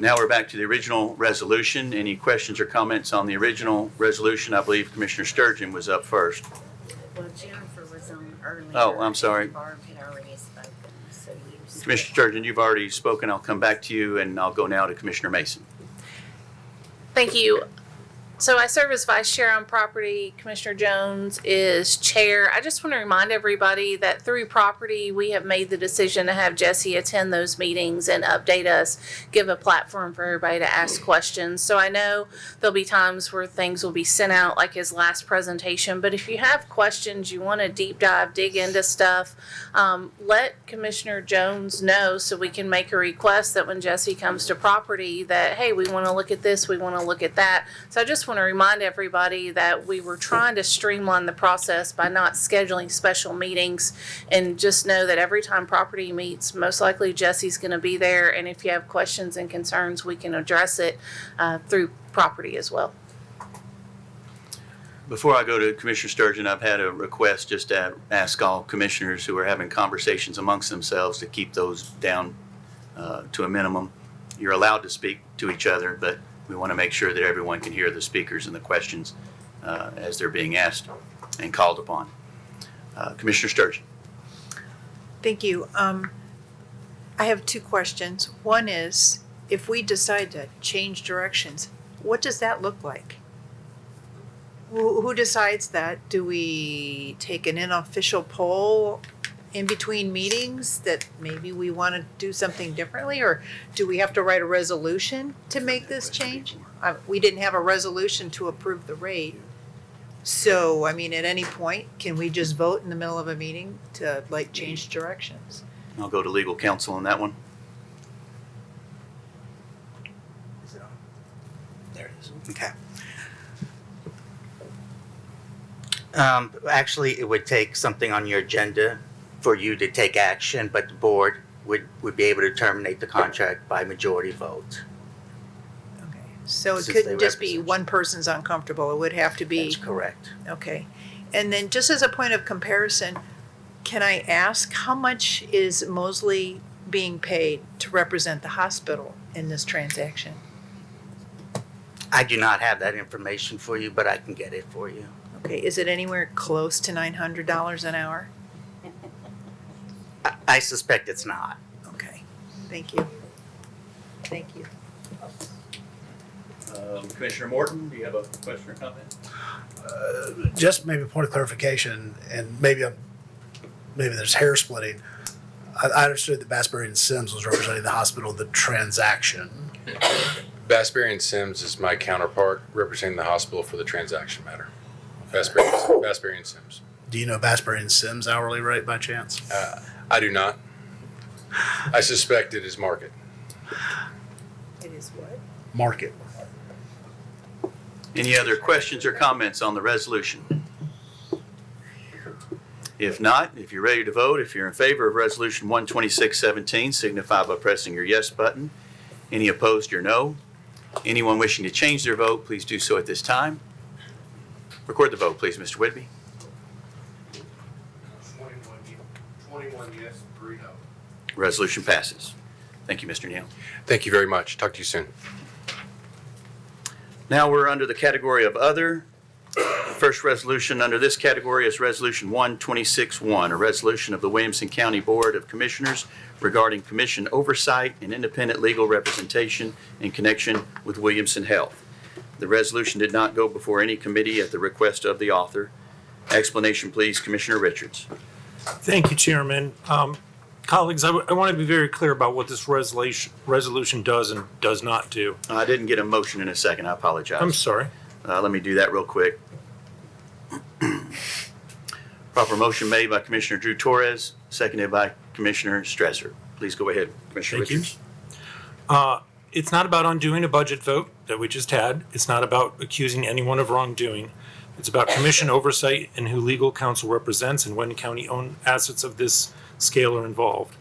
Now we're back to the original resolution. Any questions or comments on the original resolution? I believe Commissioner Sturgeon was up first. Well, Jennifer was on earlier. Oh, I'm sorry. Barb had already spoken, so you. Commissioner Sturgeon, you've already spoken. I'll come back to you, and I'll go now to Commissioner Mason. Thank you. So I serve as vice chair on property. Commissioner Jones is chair. I just want to remind everybody that through property, we have made the decision to have Jesse attend those meetings and update us, give a platform for everybody to ask questions. So I know there'll be times where things will be sent out like his last presentation, but if you have questions, you want to deep dive, dig into stuff, let Commissioner Jones know so we can make a request that when Jesse comes to property that, hey, we want to look at this, we want to look at that. So I just want to remind everybody that we were trying to streamline the process by not scheduling special meetings, and just know that every time property meets, most likely Jesse's going to be there, and if you have questions and concerns, we can address it through property as well. Before I go to Commissioner Sturgeon, I've had a request just to ask all commissioners who are having conversations amongst themselves to keep those down to a minimum. You're allowed to speak to each other, but we want to make sure that everyone can hear the speakers and the questions as they're being asked and called upon. Commissioner Sturgeon. Thank you. I have two questions. One is, if we decide to change directions, what does that look like? Who decides that? Do we take an unofficial poll in between meetings that maybe we want to do something differently, or do we have to write a resolution to make this change? We didn't have a resolution to approve the rate. So, I mean, at any point, can we just vote in the middle of a meeting to like change directions? I'll go to legal counsel on that one. There it is. Okay. Actually, it would take something on your agenda for you to take action, but the board would be able to terminate the contract by majority vote. So it Since couldn't they just be one person's uncomfortable, it would have to be. That's correct. Okay. And then just as a point of comparison, can I ask how much is Mosley being paid to represent the hospital in this transaction? I do not have that information for you, but I can get it for you. Okay, is it anywhere close to $900 an hour? I suspect it's not. Okay, thank you. Thank you. Commissioner Morton, do you have a question or comment? Just maybe a point of clarification, and maybe there's hair splitting. I understood that Bassbury and Sims was representing the hospital, the transaction. Bassbury and Sims is my counterpart representing the hospital for the transaction matter. Bassbury and Sims. Do you know Bassbury and Sims' hourly rate by chance? I do not. I suspect it is market. It is what? Market. Any other questions or comments on the resolution? If not, if you're ready to vote, if you're in favor of Resolution 12617, signify by pressing your yes button. Any opposed, your no. Anyone wishing to change their vote, please do so at this time. Record the vote, please, Mr. Whitby. 21 yes, 3 no. Resolution passes. Thank you, Mr. Neal. Thank you very much. Talk to you soon. Now we're under the category of other. The first resolution under this category is Resolution 126-1, a resolution of the Williamson County Board of Commissioners regarding commission oversight and independent legal representation in connection with Williamson Health. The resolution did not go before any committee at the request of the author. Explanation, please, Commissioner Richards. Thank you, Chairman. Colleagues, I want to be very clear about what this resolution does and does not do. I didn't get a motion in a second. I apologize. I'm sorry. Let me do that real quick. Proper motion made by Commissioner Drew Torres, seconded by Commissioner Stresser. Please go ahead, Commissioner Thank Richards. you. It's not about undoing a budget vote that we just had. It's not about accusing anyone of wrongdoing. It's about commission oversight and who legal counsel represents and when county-owned assets of this scale are involved.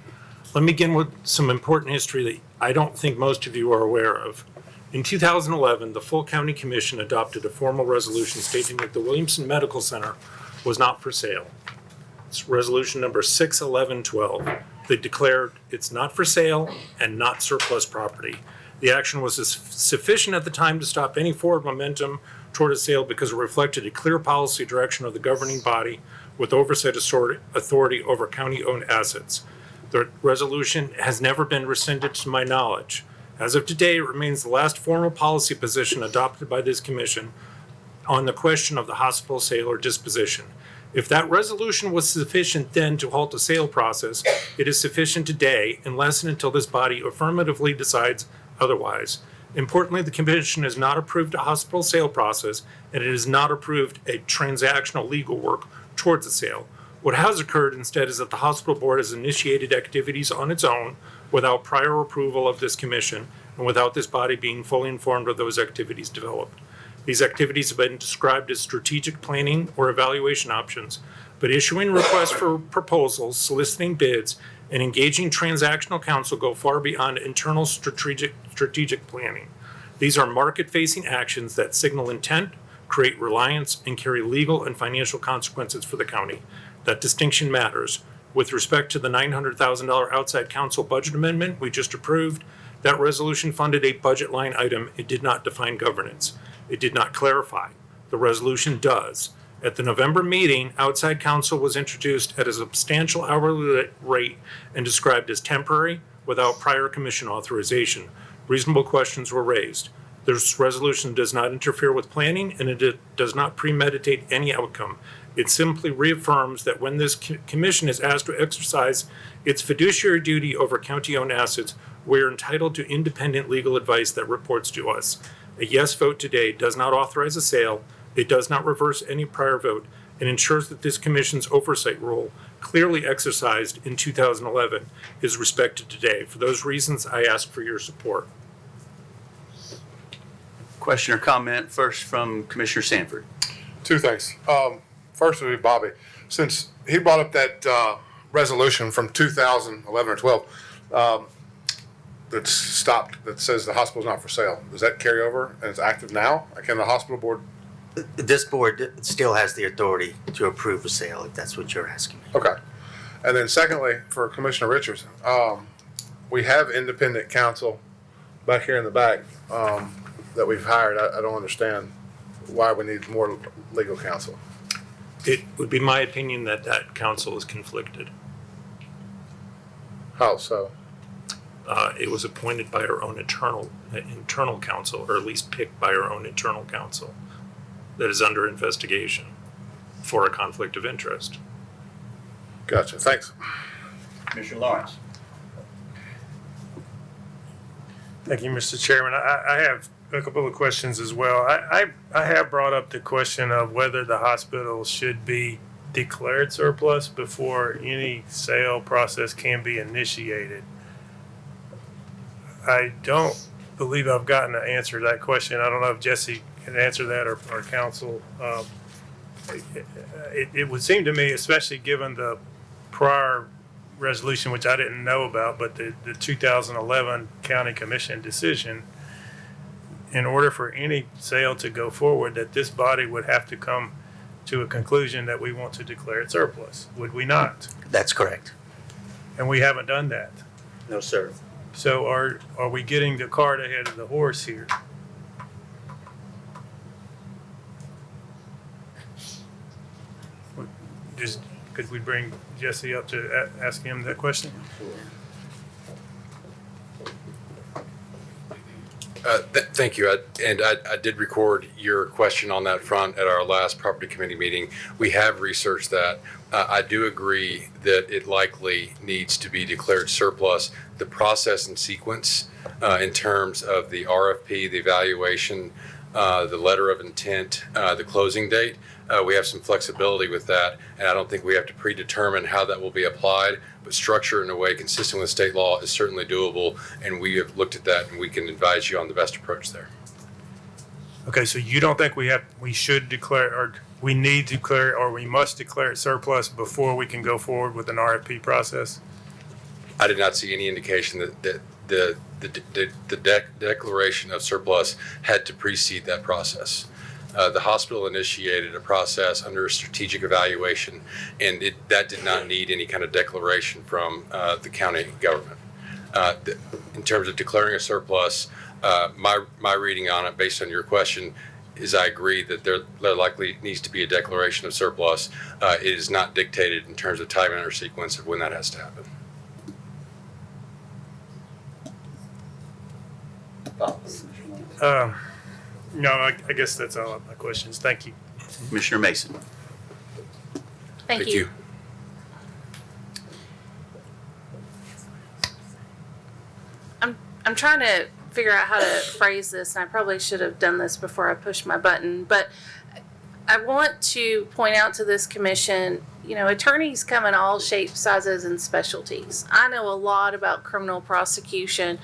Let me begin with some important history that I don't think most of you are aware of. In 2011, the full county commission adopted a formal resolution stating that the Williamson Medical Center was not for sale. It's resolution number 61112. They declared it's not for sale and not surplus property. The action was sufficient at the time to stop any forward momentum toward a sale because it reflected a clear policy direction of the governing body with oversight authority over county-owned assets. The resolution has never been rescinded to my knowledge. As of today, it remains the last formal policy position adopted by this commission on the question of the hospital sale or disposition. If that resolution was sufficient then to halt the sale process, it is sufficient today unless and until this body affirmatively decides otherwise. Importantly, the commission has not approved a hospital sale process, and it has not approved a transactional legal work towards the sale. What has occurred instead is that the hospital board has initiated activities on its own without prior approval of this commission and without this body being fully informed of those activities developed. These activities have been described as strategic planning or evaluation options, but issuing requests for proposals, soliciting bids, and engaging transactional counsel go far beyond internal strategic planning. These are market-facing actions that signal intent, create reliance, and carry legal and financial consequences for the county. That distinction matters. With respect to the $900,000 outside counsel budget amendment we just approved, that resolution funded a budget line item. It did not define governance. It did not clarify. The resolution does. At the November meeting, outside counsel was introduced at a substantial hourly rate and described as temporary without prior commission authorization. Reasonable questions were raised. This resolution does not interfere with planning and it does not premeditate any outcome. It simply reaffirms that when this commission is asked to exercise its fiduciary duty over county-owned assets, we are entitled to independent legal advice that reports to us. A yes vote today does not authorize a sale, it does not reverse any prior vote, and ensures that this commission's oversight role, clearly exercised in 2011, is respected today. For those reasons, I ask for your support. Question or comment first from Commissioner Sanford. Two things. First would be Bobby. Since he brought up that resolution from 2011 or 12 that's stopped, that says the hospital's not for sale, does that carry over and it's active now? Can the hospital board? This board still has the authority to approve a sale, if that's what you're asking. Okay. And then secondly, for Commissioner Richards, we have independent counsel back here in the back that we've hired. I don't understand why we need more legal counsel. It would be my opinion that that counsel is conflicted. How so? It was appointed by our own internal counsel, or at least picked by our own internal counsel that is under investigation for a conflict of interest. Gotcha. Thanks. Commissioner Lawrence. Thank you, Mr. Chairman. I have a couple of questions as well. I have brought up the question of whether the hospital should be declared surplus before any sale process can be initiated. I don't believe I've gotten an answer to that question. I don't know if Jesse can answer that or counsel. It would seem to me, especially given the prior resolution, which I didn't know about, but the 2011 County Commission decision, in order for any sale to go forward, that this body would have to come to a conclusion that we want to declare it surplus, would we not? That's correct. And we haven't done that. No, sir. So are we getting the cart ahead of the horse here? Just, could we bring Jesse up to ask him that question? Thank you. I did record your question on that front at our last property committee meeting. We have researched that. I do agree that it likely needs to be declared surplus. The process and sequence in terms of the RFP, the evaluation, the letter of intent, the closing date, we have some flexibility with that, and I don't think we have to predetermine how that will be applied, but structure it in a way consistent with state law is certainly doable, and we have looked at that, and we can advise you on the best approach there. Okay, so you don't think we should declare, or we need to declare, or we must declare it surplus before we can go forward with an RFP process? I did not see any indication that the declaration of surplus had to precede that process. The hospital initiated a process under a strategic evaluation, and that did not need any kind of declaration from the county government. In terms of declaring a surplus, my reading on it, based on your question, is I agree that there likely needs to be a declaration of surplus. It is not dictated in terms of time or sequence of when that has to happen. thoughts? No, I guess that's all of my questions. Thank you. Commissioner Mason. Thank you. I'm trying to figure out how to phrase this, and I probably should have done this before I pushed my button, but I want to point out to this commission, you know, attorneys come in all shapes, sizes, and specialties. I know a lot about criminal prosecution.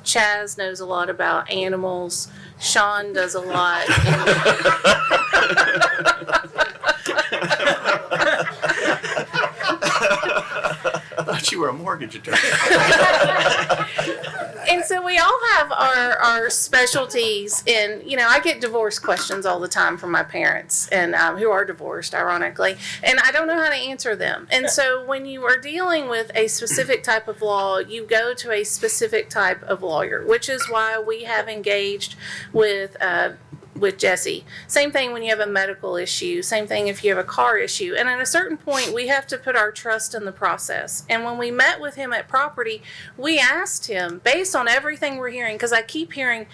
Chaz knows a lot about animals. Sean does a lot. I thought you were a mortgage attorney. And so we all have our specialties in, you know, I get divorce questions all the time from my parents and who are divorced, ironically, and I don't know how to answer them. And so when you are dealing with a specific type of law, you go to a specific type of lawyer, which is why we have engaged with Jesse. Same thing when you have a medical issue. Same thing if you have a car issue. And at a certain point, we have to put our trust in the process. And when we met with him at property, we asked him, based on everything we're hearing, because I keep hearing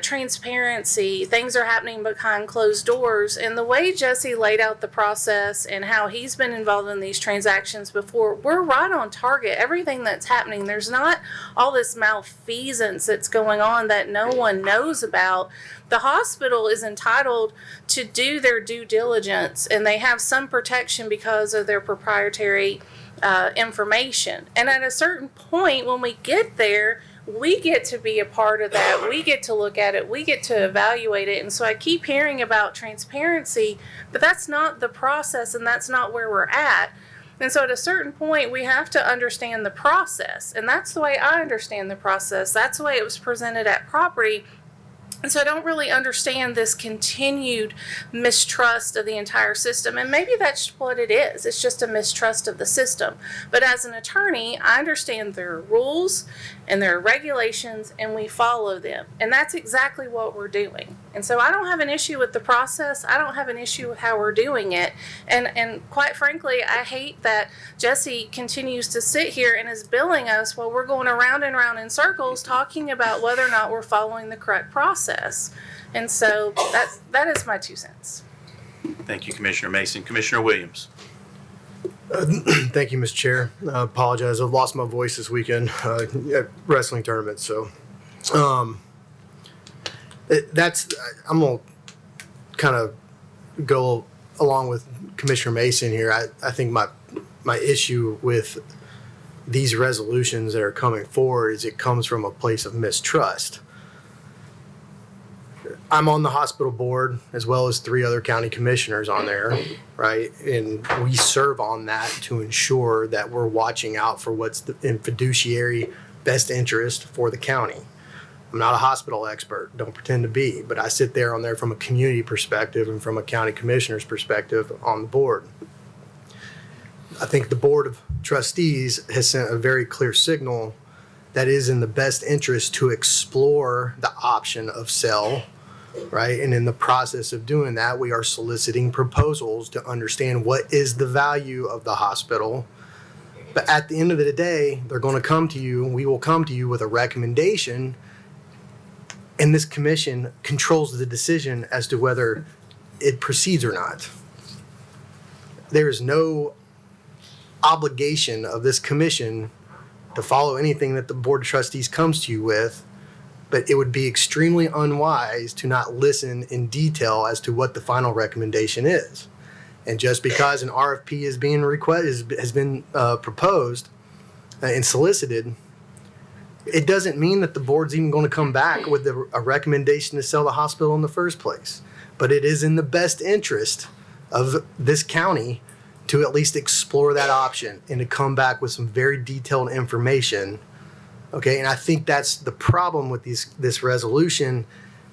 transparency, things are happening behind closed doors. And the way Jesse laid out the process and how he's been involved in these transactions before, we're right on target. Everything that's happening, there's not all this malfeasance that's going on that no one knows about. The hospital is entitled to do their due diligence, and they have some protection because of their proprietary information. And at a certain point, when we get there, we get to be a part of that. We get to look at it. We get to evaluate it. And so I keep hearing about transparency, but that's not the process, and that's not where we're at. And so at a certain point, we have to understand the process. And that's the way I understand the process. That's the way it was presented at property. And so I don't really understand this continued mistrust of the entire system. And maybe that's what it is. It's just a mistrust of the system. But as an attorney, I understand there are rules and there are regulations, and we follow them. And that's exactly what we're doing. And so I don't have an issue with the process. I don't have an issue with how we're doing it. And quite frankly, I hate that Jesse continues to sit here and is billing us while we're going around and around in circles talking about whether or not we're following the correct process. And so that is my 2 cents. Thank you, Commissioner Mason. Commissioner Williams. Thank you, Mr. Chair. I apologize. I've lost my voice this weekend at wrestling tournaments. So I'm going to kind of go along with Commissioner Mason here. I think my issue with these resolutions that are coming forward is it comes from a place of mistrust. I'm on the hospital board as well as 3 other county commissioners on there, right? And we serve on that to ensure that we're watching out for what's in fiduciary best interest for the county. I'm not a hospital expert, don't pretend to be, but I sit there on there from a community perspective and from a county commissioner's perspective on the board. I think the Board of Trustees has sent a very clear signal that is in the best interest to explore the option of sale, right? And in the process of doing that, we are soliciting proposals to understand what is the value of the hospital. But at the end of the day, they're going to come to you, we will come to you with a recommendation, and this commission controls the decision as to whether it proceeds or not. There is no obligation of this commission to follow anything that the Board of Trustees comes to you with, but it would be extremely unwise to not listen in detail as to what the final recommendation is. And just because an RFP is being has been proposed and solicited, it doesn't mean that the board's even going to come back with a recommendation to sell the hospital in the first place. But it is in the best interest of this county to at least explore that option and to come back with some very detailed information. Okay, and I think that's the problem with this resolution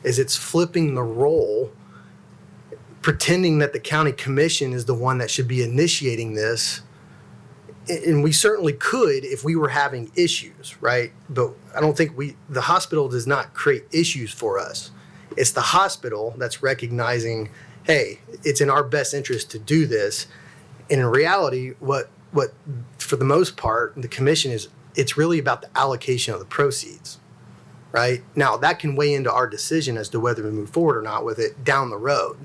is it's flipping the role, pretending that the county commission is the one that should be initiating this. And we certainly could if we were having issues, right? But I don't think the hospital does not create issues for us. It's the hospital that's recognizing, hey, it's in our best interest to do this. And in reality, what for the most part, the commission it's really about the allocation of the proceeds, right? Now, that can weigh into our decision as to whether we move forward or not with it down the road.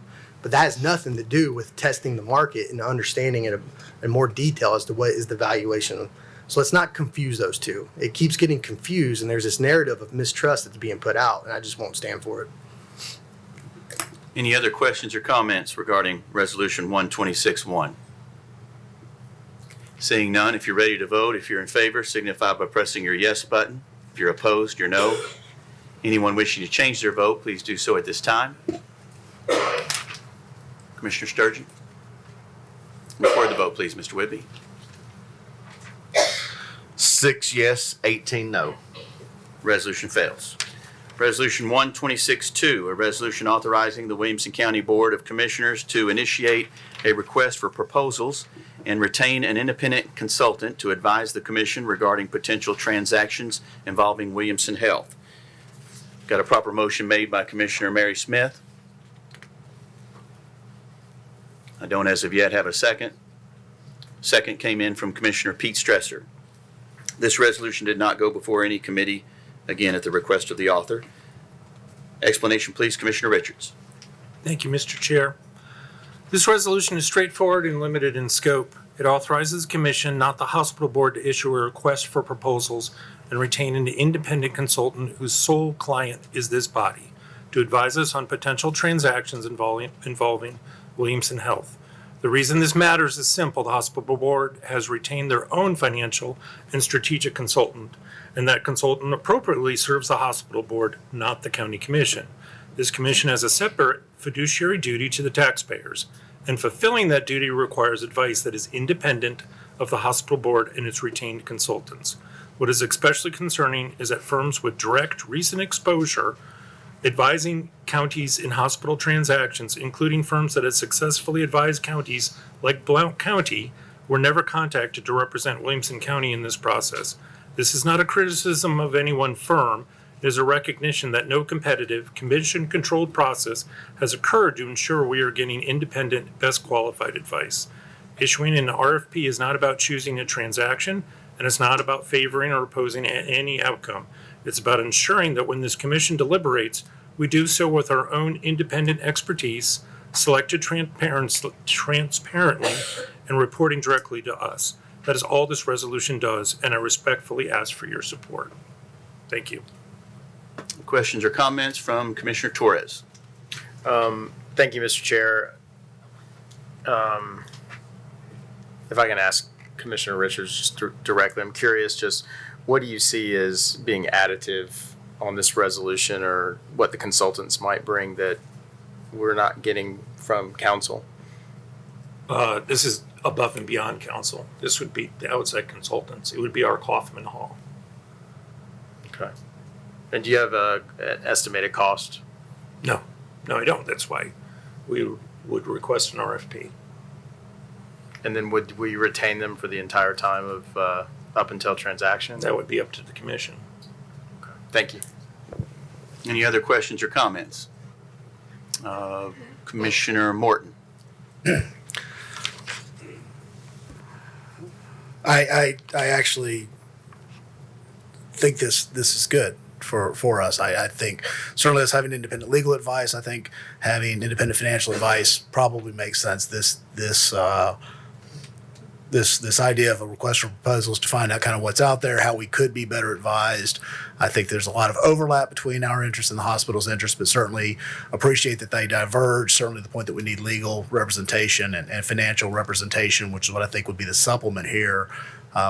But that has nothing to do with testing the market and understanding it in more detail as to what is the valuation. So let's not confuse those two. It keeps getting confused, and there's this narrative of mistrust that's being put out, and I just won't stand for it. Any other questions or comments regarding Resolution 126-1? Seeing none, if you're ready to vote, if you're in favor, signify by pressing your yes button. If you're opposed, your no. Anyone wishing to change their vote, please do so at this time. Commissioner Sturgeon? Record the vote, please, Mr. Whitby. 6 yes, 18 no. Resolution fails. Resolution 126-2, a resolution authorizing the Williamson County Board of Commissioners to initiate a request for proposals and retain an independent consultant to advise the commission regarding potential transactions involving Williamson Health. Got a proper motion made by Commissioner Mary Smith. I don't as of yet have a second. Second came in from Commissioner Pete Stresser. This resolution did not go before any committee, again, at the request of the author. Explanation, please, Commissioner Richards. Thank you, Mr. Chair. This resolution is straightforward and limited in scope. It authorizes the Commission, not the hospital board, to issue a request for proposals and retain an independent consultant whose sole client is this body to advise us on potential transactions involving Williamson Health. The reason this matters is simple. The hospital board has retained their own financial and strategic consultant, and that consultant appropriately serves the hospital board, not the county commission. This commission has a separate fiduciary duty to the taxpayers, and fulfilling that duty requires advice that is independent of the hospital board and its retained consultants. What is especially concerning is that firms with direct recent exposure advising counties in hospital transactions, including firms that have successfully advised counties like Blount County, were never contacted to represent Williamson County in this process. This is not a criticism of any one firm. It is a recognition that no competitive, commission-controlled process has occurred to ensure we are getting independent, best qualified advice. Issuing an RFP is not about choosing a transaction, and it's not about favoring or opposing any outcome. It's about ensuring that when this commission deliberates, we do so with our own independent expertise, selected transparently, and reporting directly to us. That is all this resolution does, and I respectfully ask for your support. Thank you. Questions or comments from Commissioner Torres? Thank you, Mr. Chair. If I can ask Commissioner Richards just directly, I'm curious, just what do you see as being additive on this resolution, or what the consultants might bring that we're not getting from council? This is above and beyond council. This would be the outside consultants. It would be our Kaufman Hall. Okay. And do you have an estimated cost? No, I don't. That's why we would request an RFP. And then would we retain them for the entire time of up until transaction? That would be up to the commission. Okay. Thank you. Any other questions or comments? Commissioner Morton. I actually think this is good for us. I think certainly us having independent legal advice, I think having independent financial advice probably makes sense. This idea of a request for proposals to find out kind of what's out there, how we could be better advised. I think there's a lot of overlap between our interests and the hospital's interests, but certainly appreciate that they diverge. Certainly the point that we need legal representation and financial representation, which is what I think would be the supplement here,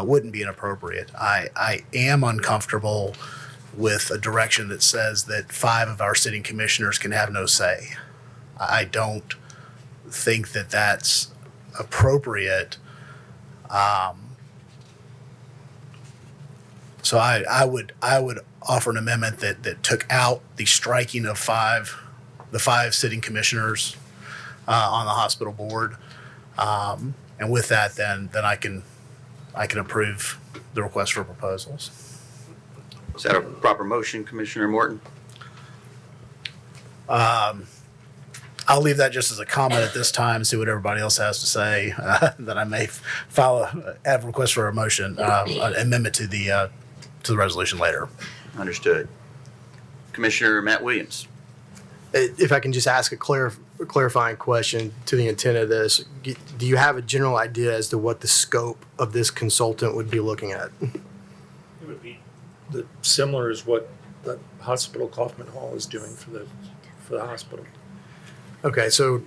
wouldn't be inappropriate. I am uncomfortable with a direction that says that 5 of our sitting commissioners can have no say. I don't think that that's appropriate. So I would offer an amendment that took out the striking of the 5 sitting commissioners on the hospital board, and with that, then I can approve the request for proposals. Is that a proper motion, Commissioner Morton? I'll leave that just as a comment at this time, see what everybody else has to say. That I may have a request for a motion, an amendment to the resolution later. Understood. Commissioner Matt Williams. If I can just ask a clarifying question to the intent of this, do you have a general idea as to what the scope of this consultant would be looking at? It would be similar as what the hospital Kaufman Hall is doing for the hospital. Okay, so,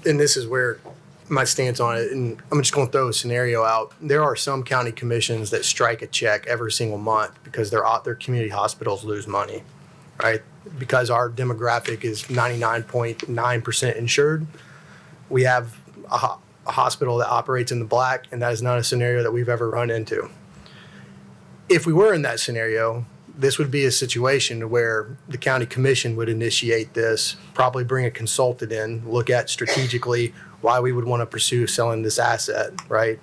and this is where my stance on it, and I'm just going to throw a scenario out. There are some county commissions that strike a check every single month because their community hospitals lose money, right? Because our demographic is 99.9% insured, we have a hospital that operates in the black, and that is not a scenario that we've ever run into. If we were in that scenario, this would be a situation where the county commission would initiate this, probably bring a consultant in, look at strategically why we would want to pursue selling this asset, right?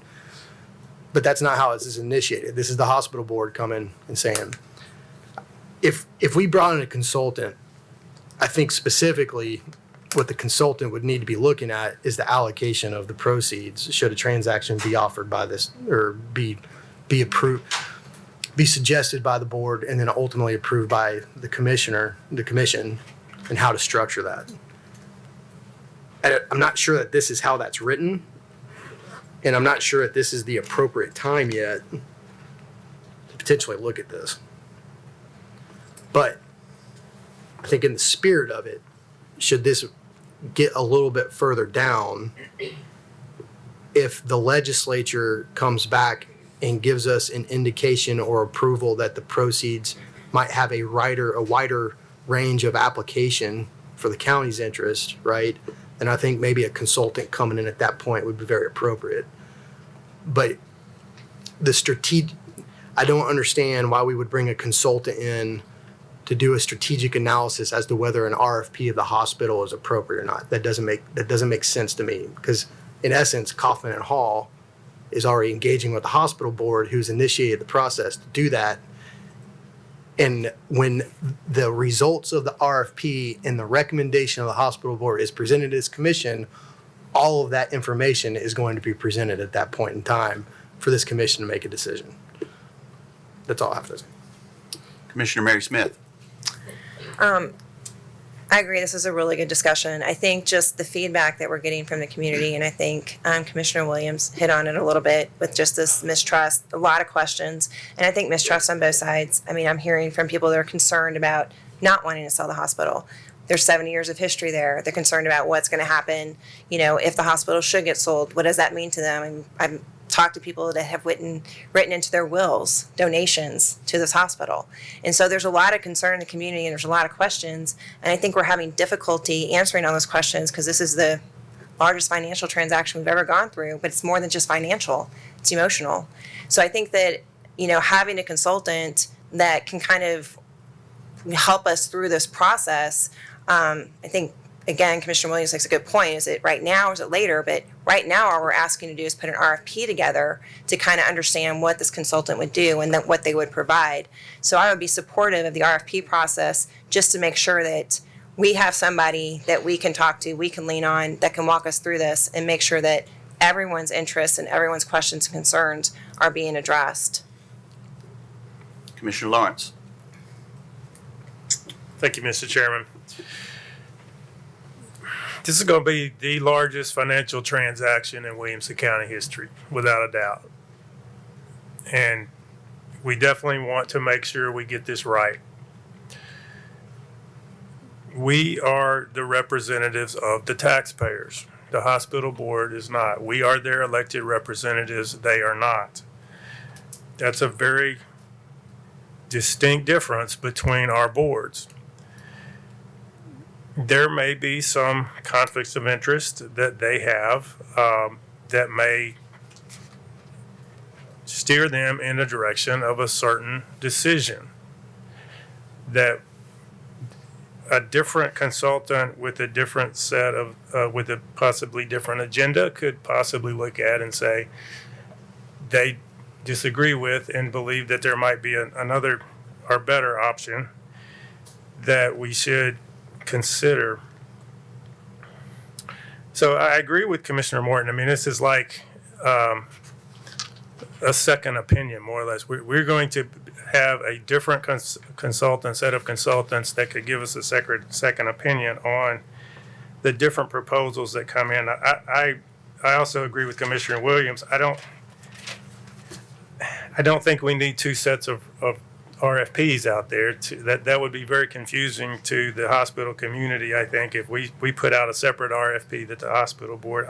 But that's not how this is initiated. This is the hospital board coming and saying, if we brought in a consultant, I think specifically what the consultant would need to be looking at is the allocation of the proceeds should a transaction be offered by this or be approved, be suggested by the board and then ultimately approved by the commission, and how to structure that. And I'm not sure that this is how that's written, and I'm not sure that this is the appropriate time yet to potentially look at this. But I think in the spirit of it, should this get a little bit further down, if the legislature comes back and gives us an indication or approval that the proceeds might have a wider range of application for the county's interest, right? And I think maybe a consultant coming in at that point would be very appropriate. But I don't understand why we would bring a consultant in to do a strategic analysis as to whether an RFP of the hospital is appropriate or not. That doesn't make sense to me, because in essence, Kaufman and Hall is already engaging with the hospital board, who's initiated the process to do that. And when the results of the RFP and the recommendation of the hospital board is presented to this commission, all of that information is going to be presented at that point in time for this commission to make a decision. That's all I have to say. Commissioner Mary Smith. I agree. This is a really good discussion. I think just the feedback that we're getting from the community, and I think Commissioner Williams hit on it a little bit with just this mistrust, a lot of questions, and I think mistrust on both sides. I mean, I'm hearing from people that are concerned about not wanting to sell the hospital. There's 70 years of history there. They're concerned about what's going to happen, if the hospital should get sold. What does that mean to them? I'm talked to people that have written into their wills donations to this hospital. And so there's a lot of concern in the community, and there's a lot of questions. And I think we're having difficulty answering all those questions because this is the largest financial transaction we've ever gone through, but it's more than just financial, it's emotional. So I think that, having a consultant that can kind of help us through this process, I think, again, Commissioner Williams makes a good point. Is it right now or is it later? But right now, all we're asking to do is put an RFP together to kind of understand what this consultant would do and then what they would provide. So I would be supportive of the RFP process just to make sure that we have somebody that we can talk to, we can lean on, that can walk us through this and make sure that everyone's interests and everyone's questions and concerns are being addressed. Commissioner Lawrence. Thank you, Mr. Chairman. This is going to be the largest financial transaction in Williamson County history, without a doubt. And we definitely want to make sure we get this right. We are the representatives of the taxpayers. The hospital board is not. We are their elected representatives. They are not. That's a very distinct difference between our boards. There may be some conflicts of interest that they have that may steer them in the direction of a certain decision. That a different consultant with a different set of, with a possibly different agenda could possibly look at and say they disagree with and believe that there might be another or better option that we should consider. So I agree with Commissioner Morton. I mean, this is like a second opinion, more or less. We're going to have a different set of consultants that could give us a second opinion on the different proposals that come in. I also agree with Commissioner Williams. I don't think we need two sets of RFPs out there. That would be very confusing to the hospital community, I think, if we put out a separate RFP that the hospital board,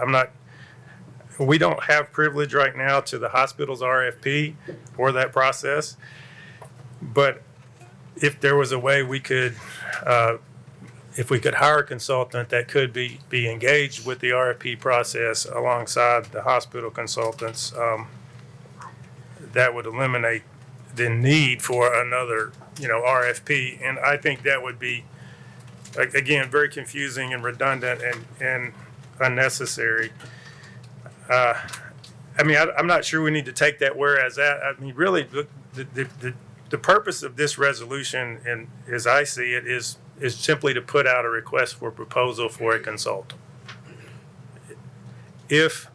we don't have privilege right now to the hospital's RFP or that process. But if there was a way we could, if we could hire a consultant that could be engaged with the RFP process alongside the hospital consultants, that would eliminate the need for another, RFP. And I think that would be, again, very confusing and redundant and unnecessary. I'm not sure we need to take that whereas that. I mean, really, the purpose of this resolution, and as I see it, is simply to put out a request for proposal for a consultant. If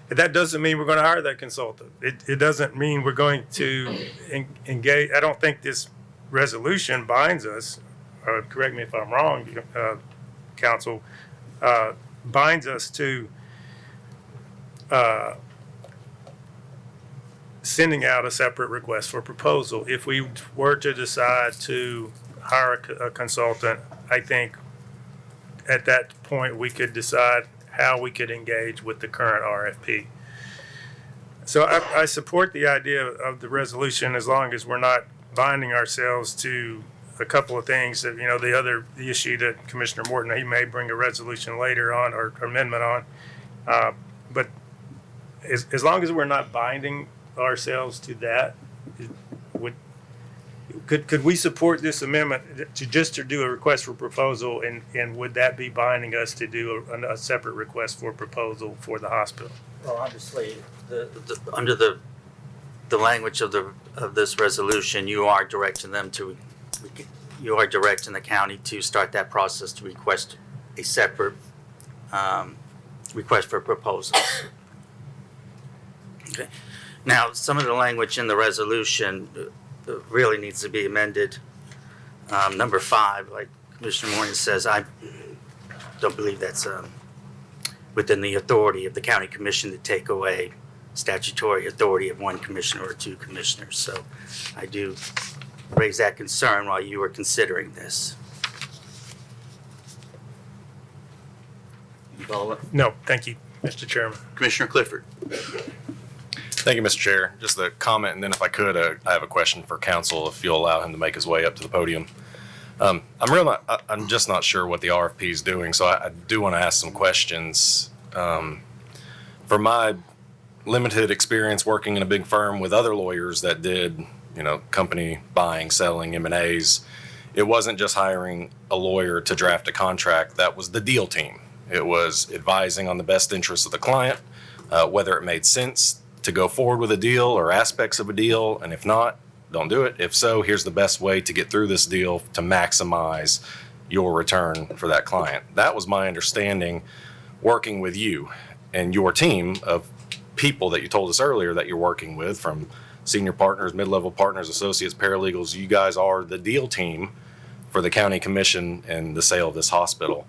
that doesn't mean we're going to hire that consultant. It doesn't mean we're going to engage. I don't think this resolution binds us, correct me if I'm wrong, counsel, binds us to sending out a separate request for proposal. If we were to decide to hire a consultant, I think at that point we could decide how we could engage with the current RFP. So I support the idea of the resolution as long as we're not binding ourselves to a couple of things that, the issue that Commissioner Morton, he may bring a resolution later on or amendment on. But as long as we're not binding ourselves to that, could we support this amendment to do a request for proposal, and would that be binding us to do a separate request for proposal for the hospital? Well, obviously, under the language of this resolution, you are directing the county to start that process to request a separate request for proposals. Okay. Now, some of the language in the resolution really needs to be amended. Number 5, like Commissioner Morgan says, I don't believe that's within the authority of the county commission to take away statutory authority of one commissioner or two commissioners. So I do raise that concern while you were considering this. No, thank you, Mr. Chairman. Commissioner Clifford. Thank you, Mr. Chair. Just a comment, and then if I could, I have a question for council if you'll allow him to make his way up to the podium. I'm just not sure what the RFP is doing, so I do want to ask some questions. For my limited experience working in a big firm with other lawyers that did, company buying, selling, M&As, it wasn't just hiring a lawyer to draft a contract. That was the deal team. It was advising on the best interests of the client, whether it made sense to go forward with a deal or aspects of a deal, and if not, don't do it. If so, here's the best way to get through this deal to maximize your return for that client. That was my understanding working with you and your team of people that you told us earlier that you're working with, from senior partners, mid-level partners, associates, paralegals. You guys are the deal team for the county commission and the sale of this hospital.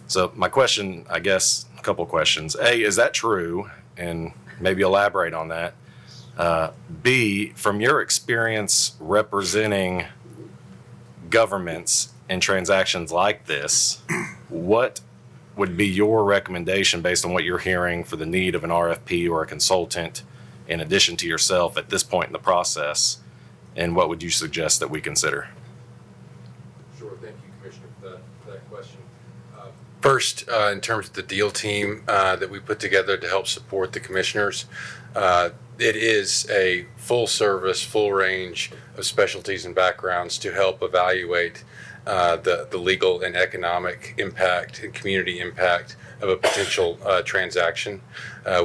So my question, I guess, a couple questions. A, is that true? And maybe elaborate on that. B, from your experience representing governments in transactions like this, what would be your recommendation based on what you're hearing for the need of an RFP or a consultant in addition to yourself at this point in the process? And what would you suggest that we consider? Sure. Thank you, Commissioner, for that question. First, in terms of the deal team that we put together to help support the commissioners, it is a full service, full range of specialties and backgrounds to help evaluate the legal and economic impact and community impact of a potential transaction.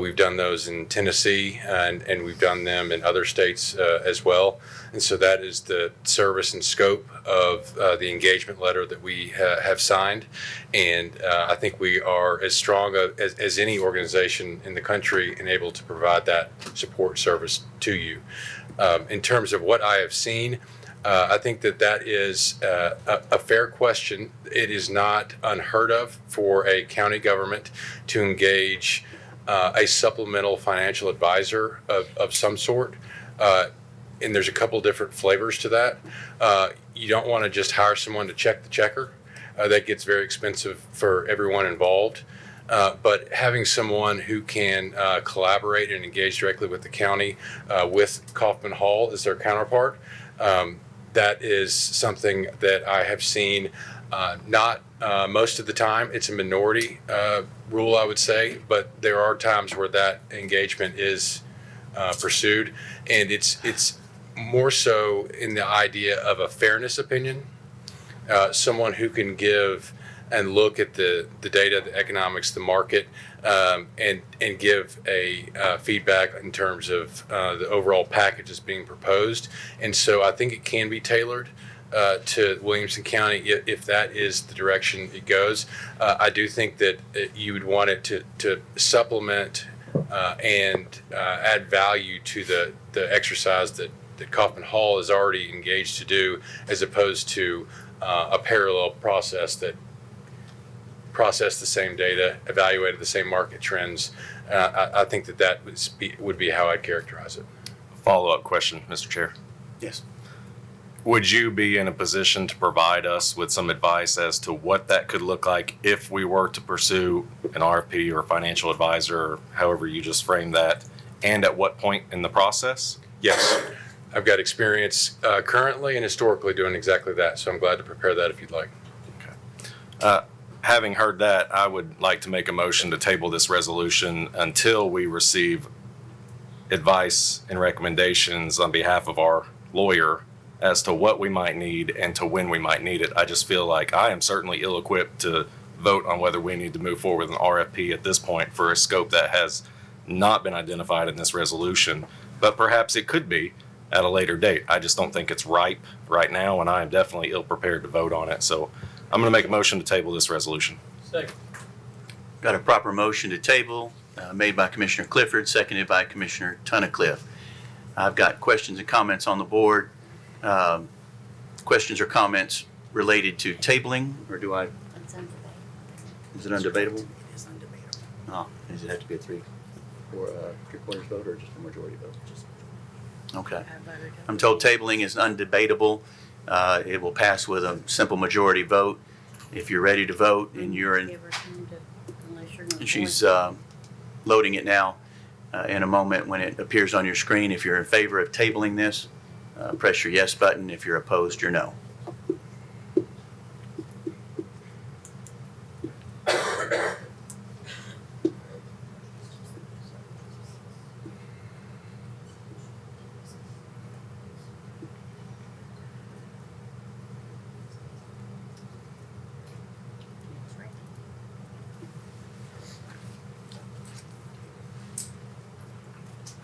We've done those in Tennessee and we've done them in other states as well. And so that is the service and scope of the engagement letter that we have signed. And I think we are as strong as any organization in the country and able to provide that support service to you. In terms of what I have seen, I think that is a fair question. It is not unheard of for a county government to engage a supplemental financial advisor of some sort. And there's a couple different flavors to that. You don't want to just hire someone to check the checker. That gets very expensive for everyone involved. But having someone who can collaborate and engage directly with the county, with Kaufman Hall as their counterpart, that is something that I have seen not most of the time. It's a minority rule, I would say, but there are times where that engagement is pursued. And it's more so in the idea of a fairness opinion, someone who can give and look at the data, the economics, the market, and give a feedback in terms of the overall package that's being proposed. And so I think it can be tailored to Williamson County if that is the direction it goes. I do think that you would want it to supplement and add value to the exercise that Kaufman Hall is already engaged to do, as opposed to a parallel process that processed the same data, evaluated the same market trends. I think that would be how I'd characterize it. Follow-up question, Mr. Chair. Yes. Would you be in a position to provide us with some advice as to what that could look like if we were to pursue an RFP or a financial advisor, or however you just framed that, and at what point in the process? Yes. I've got experience currently and historically doing exactly that, so I'm glad to prepare that if you'd like. Okay. Having heard that, I would like to make a motion to table this resolution until we receive advice and recommendations on behalf of our lawyer as to what we might need and to when we might need it. I just feel like I am certainly ill-equipped to vote on whether we need to move forward with an RFP at this point for a scope that has not been identified in this resolution, but perhaps it could be at a later date. I just don't think it's ripe right now, and I am definitely ill-prepared to vote on it. So I'm going to make a motion to table this resolution. Second. Got a proper motion to table made by Commissioner Clifford, seconded by Commissioner Tunnicliff. I've got questions and comments on the board. Questions or comments related to tabling, or do I? It's undebatable. Is it undebatable? It is undebatable. Oh, does it have to be a three-quarters vote or just a majority vote? Okay. I'm told tabling is undebatable. It will pass with a simple majority vote. If you're ready to vote and you're in, she's loading it now. In a moment when it appears on your screen, if you're in favor of tabling this, press your yes button. If you're opposed, your no.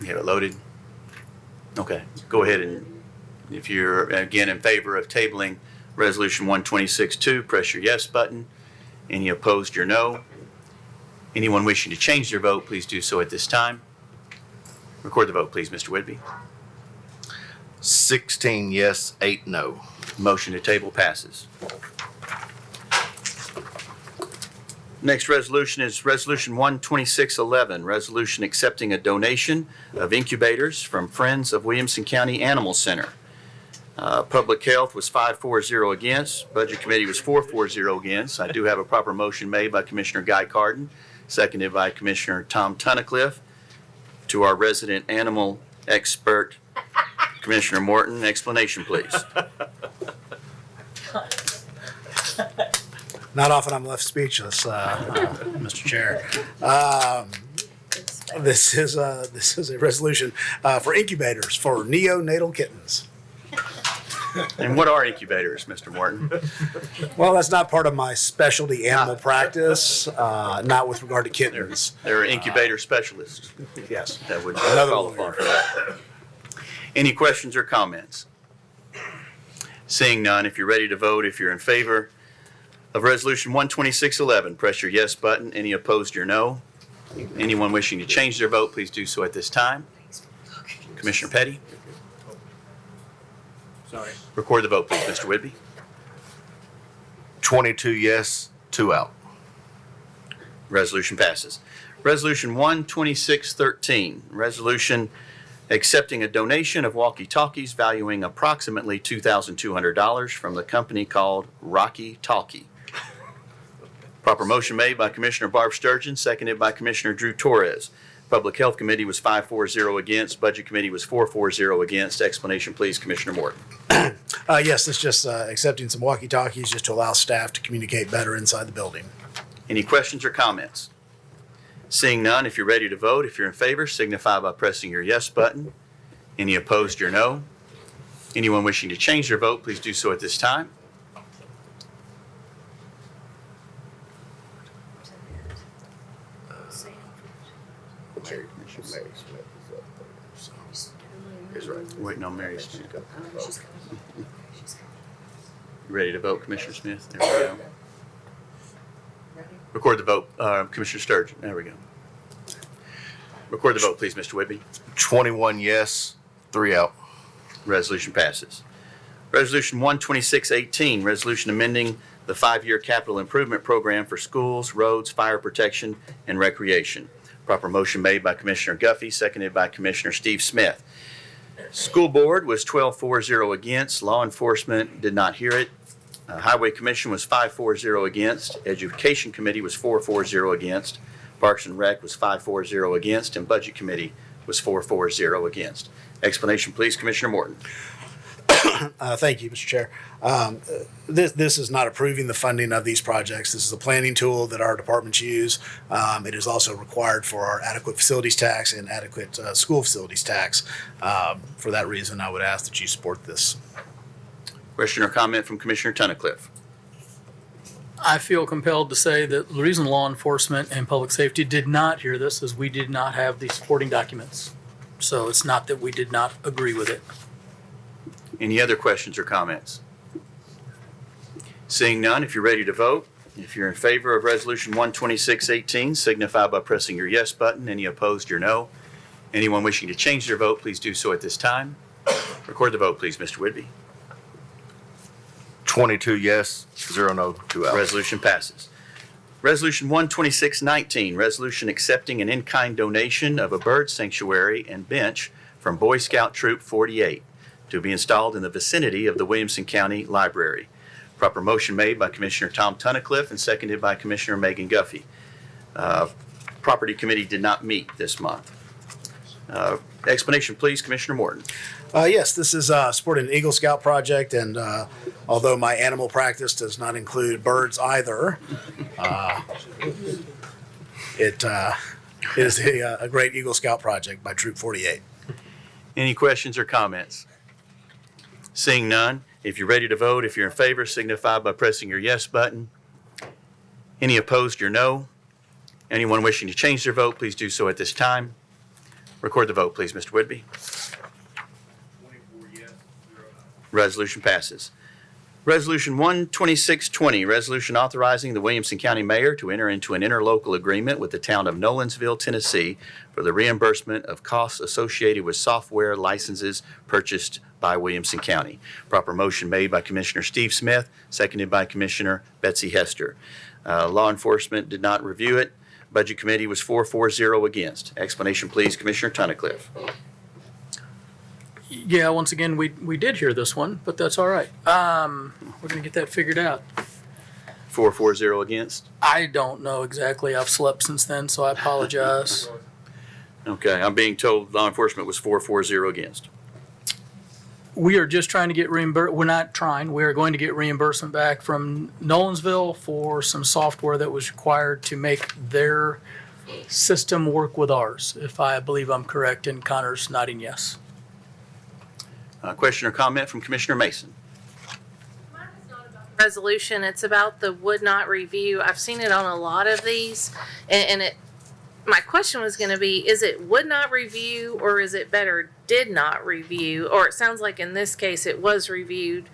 You have it loaded? Okay, go ahead, and if you're again in favor of tabling Resolution 126-2, press your yes button. Any opposed, your no. Anyone wishing to change their vote, please do so at this time. Record the vote, please, Mr. Whitby. 16 yes, 8 no. Motion to table passes. Next resolution is Resolution 12611, resolution accepting a donation of incubators from Friends of Williamson County Animal Center. Public Health was 5-4-0 against. Budget Committee was 4-4-0 against. I do have a proper motion made by Commissioner Guy Carden, seconded by Commissioner Tom Tunnicliff. To our resident animal expert, Commissioner Morton, explanation, please. Not often I'm left speechless, Mr. Chair. This is a resolution for incubators for neonatal kittens. And what are incubators, Mr. Morton? Well, that's not part of my specialty animal practice, not with regard to kittens. There are incubator specialists Yes. that would Another qualify for that. Any questions or comments? Seeing none, if you're ready to vote, if you're in favor of Resolution 12611, press your yes button. Any opposed, your no. Anyone wishing to change their vote, please do so at this time. Commissioner Petty? Sorry. Record the vote, please, Mr. Whitby. 22 yes, 2 out. Resolution passes. Resolution 12613, resolution accepting a donation of walkie-talkies valuing approximately $2,200 from the company called Rocky Talkie. Proper motion made by Commissioner Barb Sturgeon, seconded by Commissioner Drew Torres. Public Health Committee was 5-4-0 against. Budget Committee was 4-4-0 against. Explanation, please, Commissioner Morton. Yes, it's just accepting some walkie-talkies just to allow staff to communicate better inside the building. Any questions or comments? Seeing none, if you're ready to vote, if you're in favor, signify by pressing your yes button. Any opposed, your no. Anyone wishing to change their vote, please do so at this time. Waiting on Mary Smith. You ready to vote, Commissioner Smith? There we go. Record the vote, Commissioner Sturgeon. There we go. Record the vote, please, Mr. Whitby. 21 yes, 3 out. Resolution passes. Resolution 12618, resolution amending the 5-year capital improvement program for schools, roads, fire protection, and recreation. Proper motion made by Commissioner Guffey, seconded by Commissioner Steve Smith. School Board was 12-4-0 against. Law Enforcement did not hear it. Highway Commission was 5-4-0 against. Education Committee was 4-4-0 against. Parks and Rec was 5-4-0 against. And Budget Committee was 4-4-0 against. Explanation, please, Commissioner Morton. Thank you, Mr. Chair. This is not approving the funding of these projects. This is a planning tool that our departments use. It is also required for our adequate facilities tax and adequate school facilities tax. For that reason, I would ask that you support this. Question or comment from Commissioner Tunnicliffe? I feel compelled to say that the reason law enforcement and public safety did not hear this is we did not have the supporting documents. So it's not that we did not agree with it. Any other questions or comments? Seeing none, if you're ready to vote, if you're in favor of Resolution 12618, signify by pressing your yes button. Any opposed, your no. Anyone wishing to change their vote, please do so at this time. Record the vote, please, Mr. Whitby. 22 yes, 0 no, 2 out. Resolution passes. Resolution 12619, resolution accepting an in-kind donation of a bird sanctuary and bench from Boy Scout Troop 48 to be installed in the vicinity of the Williamson County Library. Proper motion made by Commissioner Tom Tunnicliffe and seconded by Commissioner Megan Guffey. Property Committee did not meet this month. Explanation, please, Commissioner Morton. Yes, this is supporting an Eagle Scout project, and although my animal practice does not include birds either, it is a great Eagle Scout project by Troop 48. Any questions or comments? Seeing none, if you're ready to vote, if you're in favor, signify by pressing your yes button. Any opposed, your no. Anyone wishing to change their vote, please do so at this time. Record the vote, please, Mr. Whitby. 24 yes, 0 no. Resolution passes. Resolution 12620, resolution authorizing the Williamson County Mayor to enter into an interlocal agreement with the town of Nolensville, Tennessee for the reimbursement of costs associated with software licenses purchased by Williamson County. Proper motion made by Commissioner Steve Smith, seconded by Commissioner Betsy Hester. Law Enforcement did not review it. Budget Committee was 4-4-0 against. Explanation, please, Commissioner Tunnicliffe. Yeah, once again, we did hear this one, but that's all right. We're going to get that figured out. 4-4-0 against? I don't know exactly. I've slept since then, so I apologize. Okay, I'm being told law enforcement was 4-4-0 against. We are just trying to get reimbursed. We're not trying. We are going to get reimbursement back from Nolensville for some software that was required to make their system work with ours, if I believe I'm correct, and Connor's nodding yes. Question or comment from Commissioner Mason? resolution. It's about the would not review. I've seen it on a lot of these, and it. My question was going to be: is it would not review, or is it better did not review? Or it sounds like in this case it was reviewed.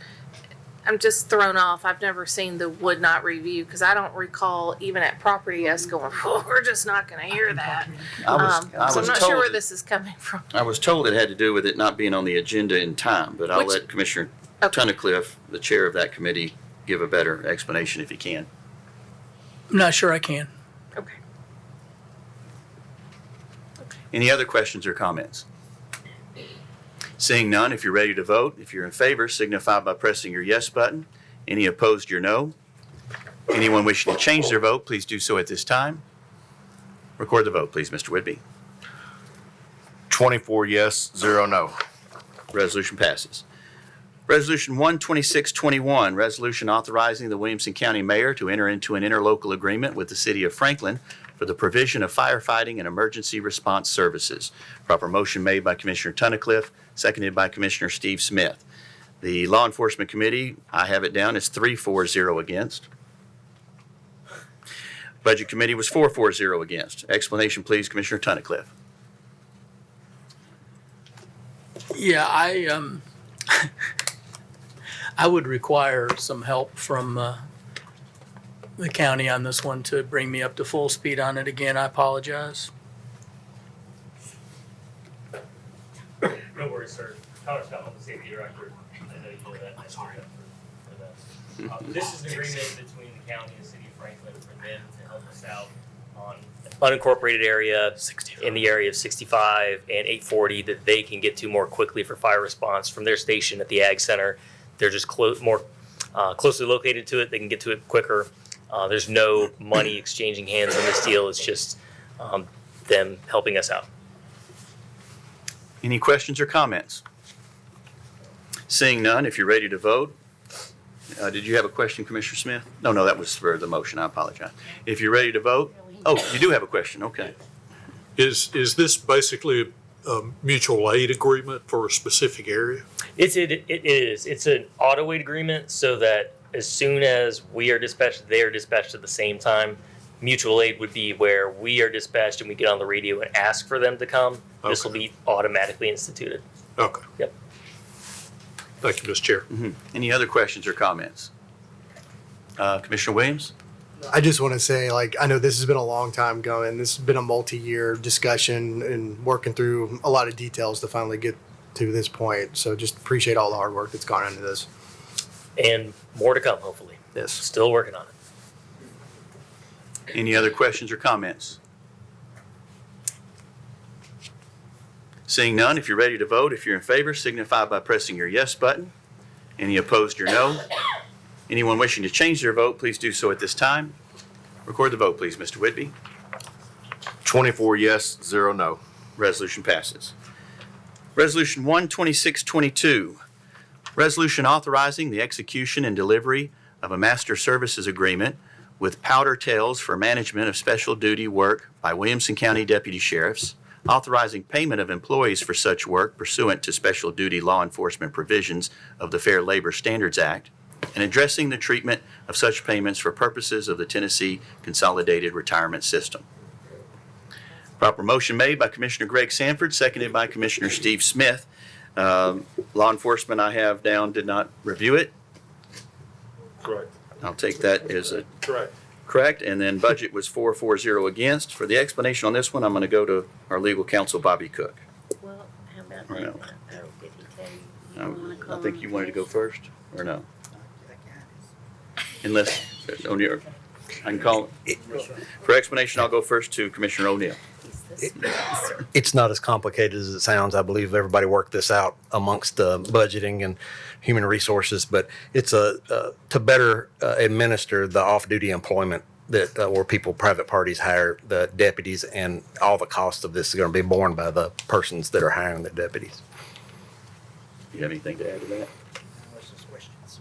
I'm just thrown off. I've never seen the would not review because I don't recall even at property us going, oh, we're just not going to hear that. I was So I'm not sure told where it- this is coming from. I was told it had to do with it not being on the agenda in time, but I'll Which- let Commissioner Tunnicliffe, the chair of that committee, give a better explanation if he can. I'm not sure I can. Okay. Any other questions or comments? Seeing none, if you're ready to vote, if you're in favor, signify by pressing your yes button. Any opposed, your no. Anyone wishing to change their vote, please do so at this time. Record the vote, please, Mr. Whitby. 24 yes, 0 no. Resolution passes. Resolution 12621, resolution authorizing the Williamson County Mayor to enter into an interlocal agreement with the City of Franklin for the provision of firefighting and emergency response services. Proper motion made by Commissioner Tunnicliffe, seconded by Commissioner Steve Smith. The Law Enforcement Committee, I have it down as 3-4-0 against. Budget Committee was 4-4-0 against. Explanation, please, Commissioner Tunnicliffe. Yeah, I would require some help from the county on this one to bring me up to full speed on it again. I apologize. No worries, sir. Tyler Scott, the safety director. I know you know that. I signed up for that. This is an agreement between the county and the city of Franklin for them to help us out on unincorporated area in the area of 65 and 840 that they can get to more quickly for fire response from their station at the Ag Center. They're just more closely located to it. They can get to it quicker. There's no money exchanging hands on this deal. It's just them helping us out. Any questions or comments? Seeing none, if you're ready to vote. Did you have a question, Commissioner Smith? No, that was for the motion. I apologize. If you're ready to vote. Oh, you do have a question. Okay. Is this basically a mutual aid agreement for a specific area? It is. It's an auto aid agreement so that as soon as we are dispatched, they are dispatched at the same time. Mutual aid would be where we are dispatched and we get on the radio and ask for them to come. Okay. This will be automatically instituted. Okay. Yep. Thank you, Mr. Chair. Mm-hmm. Any other questions or comments? Commissioner Williams? I just want to say, I know this has been a long time going. This has been a multi-year discussion and working through a lot of details to finally get to this point. So just appreciate all the hard work that's gone into this. And more to come, hopefully. Yes. Still working on it. Any other questions or comments? Seeing none, if you're ready to vote, if you're in favor, signify by pressing your yes button. Any opposed, your no. Anyone wishing to change their vote, please do so at this time. Record the vote, please, Mr. Whitby. 24 yes, 0 no. Resolution passes. Resolution 12622, resolution authorizing the execution and delivery of a master services agreement with Powder Tails for management of special duty work by Williamson County Deputy Sheriffs, authorizing payment of employees for such work pursuant to special duty law enforcement provisions of the Fair Labor Standards Act, and addressing the treatment of such payments for purposes of the Tennessee Consolidated Retirement System. Proper motion made by Commissioner Greg Sanford, seconded by Commissioner Steve Smith. Law enforcement I have down did not review it. Correct. I'll take that as a correct. And then budget was 4-4-0 against. For the explanation on this one, I'm going to go to our legal counsel, Bobby Cook. Well, how about Or that? no? Oh, did he tell you? You wanna call I think him you wanted to go first? first, or no? Unless, O'Neill, I can call, for explanation, I'll go first to Commissioner O'Neill. It's not as complicated as it sounds. I believe everybody worked this out amongst budgeting and human resources, but it's to better administer the off-duty employment that where people, private parties hire the deputies, and all the cost of this is going to be borne by the persons that are hiring the deputies. Do you have anything to add to that?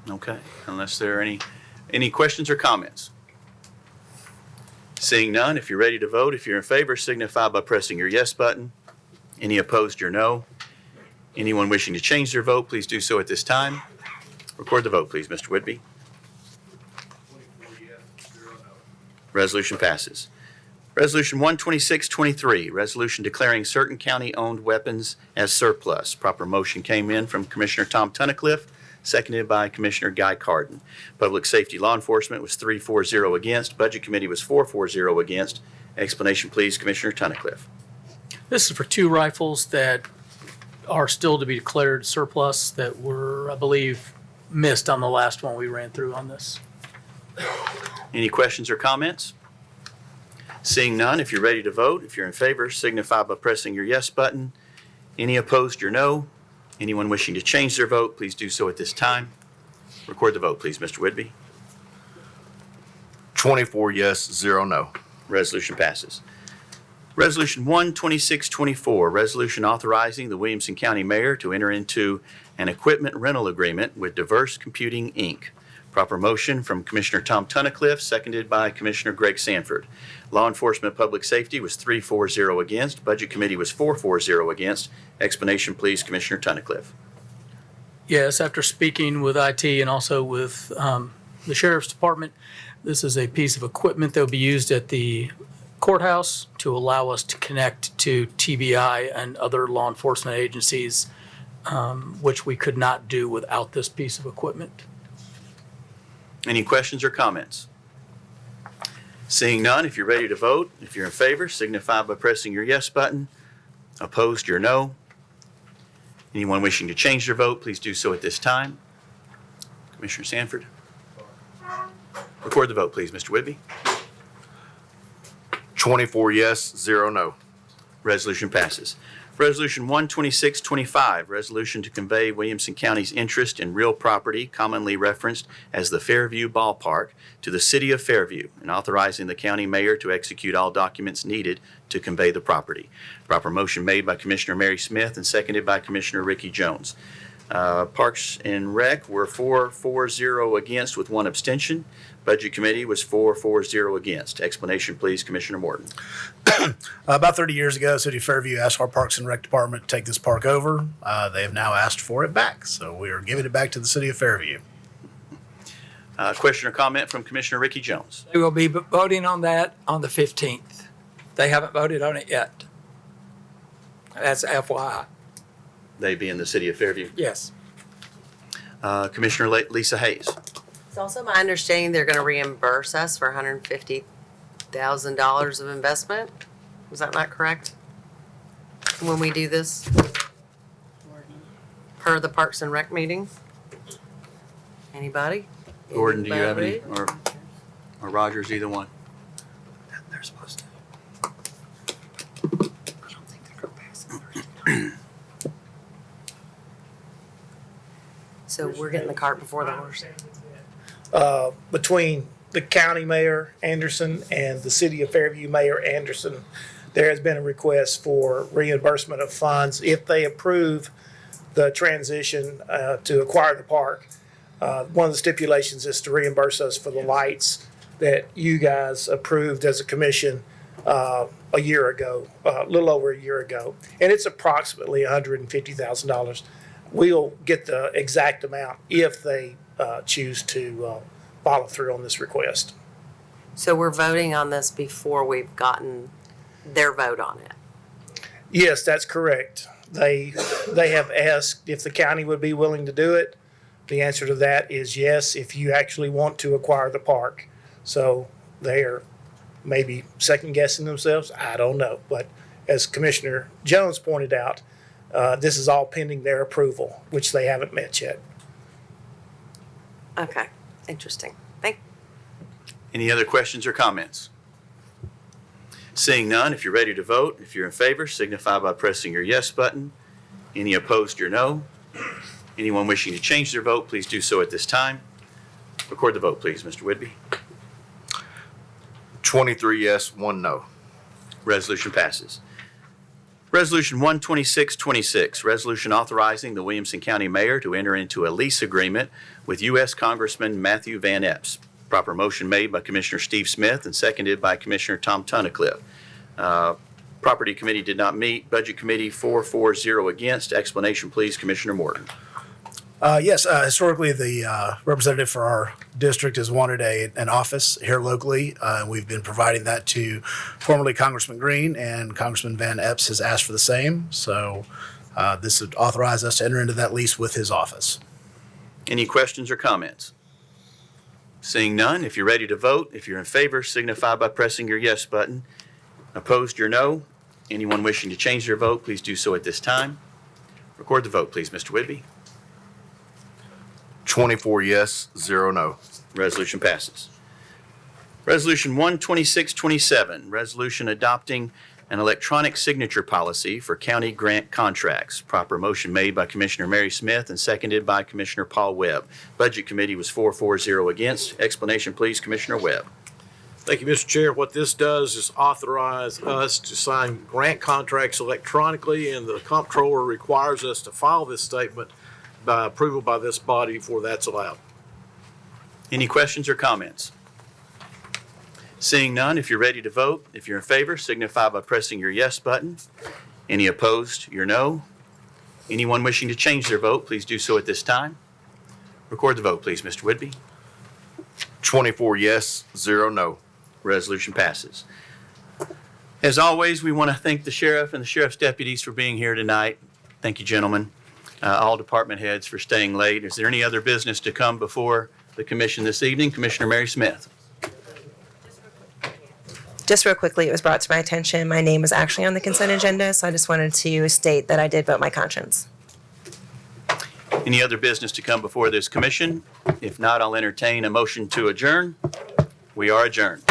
Okay, unless there are any questions or comments? Seeing none, if you're ready to vote, if you're in favor, signify by pressing your yes button. Any opposed, your no. Anyone wishing to change their vote, please do so at this time. Record the vote, please, Mr. Whitby. Resolution passes. Resolution 12623, resolution declaring certain county-owned weapons as surplus. Proper motion came in from Commissioner Tom Tunnicliff, seconded by Commissioner Guy Carden. Public Safety Law Enforcement was 3-4-0 against. Budget Committee was 4-4-0 against. Explanation, please, Commissioner Tunnicliff. This is for 2 rifles that are still to be declared surplus that were, I believe, missed on the last one we ran through on this. Any questions or comments? Seeing none, if you're ready to vote, if you're in favor, signify by pressing your yes button. Any opposed, your no. Anyone wishing to change their vote, please do so at this time. Record the vote, please, Mr. Whitby. 24 yes, 0 no. Resolution passes. Resolution 12624, resolution authorizing the Williamson County Mayor to enter into an equipment rental agreement with Diverse Computing, Inc. Proper motion from Commissioner Tom Tunnicliff, seconded by Commissioner Greg Sanford. Law Enforcement Public Safety was 3-4-0 against. Budget Committee was 4-4-0 against. Explanation, please, Commissioner Tunnicliff. Yes, after speaking with IT and also with the Sheriff's Department, this is a piece of equipment that will be used at the courthouse to allow us to connect to TBI and other law enforcement agencies, which we could not do without this piece of equipment. Any questions or comments? Seeing none, if you're ready to vote, if you're in favor, signify by pressing your yes button. Opposed, your no. Anyone wishing to change their vote, please do so at this time. Commissioner Sanford. Record the vote, please, Mr. Whitby. 24 yes, 0 no. Resolution passes. Resolution 12625, resolution to convey Williamson County's interest in real property commonly referenced as the Fairview Ballpark to the City of Fairview and authorizing the county mayor to execute all documents needed to convey the property. Proper motion made by Commissioner Mary Smith and seconded by Commissioner Ricky Jones. Parks and Rec were 4-4-0 against with 1 abstention. Budget Committee was 4-4-0 against. Explanation, please, Commissioner Morton. About 30 years ago, City of Fairview asked our Parks and Rec Department to take this park over. They have now asked for it back, so we are giving it back to the City of Fairview. Question or comment from Commissioner Ricky Jones. They will be voting on that on the 15th. They haven't voted on it yet. That's FYI. They being the City of Fairview. Yes. Commissioner Lisa Hayes. It's also my understanding they're going to reimburse us for $150,000 of investment. Was that not correct? When we do this? Per the Parks and Rec meeting? Anybody? Gordon, do you have any? Anybody? Or Rogers, either one? They're supposed to. So we're getting the cart before the horse. Between the county mayor Anderson and the city of Fairview Mayor Anderson, there has been a request for reimbursement of funds if they approve the transition to acquire the park. One of the stipulations is to reimburse us for the lights that you guys approved as a commission a year ago, a little over a year ago. And it's approximately $150,000. We'll get the exact amount if they choose to follow through on this request. So we're voting on this before we've gotten their vote on it. Yes, that's correct. They have asked if the county would be willing to do it. The answer to that is yes, if you actually want to acquire the park. So they are maybe second guessing themselves. I don't know. But as Commissioner Jones pointed out, this is all pending their approval, which they haven't met yet. Okay, interesting. Any other questions or comments? Seeing none, if you're ready to vote, if you're in favor, signify by pressing your yes button. Any opposed, your no. Anyone wishing to change their vote, please do so at this time. Record the vote, please, Mr. Whitby. 23 yes, 1 no. Resolution passes. Resolution 12626, resolution authorizing the Williamson County Mayor to enter into a lease agreement with U.S. Congressman Matthew Van Epps. Proper motion made by Commissioner Steve Smith and seconded by Commissioner Tom Tunnicliff. Property Committee did not meet. Budget Committee 4-4-0 against. Explanation, please, Commissioner Morton. Yes, historically, the representative for our district has wanted an office here locally. We've been providing that to formerly Congressman Green, and Congressman Van Epps has asked for the same. So this would authorize us to enter into that lease with his office. Any questions or comments? Seeing none, if you're ready to vote, if you're in favor, signify by pressing your yes button. Opposed, your no. Anyone wishing to change their vote, please do so at this time. Record the vote, please, Mr. Whitby. 24 yes, 0 no. Resolution passes. Resolution 12627, resolution adopting an electronic signature policy for county grant contracts. Proper motion made by Commissioner Mary Smith and seconded by Commissioner Paul Webb. Budget Committee was 4-0 against. Explanation, please, Commissioner Webb. Thank you, Mr. Chair. What this does is authorize us to sign grant contracts electronically, and the comptroller requires us to file this statement by approval by this body before that's allowed. Any questions or comments? Seeing none, if you're ready to vote, if you're in favor, signify by pressing your yes button. Any opposed, your no. Anyone wishing to change their vote, please do so at this time. Record the vote, please, Mr. Whitby. 24 yes, 0 no. Resolution passes. As always, we want to thank the sheriff and the sheriff's deputies for being here tonight. Thank you, gentlemen. All department heads for staying late. Is there any other business to come before the commission this evening? Commissioner Mary Smith. Just real quickly, it was brought to my attention, my name was actually on the consent agenda, so I just wanted to state that I did vote my conscience. Any other business to come before this commission? If not, I'll entertain a motion to adjourn. We are adjourned.